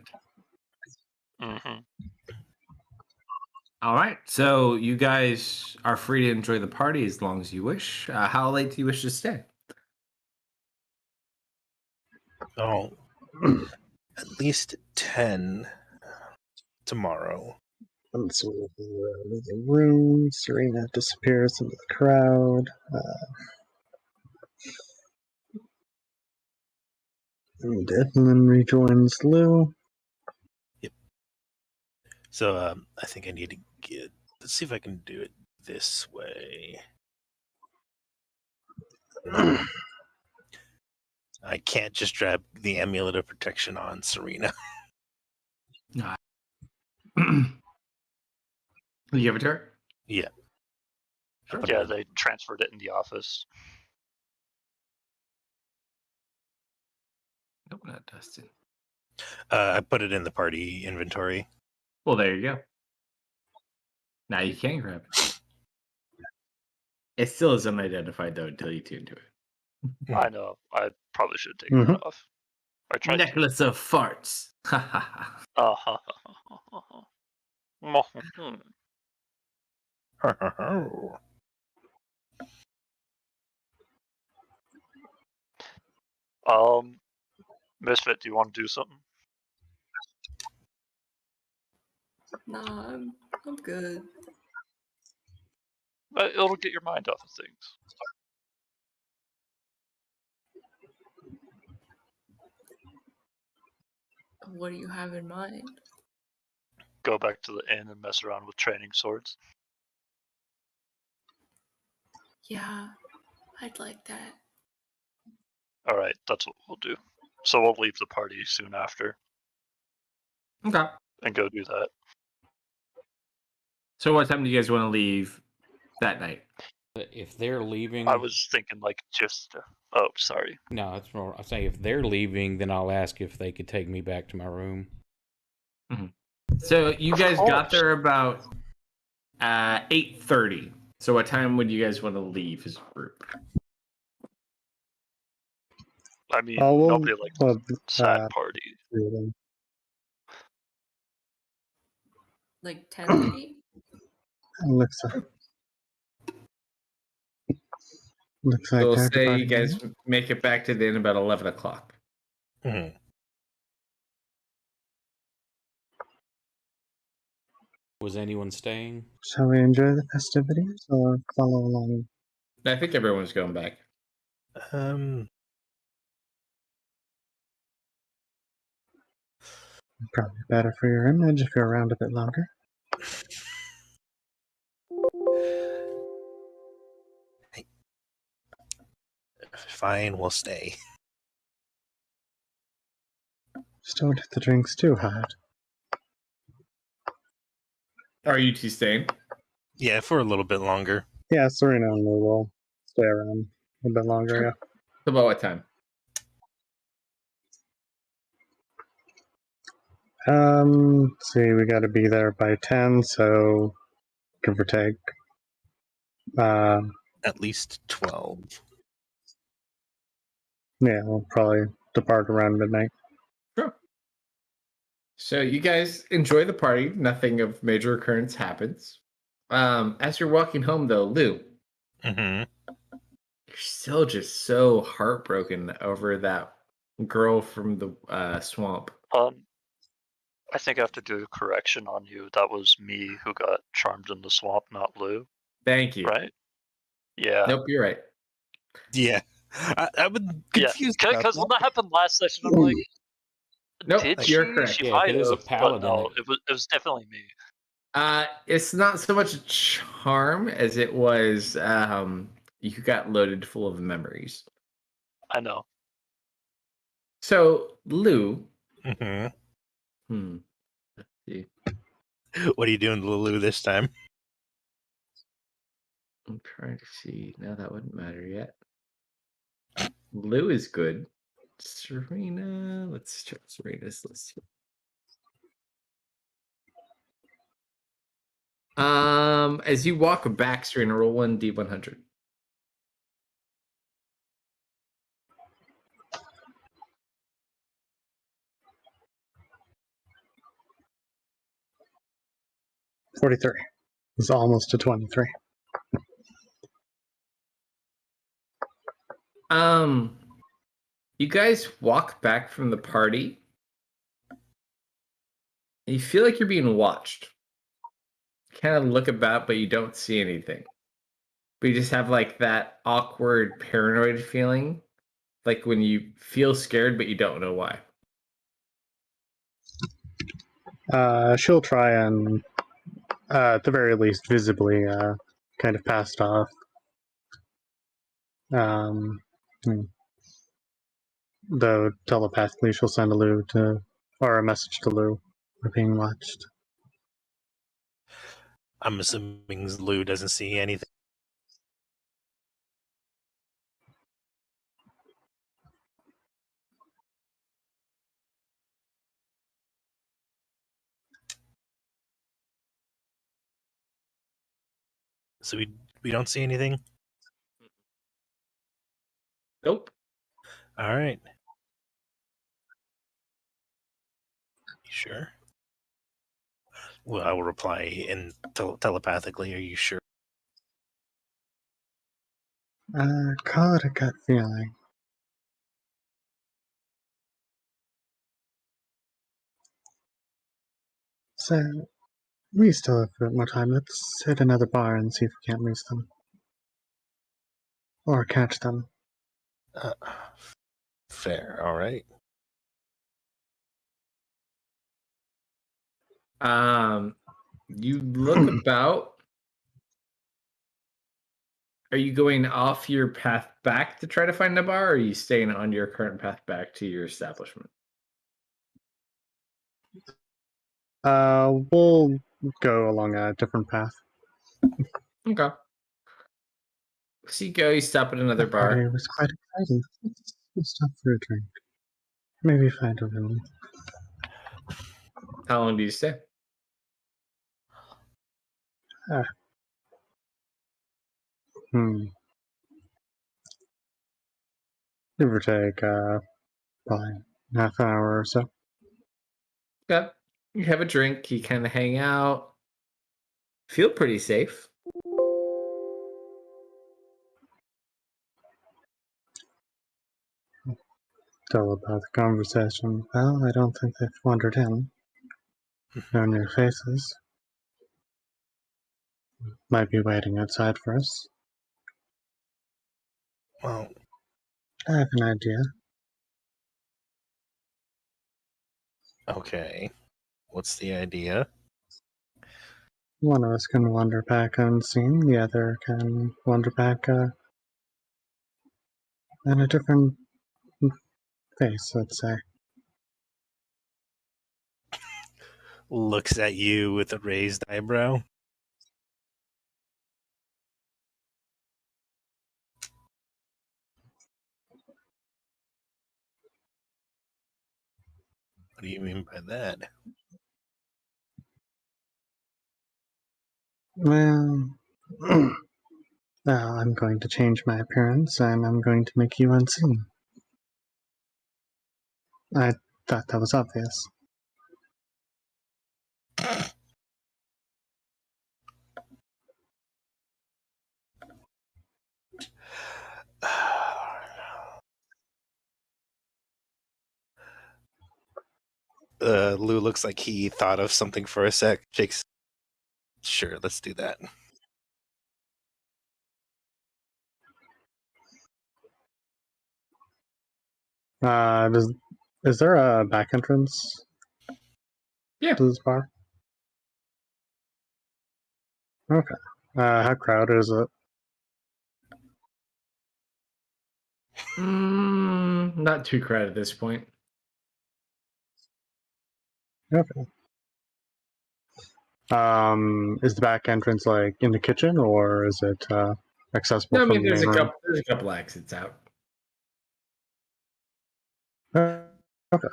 Mm-hmm. All right, so you guys are free to enjoy the party as long as you wish. How late do you wish to stay? Oh, at least 10 tomorrow. And so we leave the room. Serena disappears into the crowd. And Ethan rejoins Lou. So I think I need to get. Let's see if I can do it this way. I can't just drop the amulet of protection on Serena. You give it to her? Yeah. Sure. Yeah, they transferred it in the office. Nope, not Dustin. I put it in the party inventory. Well, there you go. Now you can grab it. It still is unidentified, though, until you tune to it. I know. I probably should have taken it off. I tried Necklace of farts. Ha ha ha. Misfit, do you want to do something? Nah, I'm good. It'll get your mind off of things. What do you have in mind? Go back to the inn and mess around with training swords. Yeah, I'd like that. All right, that's what we'll do. So we'll leave the party soon after Okay. and go do that. So what time do you guys want to leave that night? If they're leaving, I was thinking like just. Oh, sorry. no, that's more. I say if they're leaving, then I'll ask if they could take me back to my room. So you Of guys got course. there about 8:30. So what time would you guys want to leave as a group? I mean, Oh, well, nobody likes well, sad party. really. Like 10:30? Looks like, looks So like we'll after say party. you guys make it back to the inn about 11 o'clock. Mhm. Was anyone staying? Shall we enjoy the festivities or follow along? I think everyone's going back. Um, Probably better for your image if you're around a bit longer. fine, we'll stay. Just don't hit the drinks too hard. Are you two staying? Yeah, for a little bit longer. Yeah, Serena and me will stay around a bit longer, yeah. About what time? Let's see, we gotta be there by 10, so give or take. At least 12. Yeah, we'll probably depart around midnight. Sure. So you guys enjoy the party. Nothing of major occurrence happens. As you're walking home, though, Lou, Mm-hmm. you're still just so heartbroken over that girl from the swamp. I think I have to do a correction on you. That was me who got charmed in the swamp, not Lou. Thank you. Right? Yeah. Nope, you're right. Yeah. I've been Yeah. confused about Because that. when that happened last session, I'm like, Nope, did you're she? correct. She Yeah, might it is a have, but paladin. no, it was definitely me. It's not so much a charm as it was you got loaded full of memories. I know. So, Lou, Mm-hmm. let's see. What are you doing to Lulu this time? I'm trying to see. No, that wouldn't matter yet. Lou is good. Serena, let's check Serena's list here. As you walk back, Serena, roll 1d100. $43. It's almost to 23. You guys walk back from the party. And you feel like you're being watched. Kind of look about, but you don't see anything. But you just have like that awkward paranoid feeling. Like when you feel scared, but you don't know why. She'll try and, at the very least, visibly kind of passed off. Hmm. Though telepathically, she'll send a message to Lou. We're being watched. I'm assuming Lou doesn't see anything. So we don't see anything? Nope. All right. You sure? Well, I will reply in telepathically. Are you sure? Call it a gut feeling. So, we still have a bit more time. Let's hit another bar and see if we can't lose them. Or catch them. Uh, fair. All right. You look about. Are you going off your path back to try to find a bar, or are you staying on your current path back to your establishment? We'll go along a different path. Okay. So you go, you stop at another The party bar. was quite exciting. Let's stop for a drink. Maybe find a room. How long do you stay? Hmm. Give or take, probably half an hour or so. Yeah. You have a drink, you kind of hang out, feel pretty safe. Tell about the conversation. Well, I don't think they've wandered in. No new faces. Might be waiting outside for us. Well, I have an idea. okay. What's the idea? One of us can wander back unseen, the other can wander back in a different face, let's say. Looks at you with a raised eyebrow. What do you mean by that? Well, well, I'm going to change my appearance and I'm going to make you unseen. I thought that was obvious. Lou looks like he thought of something for a sec. Jake's sure, let's do that. Is there a back entrance Yeah. to this bar? Okay. How crowded is it? Not too crowded at this point. Okay. Is the back entrance like in the kitchen or is it accessible No, I from mean the main room? there's a couple exits out. Okay.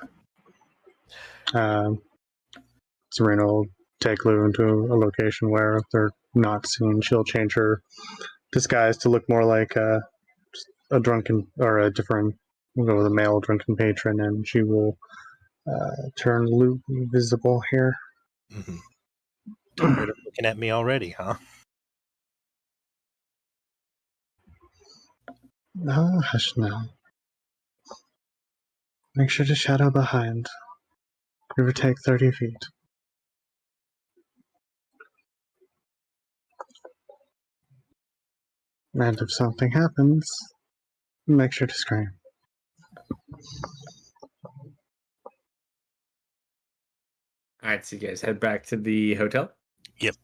Serena will take Lou into a location where they're not seen. She'll change her disguise to look more like a drunken or a different. We'll go with a male drunken patron, and she will turn Lou invisible here. Mm-hmm. Tired of looking at me already, huh? Oh, hush now. Make sure to shadow behind. Give or take 30 feet. And if something happens, make sure to scream. All right, so you guys head back to the hotel. Yep.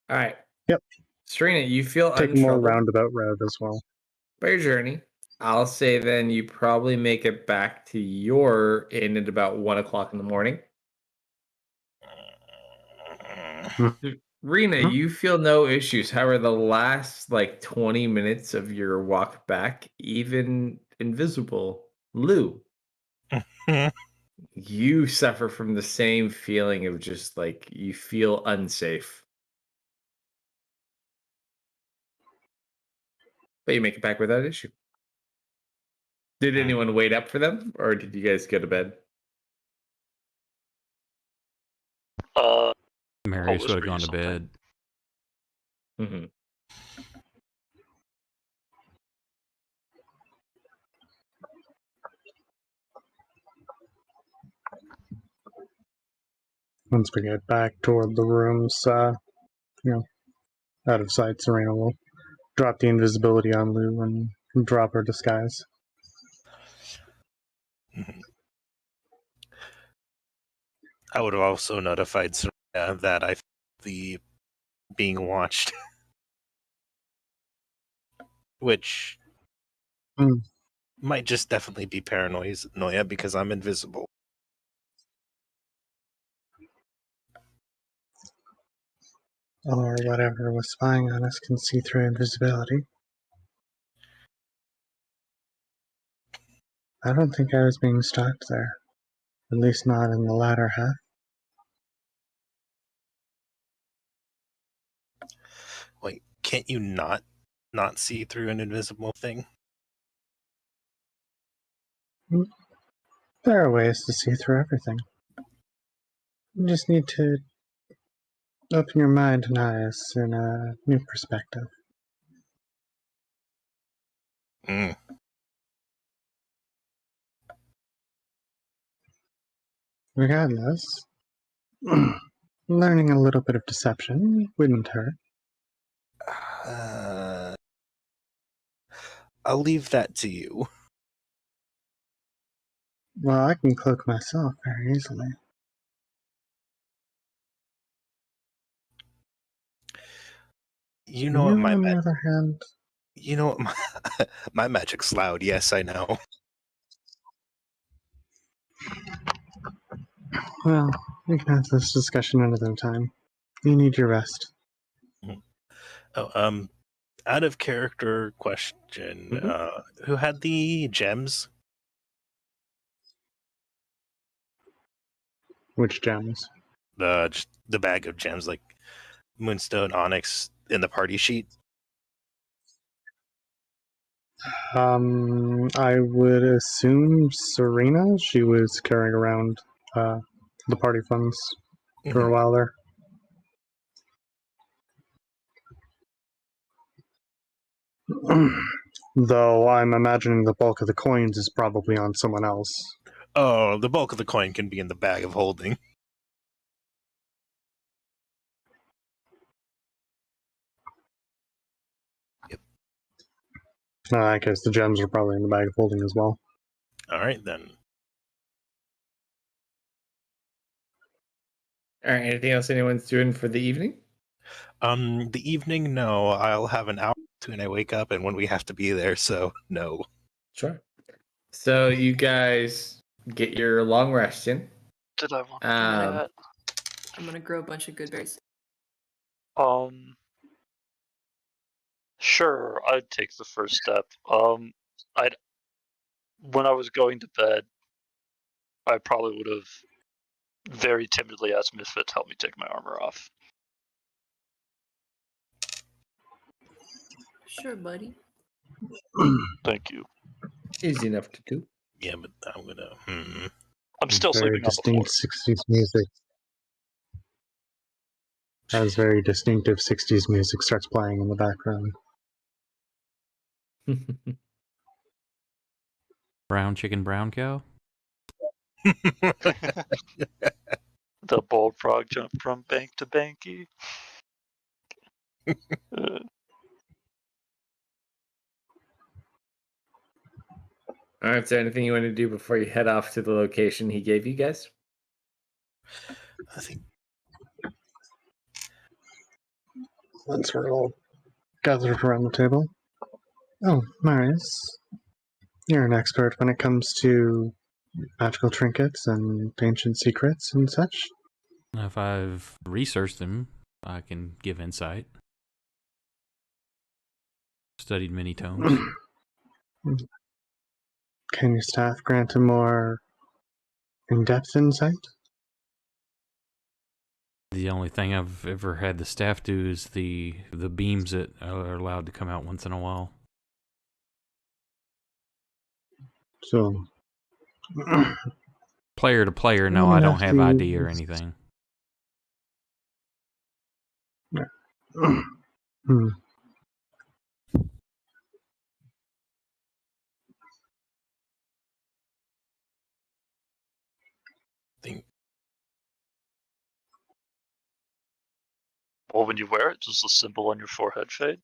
All right. Yep. Serena, you feel Take a more untroubled roundabout route as well. by your journey. I'll say then you probably make it back to your inn at about 1 o'clock in the morning. Rena, Mhm. you feel no issues. However, the last like 20 minutes of your walk back, even invisible, Lou, you suffer from the same feeling of just like you feel unsafe. But you make it back without issue. Did anyone wait up for them, or did you guys go to bed? Marius would have whisper you gone to something. bed. Mm-hmm. Once we get back toward the rooms, out of sight, Serena will drop the invisibility on Lou and drop her disguise. I would have also notified Serena that I the being watched, which might just definitely be paranoia because I'm invisible. Or whatever was spying on us can see through invisibility. I don't think I was being stalked there. At least not in the latter half. Wait, can't you not see through an invisible thing? There are ways to see through everything. You just need to open your mind and eyes in a new perspective. Mm. Regardless, learning a little bit of deception wouldn't hurt. I'll leave that to you. Well, I can cloak myself very easily. You know what my On the other hand, you know what my magic's loud. Yes, I know. well, we can have this discussion another time. You need your rest. Oh, out of character question. Mhm. Who had the gems? Which gems? The bag of gems, like moonstone, onyx, in the party sheet. I would assume Serena. She was carrying around the party funds for a while there. Though I'm imagining the bulk of the coins is probably on someone else. Oh, the bulk of the coin can be in the bag of holding. I guess the gems are probably in the bag of holding as well. All right then. All right. Anything else anyone's doing for the evening? The evening, no. I'll have an hour when I wake up and when we have to be there. So no. Sure. So you guys get your long rest in. Did I want to do Um, that? I'm gonna grow a bunch of good berries. Sure, I'd take the first step. I'd when I was going to bed, I probably would have very timidly asked Misfit to help me take my armor off. Sure, buddy. Thank you. easy enough to do. Yeah, but I'm gonna. I'm still Very sleeping on the floor. distinct 60s music. As very distinctive 60s music starts playing in the background. Brown chicken, brown cow. The bold frog jumped from bank to banky. All right. Is there anything you want to do before you head off to the location he gave you guys? I think Once we're all gathered around the table. Oh, Marius, you're an expert when it comes to magical trinkets and ancient secrets and such. If I've researched them, I can give insight. Studied many tomes. Can your staff grant a more in-depth insight? The only thing I've ever had the staff do is the beams that are allowed to come out once in a while. So, Player to player, no, Let I me don't ask have you- ID or anything. hmm. think Well, when you wear it, does the symbol on your forehead fade?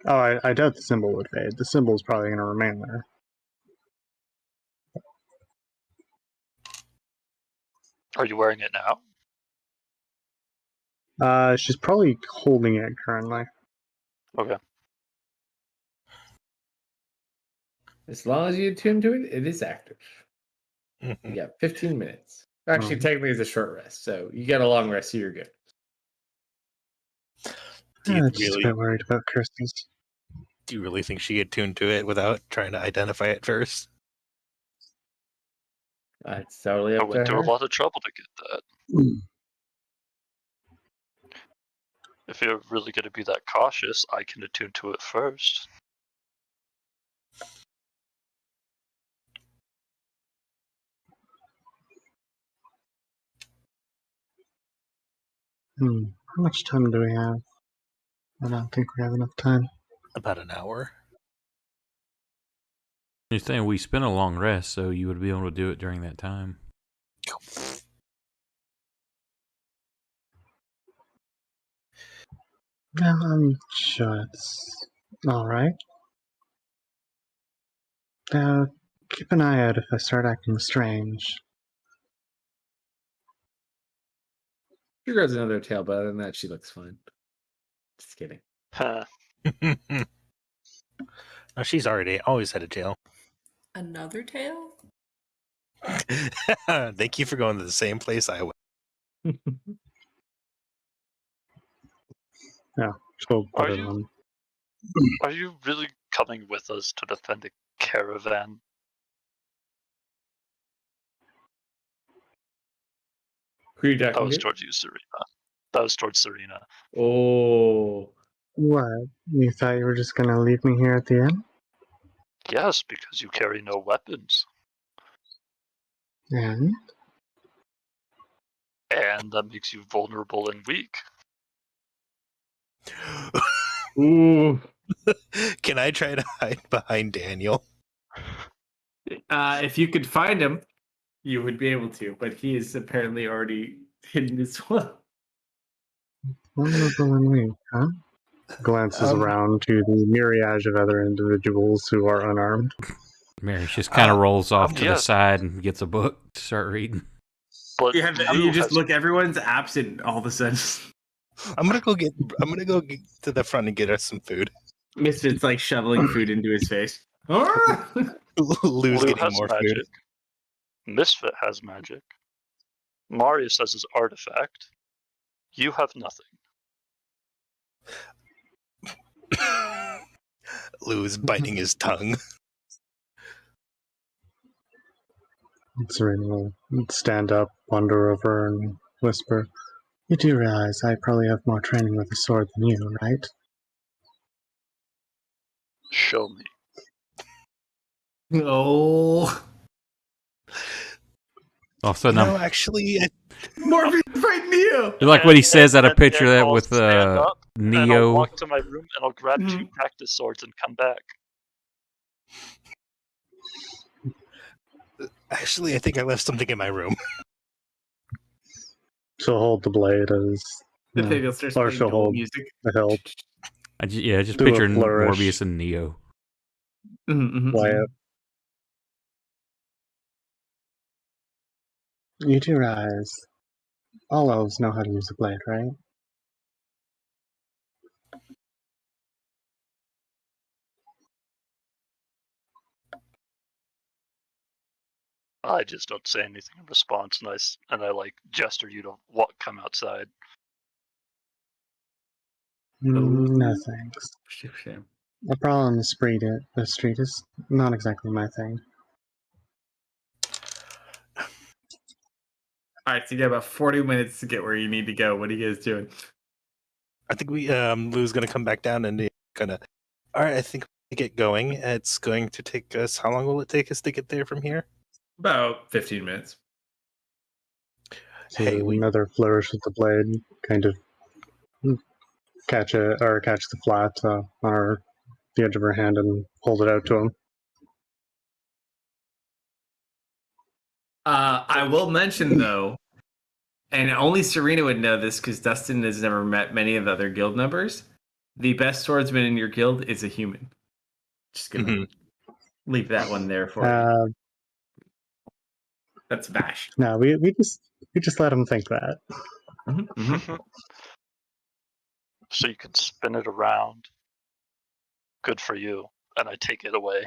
Oh, I doubt the symbol would fade. The symbol's probably going to remain there. Are you wearing it now? She's probably holding it currently. Okay. As long as you attune to it, it is active. You got 15 minutes. Actually, technically, it's a short rest, so you get a long rest, so you're good. do you Just a really bit worried about Kirsty's. Do you really think she get tuned to it without trying to identify it first? It's totally I up to went to a her. lot of trouble to get that. If you're really going to be that cautious, I can attune to it first. How much time do we have? I don't think we have enough time. About an hour. You're saying we spent a long rest, so you would be able to do it during that time. Yeah, I'm sure it's all right. Keep an eye out if I start acting strange. She grows another tail, but other than that, she looks fine. Just kidding. Huh. No, she's always had a tail. Another tail? Thank you for going to the same place I went. Yeah, she'll put Are it you on. are you really coming with us to defend a caravan? Who are you That talking was to? towards you, Serena. That was towards Serena. Oh. What? You thought you were just gonna leave me here at the inn? Yes, because you carry no weapons. And? And that makes you vulnerable and weak. Ooh. Can I try to hide behind Daniel? If you could find him, you would be able to, but he is apparently already hidden as well. Vulnerable and weak, huh? Glances around to the myriad of other individuals who are unarmed. Mary just kind of rolls off to the yes. side and gets a book to start reading. But Yeah, Lou you just has look, everyone's absent all of a sudden. I'm gonna go get to the front and get us some food. Misfit's like shoveling food into his face. Lou's Lou getting has more magic. food. Misfit has magic. Marius has his artifact. You have nothing. Lou's biting his tongue. Serena will stand up, wander over, and whisper, "You do realize I probably have more training with a sword than you, right?" Show me. Oh. All of a sudden, No, actually, Morpheus fight Neo! you like what he says out of picture and that I'll with stand up, and I'll Neo. walk to my room and I'll grab 2 Mhm. practice swords and come back. I think I left something in my room. She'll hold the blade as, Nathaniel starts or playing she'll dual hold music. the hilt. Just Do a picture flourish. Morbius and Neo. Quiet. You do realize all elves know how to use a blade, right? I just don't say anything in response, and I like gesture you to come outside. No thanks. Shame. A brawl on the street is not exactly my thing. All right, so you got about 40 minutes to get where you need to go. What are you guys doing? I think Lou's gonna come back down and gonna. All right, I think we get going. It's going to take us. How long will it take us to get there from here? About 15 minutes. So Hey, another flourish with the blade, kind of catch the flat on the edge of her hand and hold it out to him. I will mention, though, and only Serena would know this because Dustin has never met many of the other guild members. The best swordsman in your guild is a human. Just gonna leave that one there for you. That's Bash. No, we just let him think that. So you can spin it around. Good for you. And I take it away.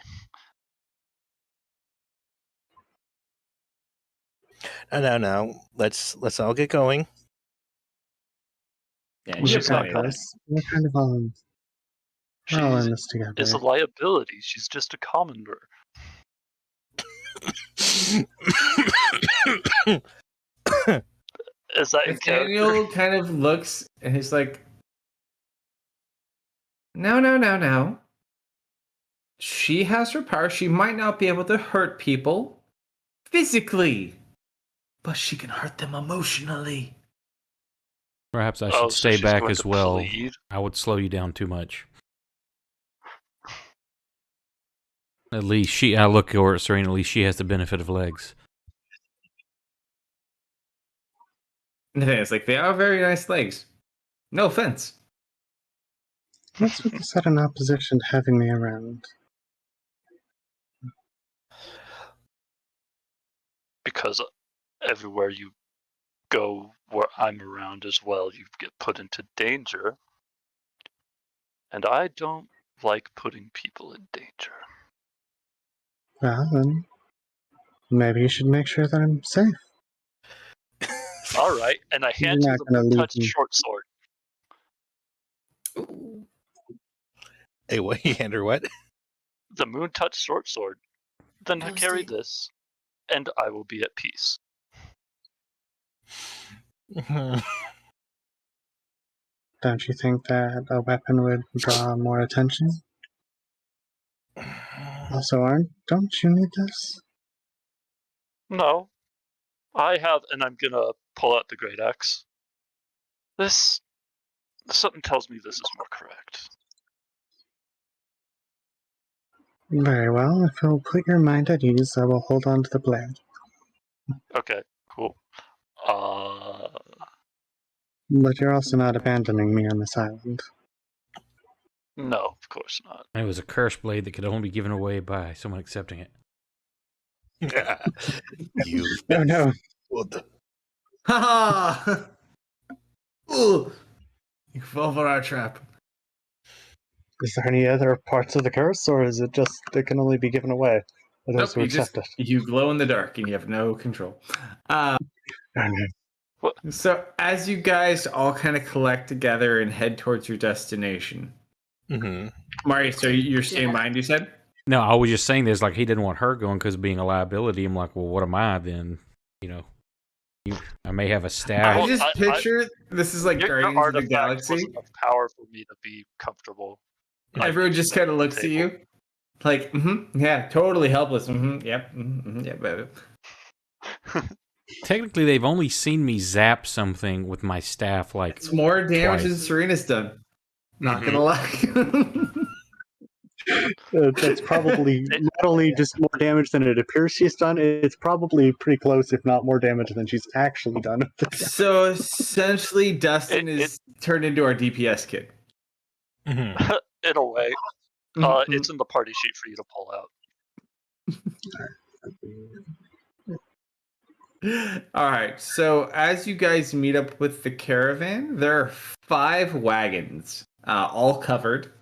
No. Let's all get going. Yeah, We you have She's not plenty of coming. time. this. We're kind of all We're all in She this together. is a liability. She's just a commoner. Is that in character? Nathaniel kind of looks and he's like, no. She has her power. She might not be able to hurt people physically, but she can hurt them emotionally. Perhaps I Oh, should so stay she's back going as to well. plead? I would slow you down too much. At least I look over at Serena, at least she has the benefit of legs. Nathaniel's like, they are very nice legs. No offense. What's with the sudden opposition to having me around? Because everywhere you go where I'm around as well, you get put into danger. And I don't like putting people in danger. Well, then maybe you should make sure that I'm safe. All right, and I hand You're you not the gonna leave moon-touched me. short sword. Ooh. Hey, what? You hand her what? The moon-touched short sword. Then I carry Toasty. this, and I will be at peace. Don't you think that a weapon would draw more attention? Also, don't you need this? No, I have, and I'm gonna pull out the great axe. Something tells me this is more correct. Very well. If you'll put your mind at ease, I will hold on to the blade. Okay, cool. But you're also not abandoning me on this island. No, of course not. It was a cursed blade that could only be given away by someone accepting it. You've Oh been no! fooled. Ha ha! Ooh! You fell for our trap. Is there any other parts of the curse, or is it just it can only be given away by those Nope, who accept it? you glow in the dark and you have no control. Oh no. So as you guys all kind of collect together and head towards your destination, Mm-hmm. Marius, so you're staying Yeah. behind, you said? No, I was just saying this, like, he didn't want her going because of being a liability. I'm like, well, what am I then? You know, I may have a staff. I just picture this is like Your Guardians of the artifact Galaxy. was enough power for me to be comfortable. Everyone just kind of looks at you, like, yeah, totally helpless. Yep, baby. Technically, they've only seen me zap something with my staff, like, It's more damage than twice. Serena's done. Not gonna lie. That's probably not only just more damage than it appears she's done, it's probably pretty close, if not more damage than she's actually done. So essentially, Dustin is turned into our DPS kid. Mm-hmm. In a way. Mhm. It's in the party sheet for you to pull out. All right. So as you guys meet up with the caravan, there are 5 wagons, all covered.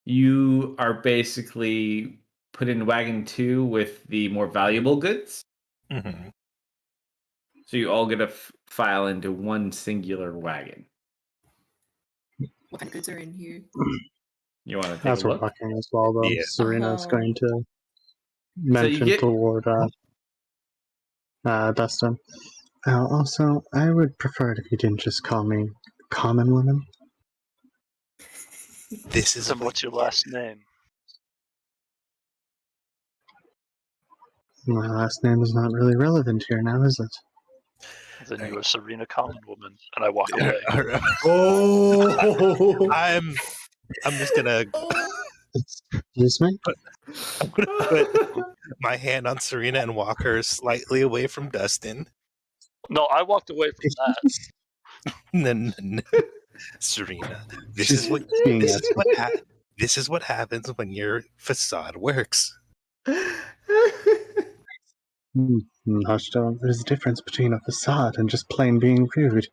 You are basically put in wagon 2 with the more valuable goods. Mm-hmm. So you all get to file into one singular wagon. What kind of goods are in here? You want to take As a we're look? walking as well, though, Yeah. Serena's going to mention get- toward Dustin. Also, I would prefer it if you didn't just call me common woman. This is Then what's your last name? My last name is not really relevant here now, is it? Then you are Serena Common Woman, and I walk away. Oh! I'm just gonna Excuse me? I'm gonna put my hand on Serena and walk her slightly away from Dustin. No, I walked away from that. No. Serena, this She's is what being this is what this is what happens when your facade works. Hush, don't. There's a difference between a facade and just plain being rude.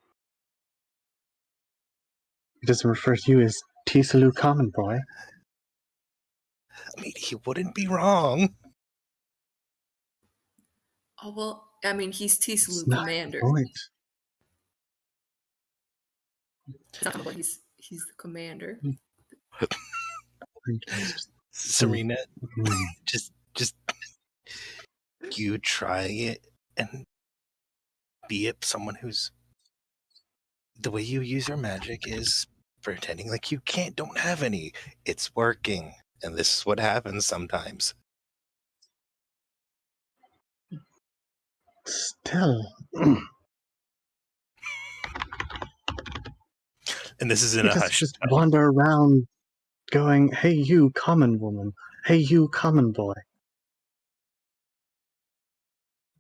It doesn't refer to you as Tisalu Common Boy. I mean, he wouldn't be wrong. Oh, well, I mean, he's It's Tisalu not Commander. the point. He's not Common Boy, he's the commander. Serena, Mm. just you try it and be it someone who's the way you use your magic is pretending like you don't have any. It's working, and this is what happens sometimes. Still, And this is in he a doesn't hush just tone. wander around going, "Hey, you common woman. Hey, you common boy."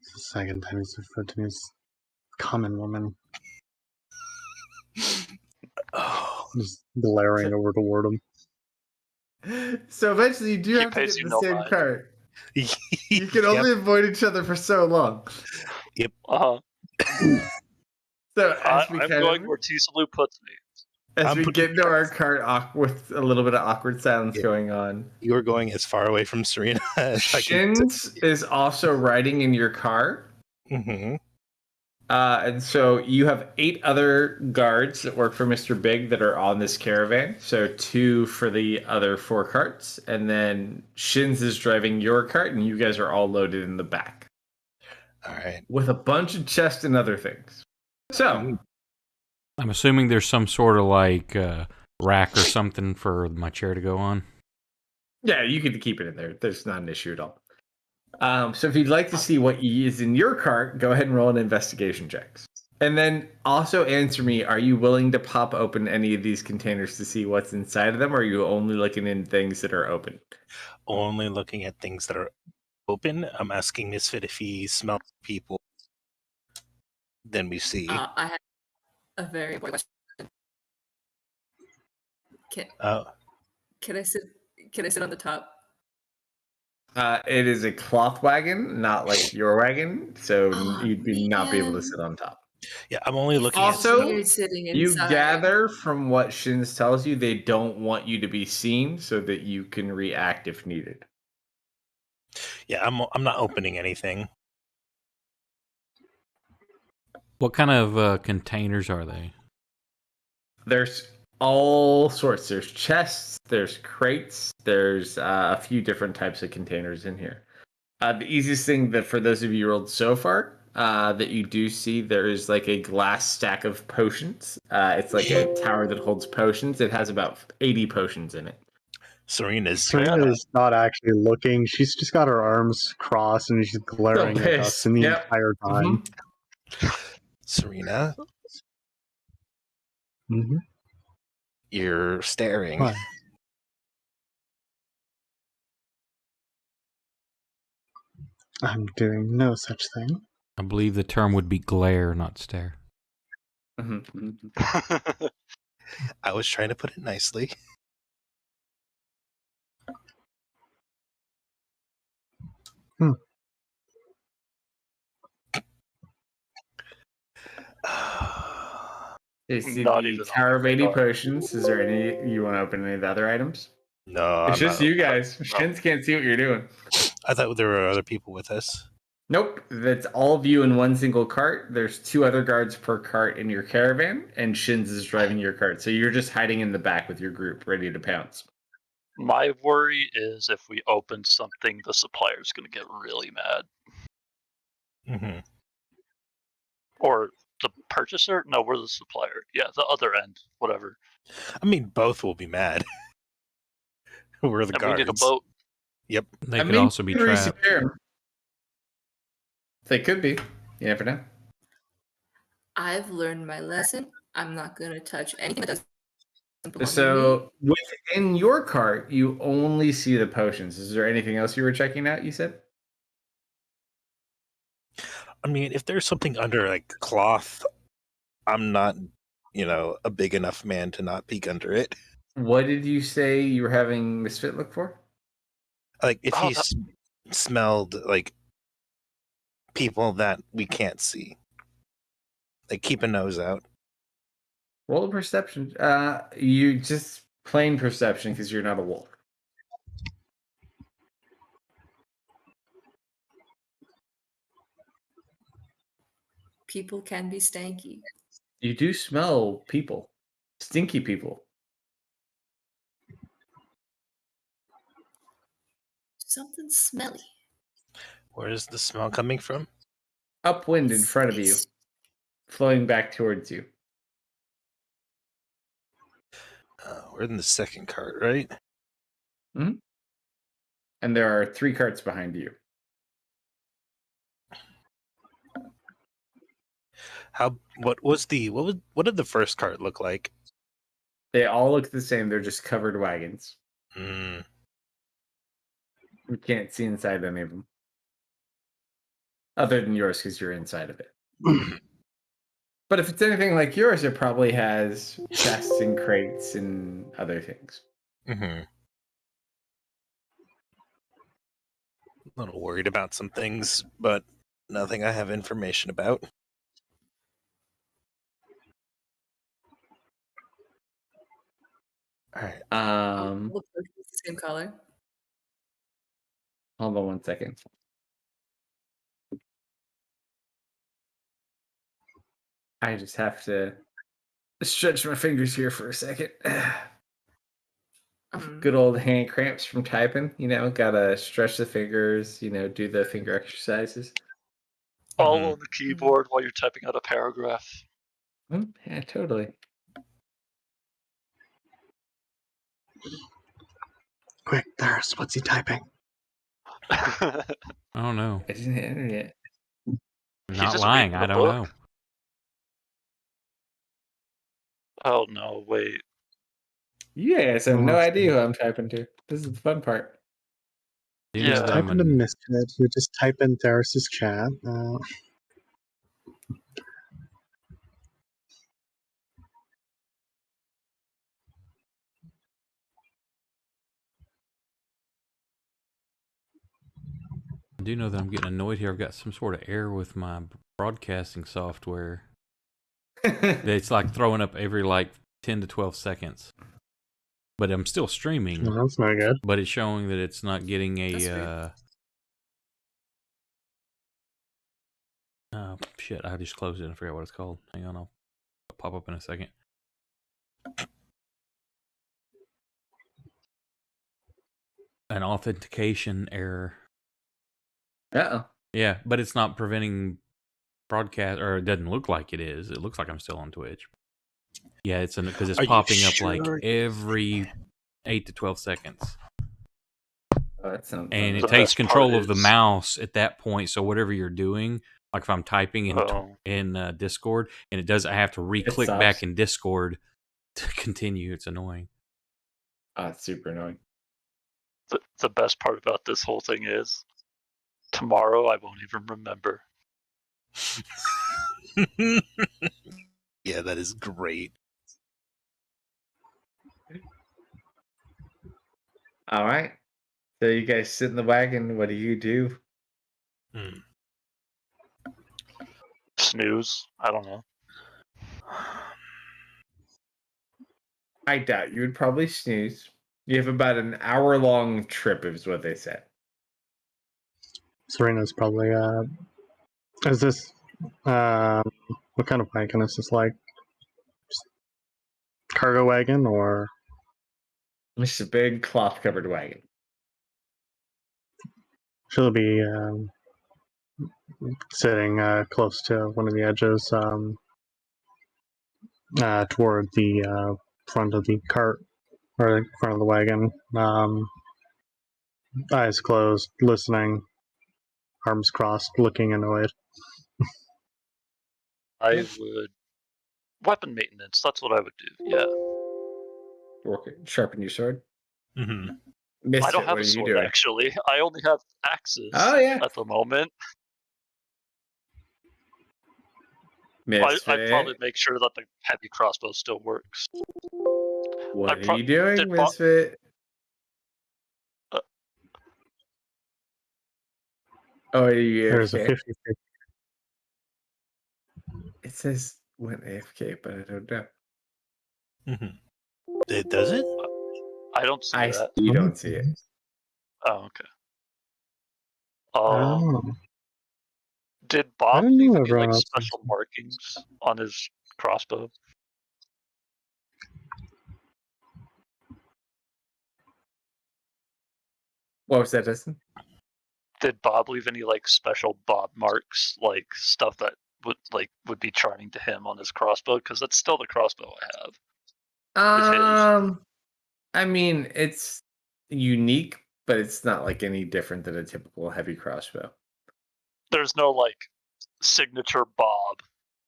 It's the second time he's referred to me as common woman. Oh, Just glaring over toward him. So eventually, you do He have to pays get in you the no same mind. cart. You can Yep. only avoid each other for so long. Uh-huh. So as we I'm kind going of where Tisalu puts me. as I'm we putting get into our tracks. cart with a little bit of awkward silence Yeah. going on, You're going as far away from Serena as I can. Shins is also riding in your car. Mm-hmm. And so you have 8 other guards that work for Mr. Big that are on this caravan. So 2 for the other 4 carts. And then Shins is driving your cart, and you guys are all loaded in the back All right. with a bunch of chests and other things. So, I'm assuming there's some sort of like rack or something for my chair to go on. yeah, you can keep it in there. There's not an issue at all. So if you'd like to see what is in your cart, go ahead and roll an investigation checks. And then also answer me, are you willing to pop open any of these containers to see what's inside of them, or are you only looking in things that are open? Only looking at things that are open. I'm asking Misfit if he smells people. Then we see. I have a very important question. Can, Uh, can I sit? Can I sit on the top? It is a cloth wagon, not like your wagon, so Oh, you'd not be able to man. sit on top. yeah, I'm only looking It's at. Also, weird sitting you inside. gather from what Shins tells you, they don't want you to be seen so that you can react if needed. Yeah, I'm not opening anything. What kind of containers are they? There's all sorts. There's chests, there's crates, there's a few different types of containers in here. The easiest thing that for those of you rolled so far that you do see, there is like a glass stack of potions. It's like a tower that holds potions. It has about 80 potions in it. Serena's Serena is not actually looking. She's just got her arms crossed and she's glaring at us pissed. in the Yep. entire time. Serena. Mm-hmm. You're staring. What? I'm doing no such thing. I believe the term would be glare, not stare. Mhm. I was trying to put it nicely. You see Not the even tower of on my 80 radar. potions. Is there any you want to open any of the other items? No, It's I'm just not. you guys. No. Shins can't see what you're doing. I thought there were other people with us. Nope, that's all of you in one single cart. There's 2 other guards per cart in your caravan, and Shins is driving your cart. So you're just hiding in the back with your group, ready to pounce. My worry is if we open something, the supplier's going to get really mad. Mm-hmm. Or the purchaser? No, we're the supplier. Yeah, the other end. Whatever. I mean, both will be mad. We're the And guards. we need a boat. Yep. They could also be you can trapped. resecure 'em. They could be. You never know. I've learned my lesson. I'm not going to touch anything that doesn't belong to me. So within your cart, you only see the potions. Is there anything else you were checking out? You said. I mean, if there's something under like cloth, I'm not, a big enough man to not peek under it. What did you say you were having Misfit look for? Like if Oh, he smelled like people that we can't see, like keep a nose out. Roll a perception. You just plain perception because you're not a wolf. People can be stanky. You do smell people, stinky people. Something smelly. Where is the smell coming from? Upwind in front of you, It's- flowing back towards you. We're in the second cart, right? And there are 3 carts behind you. What did the first cart look like? They all look the same. They're just covered wagons. Mm, You can't see inside any of them. Other than yours, because you're inside of it. But if it's anything like yours, it probably has chests and crates and other things. mm-hmm. A little worried about some things, but nothing I have information about. All right. Looks like it's the same color. Hold on 1 second. I just have to stretch my fingers here for a second. Good old hand cramps from typing, gotta stretch the fingers, do the finger exercises. All on the keyboard while you're typing out a paragraph. Yeah, totally. Quick, Theris, what's he typing? I don't know. I didn't hit enter yet. I'm He's not just lying. reading I the don't book. know. Oh no, wait. You guys have no Well, idea who I'm typing to. This is the fun part. Do you know Yeah. that I'm type into an- Misfit. You just type in Theris's chat. I do know that I'm getting annoyed here. I've got some sort of error with my broadcasting software. It's like throwing up every 10 to 12 seconds. But I'm still streaming. Well, that's not good. But it's showing that it's not getting That's a. Shit! I just closed it. I forgot what it's called. Hang on, I'll pop up in a second. An authentication error. Uh-oh. Yeah, but it's not preventing broadcast, or it doesn't look like it is. It looks like I'm still on Twitch. Yeah, it's because it's Are you popping up sure? every 8 to 12 seconds. Oh, that sounds And fun. it The takes best part control of the is- mouse at that point. So whatever you're doing, like if I'm typing in Discord, and it does, I have to re-click stops. back in Discord to continue. It's annoying. It's super annoying. The best part about this whole thing is tomorrow I won't even remember. Yeah, that is great. All right. So you guys sit in the wagon. What do you do? Snooze. I don't know. I doubt you would probably snooze. You have about an hour-long trip, is what they said. Serena's probably. Is this? What kind of wagon is this? Like cargo wagon or? It's a big cloth-covered wagon. She'll be sitting close to one of the edges, toward the front of the cart or the front of the wagon. Eyes closed, listening, arms crossed, looking annoyed. I would weapon maintenance. That's what I would do. Yeah. Sharpen your sword. Mm-hmm. Misfit, I don't have what a are you sword doing? actually. I only have axes Oh, yeah. at the moment. Misfit, I'd probably make sure that the heavy crossbow still works. what I are you doing, did Misfit? Oh, are you There's a AFK? 50. It says went AFK, but I don't know. It does it? I don't see that. You don't see it. Oh, okay. Oh. Did I Bob didn't leave know any everyone else special markings on his crossbow? What was that, Dustin? Did Bob leave any like special Bob marks, like stuff that would be charming to him on his crossbow? Because that's still the crossbow I have. Is his. I mean, it's unique, but it's not like any different than a typical heavy crossbow. There's no like signature Bob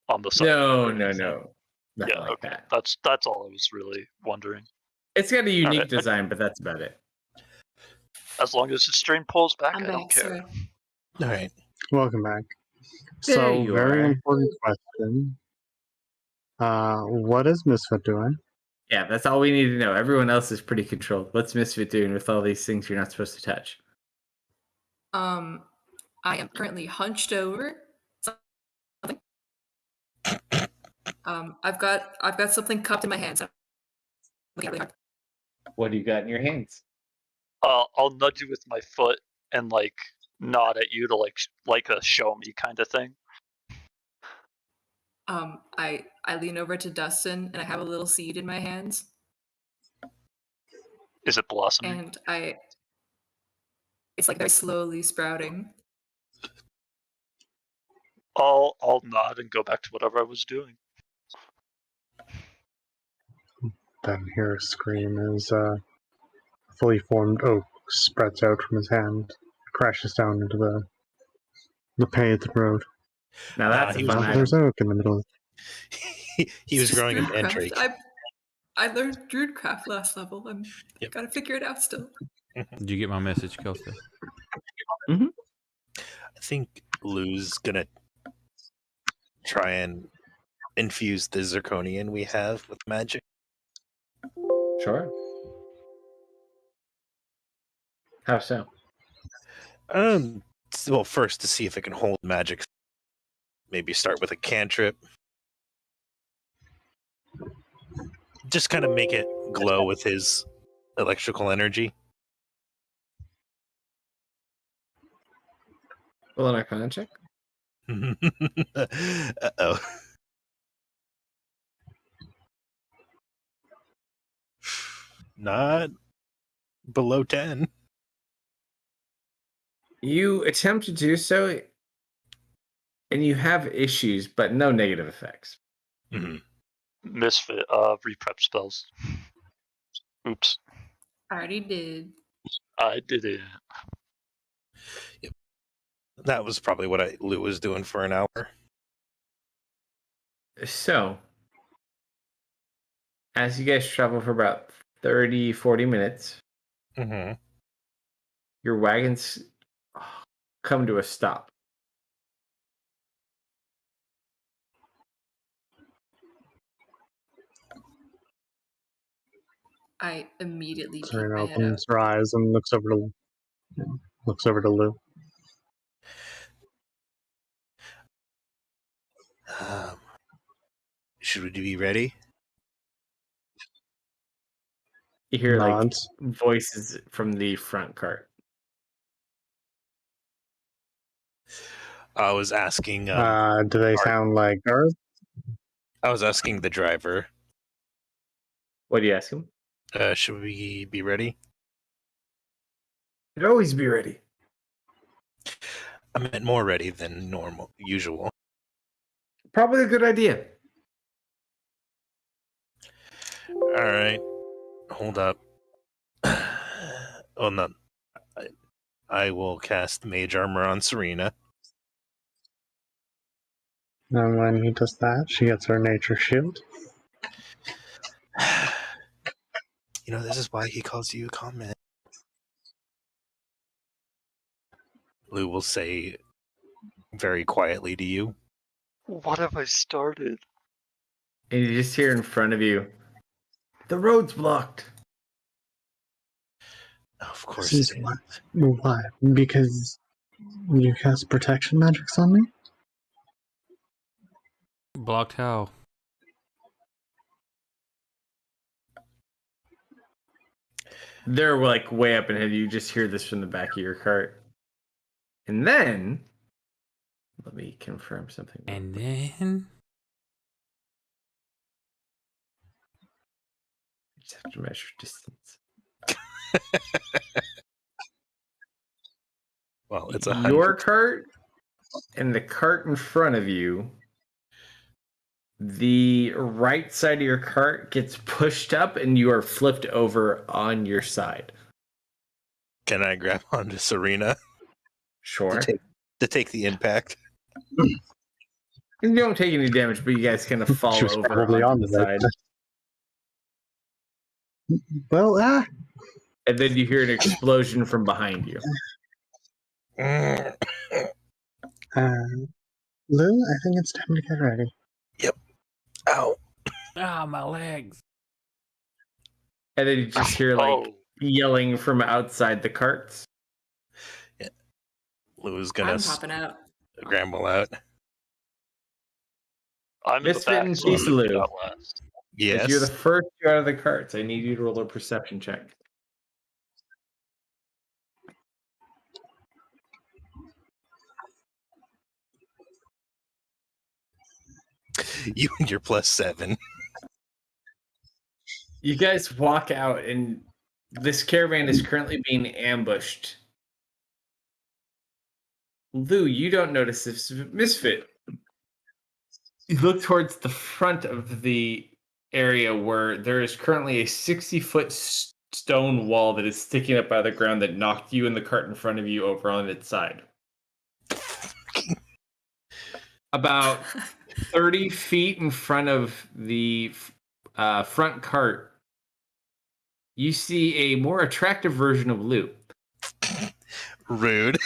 on the side. No, or no, anything. no, nothing Yeah, like okay. that. That's all I was really wondering. It's got a unique Alright, design, but that's about it. as long as the stream pulls back, I'm I don't back, care. sir. All right. Welcome back. There So, you very are. important question. What is Misfit doing? Yeah, that's all we need to know. Everyone else is pretty controlled. What's Misfit doing with all these things you're not supposed to touch? I am currently hunched over. Something. I've got something cupped in my hands. I'm looking at it really hard. What do you got in your hands? I'll nudge you with my foot and like nod at you to like a show me kind of thing. I lean over to Dustin and I have a little seed in my hands, Is it blossoming? and it's like very slowly sprouting. I'll nod and go back to whatever I was doing. Then hear a scream as a fully formed oak spreads out from his hand, crashes down into the paved road. Now that's he a was fun There's item. oak in the middle. he was It's growing a Druidcraft. mandrake. I learned Druidcraft last level. Yep. Gotta figure it out still. Did you get my message, Kalsto? I think Lou's gonna try and infuse the zirconian we have with magic. Sure. How so? Well, first to see if it can hold magic. Maybe start with a cantrip. Just kind of make it glow with his electrical energy. Roll an Arcana check. Uh-oh. Not below 10. You attempt to do so, and you have issues, but no negative effects. Mm-hmm. Misfit reprep spells. Oops. I already did. I did it. That was probably what Lou was doing for an hour. So, as you guys travel for about 30, 40 minutes, Mm-hmm. your wagons come to a stop. I immediately peek Serena my head out. opens her eyes and looks over to Lou. Should we be ready? You hear Nods. like voices from the front cart. I was asking. Do they sound like ours? I was asking the driver. What do you ask him? Should we be ready? You'd always be ready. I meant more ready than usual. Probably a good idea. All right, hold up. Oh no, I will cast Mage Armor on Serena. And when he does that, she gets her nature shield. This is why he calls you a comment. Lou will say very quietly to you, What have I started? And you just hear in front of you, the road's blocked. of course This it is is. why? Because you cast protection magics on me? Blocked how? They're like way up ahead. You just hear this from the back of your cart. And then, let me confirm something. And then I just have to measure distance. Well, it's 100. Your cart and the cart in front of you. The right side of your cart gets pushed up, and you are flipped over on your side. Can I grab onto Serena Sure. to take the impact? You don't take any damage, but you guys kind of fall She was over probably onto on the the right side. Well, And then you hear an explosion from behind you. Mm. Lou, I think it's time to get ready. Ow. Ah, my legs. And then you just hear like yelling from outside the carts. Lou's gonna I'm popping out. scramble out. I'm in the Misfit back, and so I'm gonna get Chisalu. out last. Yes. If you're the first two out of the carts, I need you to roll a perception check. You and your +7. You guys walk out, and this caravan is currently being ambushed. Lou, you don't notice this Misfit. You look towards the front of the area where there is currently a 60-foot stone wall that is sticking up out of the ground that knocked you and the cart in front of you over on its side. About 30 feet in front of the front cart, you see a more attractive version of Lou. Rude.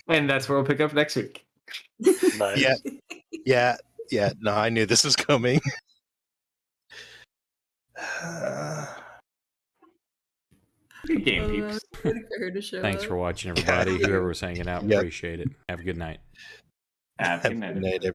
And that's where we'll pick up next week. Nice. Yeah. No, I knew this was coming. Good game, Oh, peeps. I'm waiting for her to show Thanks up. for watching, everybody. Whoever was hanging out, Yep. appreciate it. Have a good night. Have a good night. Good night,